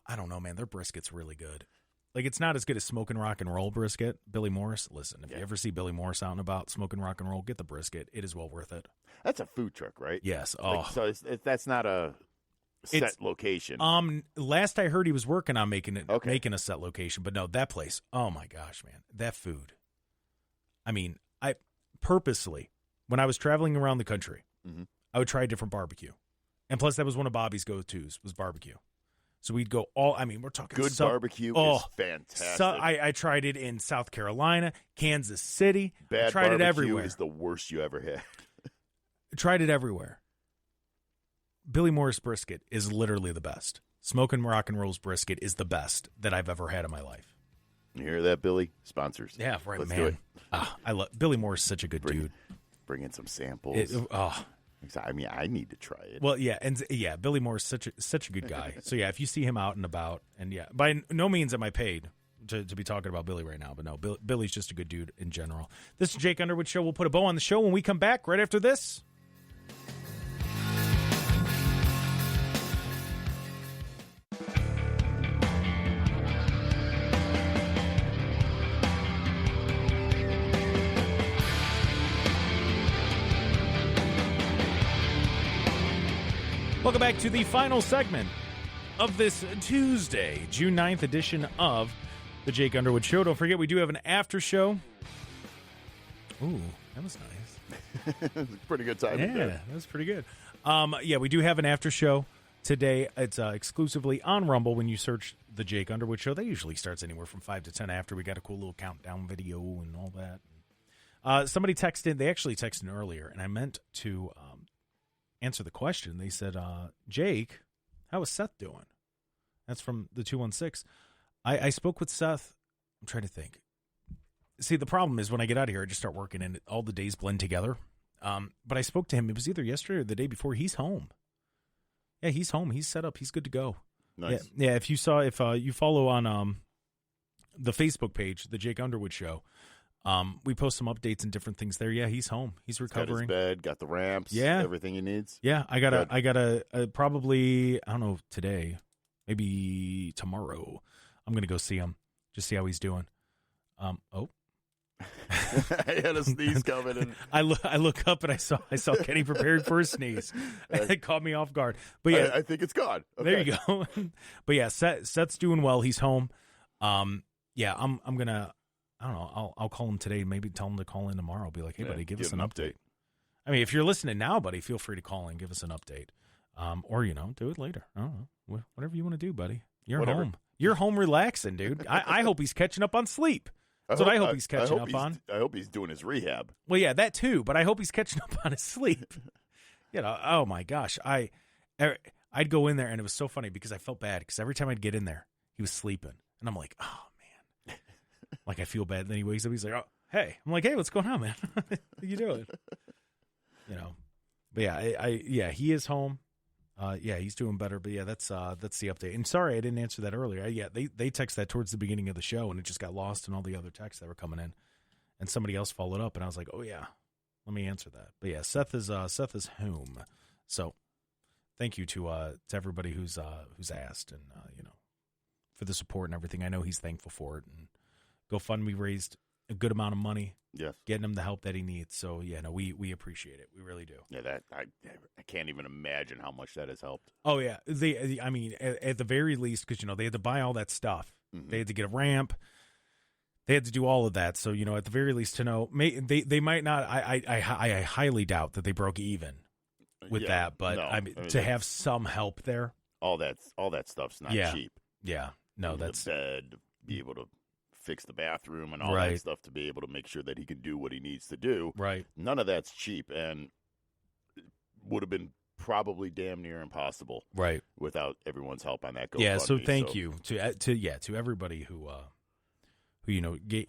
I don't know, man. Their brisket's really good. Like, it's not as good as Smokin' Rock and Roll brisket. Billy Morris, listen, if you ever see Billy Morris out and about Smokin' Rock and Roll, get the brisket. It is well worth it. That's a food truck, right? Yes. So that's not a set location. Last I heard, he was working on making a set location, but no, that place. Oh my gosh, man, that food. I mean, I purposely, when I was traveling around the country, I would try a different barbecue, and plus that was one of Bobby's go-tos was barbecue. So we'd go we're talking good barbecue is fantastic. I tried it in South Carolina, Kansas City. Bad I tried barbecue it everywhere. Is the worst you ever had. Tried it everywhere. Billy Morris brisket is literally the best. Smokin' Rock and Roll's brisket is the best that I've ever had in my life. You hear that, Billy? Sponsors. Yeah, right, Let's man. do it. I love Billy Morris. Such a good dude. Bring in some samples. I mean, I need to try it. Well, yeah, and Billy Moore's such a good guy. So yeah, if you see him out and about, and by no means am I paid to be talking about Billy right now, but no, Billy's just a good dude in general. This is Jake Underwood Show. We'll put a bow on the show when we come back right after this. Welcome back to the final segment of this Tuesday, June 9th edition of the Jake Underwood Show. Don't forget, we do have an after show. Ooh, that was nice. Pretty good time. Yeah, that was pretty good. We do have an after show today. It's exclusively on Rumble when you search the Jake Underwood Show. That usually starts anywhere from 5 to 10 after. We got a cool little countdown video and all that. Somebody texted. They actually texted earlier, and I meant to answer the question. They said, Jake, how is Seth doing? That's from the 216. I spoke with Seth. I'm trying to think. See, the problem is when I get out of here, I just start working and all the days blend together. But I spoke to him. It was either yesterday or the day before. He's home. Yeah, he's home. He's set up. He's good to go. Nice. Yeah, if you follow on the Facebook page, the Jake Underwood Show, we post some updates and different things there. Yeah, he's home. He's recovering. Got his bed, got the ramps, everything he needs. Yeah, I got a probably, I don't know, today, maybe tomorrow, I'm going to go see him, just see how he's doing. I had a sneeze coming, and I look up and I saw Kenny preparing for a sneeze. It caught me off guard. But yeah, I think it's gone. Okay. There you go. But yeah, Seth's doing well. He's home. I'm gonna, I don't know. I'll call him today. Maybe tell him to call in tomorrow. I'll be like, hey, buddy, give us an update. I mean, if you're listening now, buddy, feel free to call in, give us an update, or do it later. I don't know, whatever you want to do, buddy. You're home. You're home relaxing, dude. I hope he's catching up on sleep. That's what I hope he's catching up on. I hope he's doing his rehab. Well, yeah, that too. But I hope he's catching up on his sleep. Oh my gosh, I'd go in there and it was so funny because I felt bad because every time I'd get in there, he was sleeping, and I'm like, oh man, like I feel bad. And then he wakes up, he's like, oh hey, I'm like, hey, what's going on, man? What are you doing? But yeah, he is home. He's doing better. But yeah, that's the update. And sorry, I didn't answer that earlier. They text that towards the beginning of the show, and it just got lost in all the other texts that were coming in. And somebody else followed up, and I was like, oh yeah, let me answer that. But yeah, Seth is home. So thank you to everybody who's asked and for the support and everything. I know he's thankful for it. And GoFundMe raised a good amount of money. Yes, getting him the help that he needs. So yeah, no, we appreciate it. We really do. Yeah, that I can't even imagine how much that has helped. Oh yeah, I mean, at the very least, because they had to buy all that stuff. Mm-hmm. They had to get a ramp. They had to do all of that. So at the very least, to know, they might not. I highly doubt that they broke even with that. But no, I mean, to have some help there. All that stuff's not cheap. Yeah, no, that's the bed. Be able to fix the bathroom and all that stuff to be able to make sure that he can do what he needs to do. Right. None of that's cheap and would have been probably damn near impossible, right? Without everyone's help on that. Yeah. So thank you to everybody who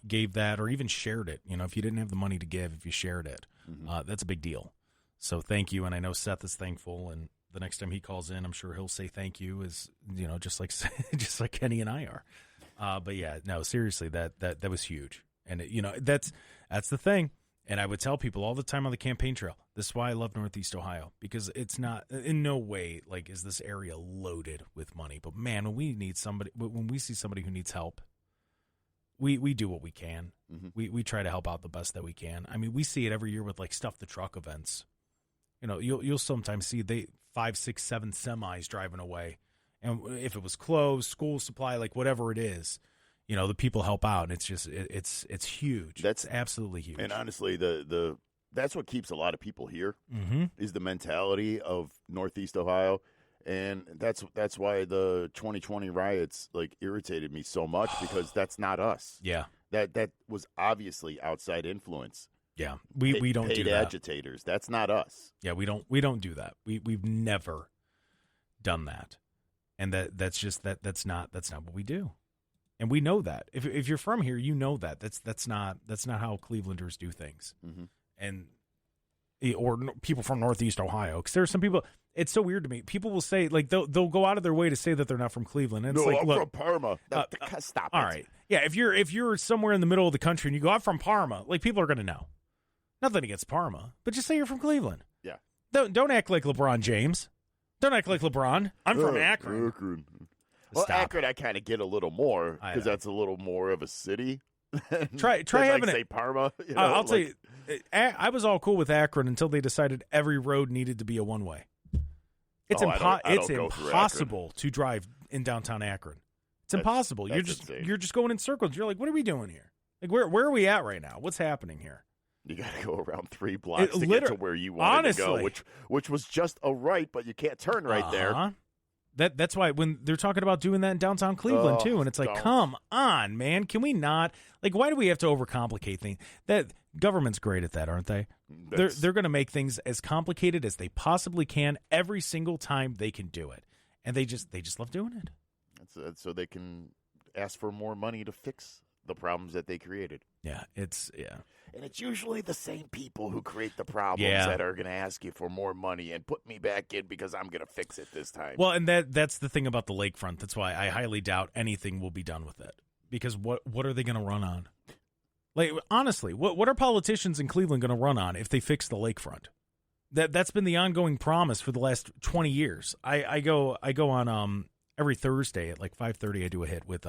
gave that or even shared it. If you didn't have the money to give, if you shared it, that's a big deal. So thank you. And I know Seth is thankful, and the next time he calls in, I'm sure he'll say thank you, as just like Kenny and I are. But yeah, no, seriously, that was huge. And that's the thing. And I would tell people all the time on the campaign trail, this is why I love Northeast Ohio, because it's not in no way like is this area loaded with money. But man, when we see somebody who needs help, we do what we can. We try to help out the best that we can. I mean, we see it every year with like Stuff the Truck events. You'll sometimes see 5, 6, 7 semis driving away, and if it was clothes, school supply, like whatever it is, the people help out, and it's just it's huge. That's absolutely huge. And honestly, that's what keeps a lot of people here is the mentality of Northeast Ohio, and that's why the 2020 riots like irritated me so much, because that's not us. Yeah, that was obviously outside influence. Yeah, we don't do that. Agitators. That's not us. Yeah, we don't do that. We've never done that, and that's not what we do, and we know that. If you're from here, you know that that's not how Clevelanders do things, or people from Northeast Ohio. Because there are some people. It's so weird to me. People will say like they'll go out of their way to say that they're not from Cleveland. And it's no, like, I'm from Parma. Stop. All right, yeah. If you're somewhere in the middle of the country and you go, I'm from Parma, like people are going to know. Nothing against Parma, but just say you're from Cleveland. Yeah. Don't act like LeBron James. Don't act like LeBron. I'm from Akron. Well, Akron, I kind of get a little more because that's a little more of a city. Try having say Parma. I'll tell you, I was all cool with Akron until they decided every road needed to be a one-way. It's impossible to drive in downtown Akron. It's impossible. You're just going in circles. You're like, what are we doing here? Like, where are we at right now? What's happening here? You got to go around 3 blocks to get to where you wanted to go, which was just a right, but you can't turn right there. That's why when they're talking about doing that in downtown Cleveland too, and it's like, come on, man, can we not? Like, why do we have to overcomplicate things? That government's great at that, aren't they? They're going to make things as complicated as they possibly can every single time they can do it, and they just love doing it. That's so they can ask for more money to fix the problems that they created. Yeah, and it's usually the same people who create the problems that are going to ask you for more money and put me back in because I'm going to fix it this time. Well, and that's the thing about the lakefront. That's why I highly doubt anything will be done with it, because what are they going to run on? Like, honestly, what are politicians in Cleveland going to run on if they fix the lakefront? That's been the ongoing promise for the last 20 years. I go on every Thursday at like 5:30. I do a hit with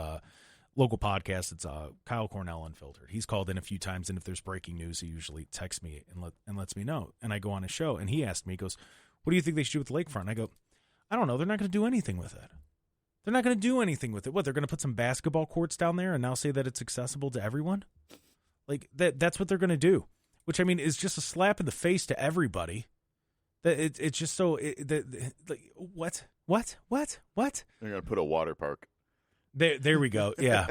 local podcast. It's Kyle Cornell Unfiltered. He's called in a few times, and if there's breaking news, he usually texts me and lets me know. And I go on his show, and he asked me, he goes, what do you think they should do with the lakefront? And I go, I don't know. They're not going to do anything with it. They're not going to do anything with it. What, they're going to put some basketball courts down there and now say that it's accessible to everyone? Like, that's what they're going to do, which, I mean, is just a slap in the face to everybody. That it's just so like, what? They're going to put a water park. There we go. Yeah.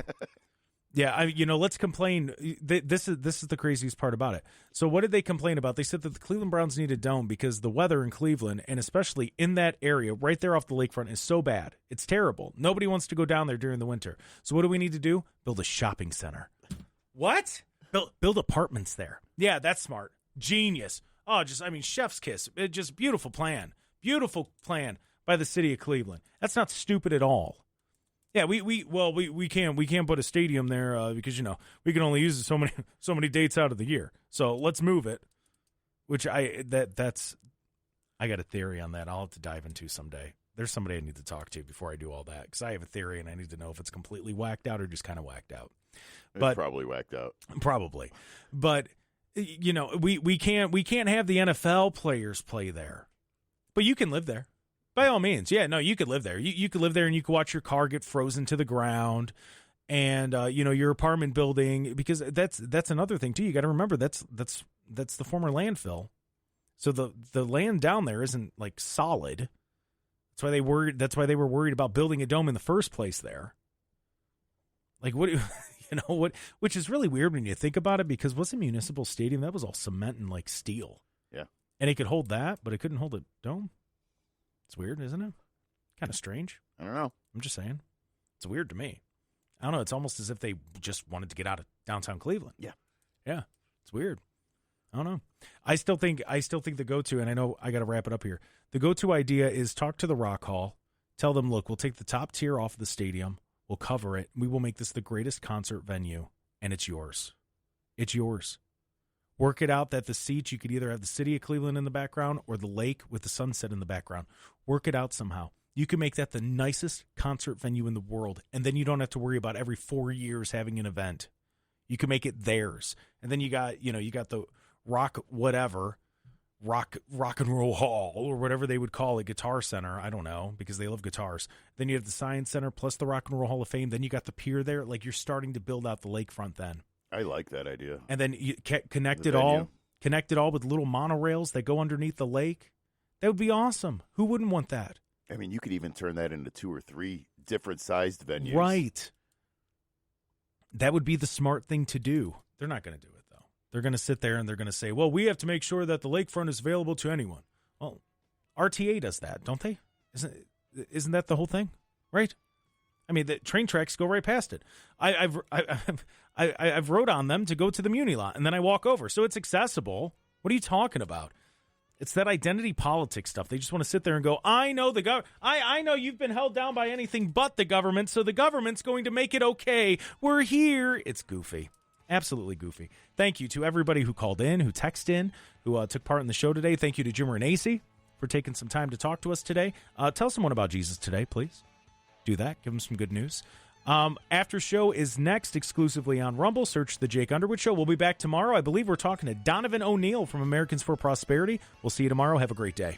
Yeah, let's complain. This is the craziest part about it. So what did they complain about? They said that the Cleveland Browns need a dome because the weather in Cleveland, and especially in that area right there off the lakefront, is so bad. It's terrible. Nobody wants to go down there during the winter. So what do we need to do? Build a shopping center. What? Build apartments there. Yeah, that's smart. Genius. Oh, chef's kiss. Just beautiful plan. Beautiful plan by the city of Cleveland. That's not stupid at all. Yeah, we can't put a stadium there because we can only use it so many dates out of the year. So let's move it. Which I got a theory on that. I'll have to dive into someday. There's somebody I need to talk to before I do all that, because I have a theory and I need to know if it's completely whacked out or just kind of whacked out. It's probably whacked out. Probably, but we can't have the NFL players play there, but you can live there. By all means, yeah, no, you could live there. You could live there, and you could watch your car get frozen to the ground, and your apartment building, because that's another thing too. You got to remember that's the former landfill, so the land down there isn't like solid. That's why they were worried about building a dome in the first place there. Like which is really weird when you think about it, because what's a municipal stadium? That was all cement and like steel. Yeah, and it could hold that, but it couldn't hold a dome. It's weird, isn't it? Kind of strange. I don't know. I'm just saying. It's weird to me. I don't know. It's almost as if they just wanted to get out of downtown Cleveland. Yeah. Yeah. It's weird. I don't know. I still think the go-to, and I know I got to wrap it up here. The go-to idea is talk to the Rock Hall. Tell them, look, we'll take the top tier off the stadium. We'll cover it. We will make this the greatest concert venue, and it's yours. It's yours. Work it out that the seats, you could either have the city of Cleveland in the background or the lake with the sunset in the background. Work it out somehow. You can make that the nicest concert venue in the world, and then you don't have to worry about every 4 years having an event. You can make it theirs. And then you got the rock and roll hall or whatever they would call it, Guitar Center. I don't know, because they love guitars. Then you have the Science Center plus the Rock and Roll Hall of Fame. Then you got the pier there. Like, you're starting to build out the lakefront then. I like that idea. And then you connect it all with little monorails that go underneath the lake. That would be awesome. Who wouldn't want that? I mean, you could even turn that into 2 or 3 different sized venues. Right. That would be the smart thing to do. They're not going to do it, though. They're going to sit there and they're going to say, well, we have to make sure that the lakefront is available to anyone. Well, RTA does that, don't they? Isn't that the whole thing? Right? I mean, the train tracks go right past it. I've rode on them to go to the Muni lot, and then I walk over. So it's accessible. What are you talking about? It's that identity politics stuff. They just want to sit there and go, I know I know you've been held down by anything but the government, so the government's going to make it okay. We're here. It's goofy. Absolutely goofy. Thank you to everybody who called in, who texted in, who took part in the show today. Thank you to Jim Renacci for taking some time to talk to us today. Tell someone about Jesus today, please. Do that. Give them some good news. After show is next exclusively on Rumble. Search The Jake Underwood Show. We'll be back tomorrow. I believe we're talking to Donovan O'Neill from Americans for Prosperity. We'll see you tomorrow. Have a great day.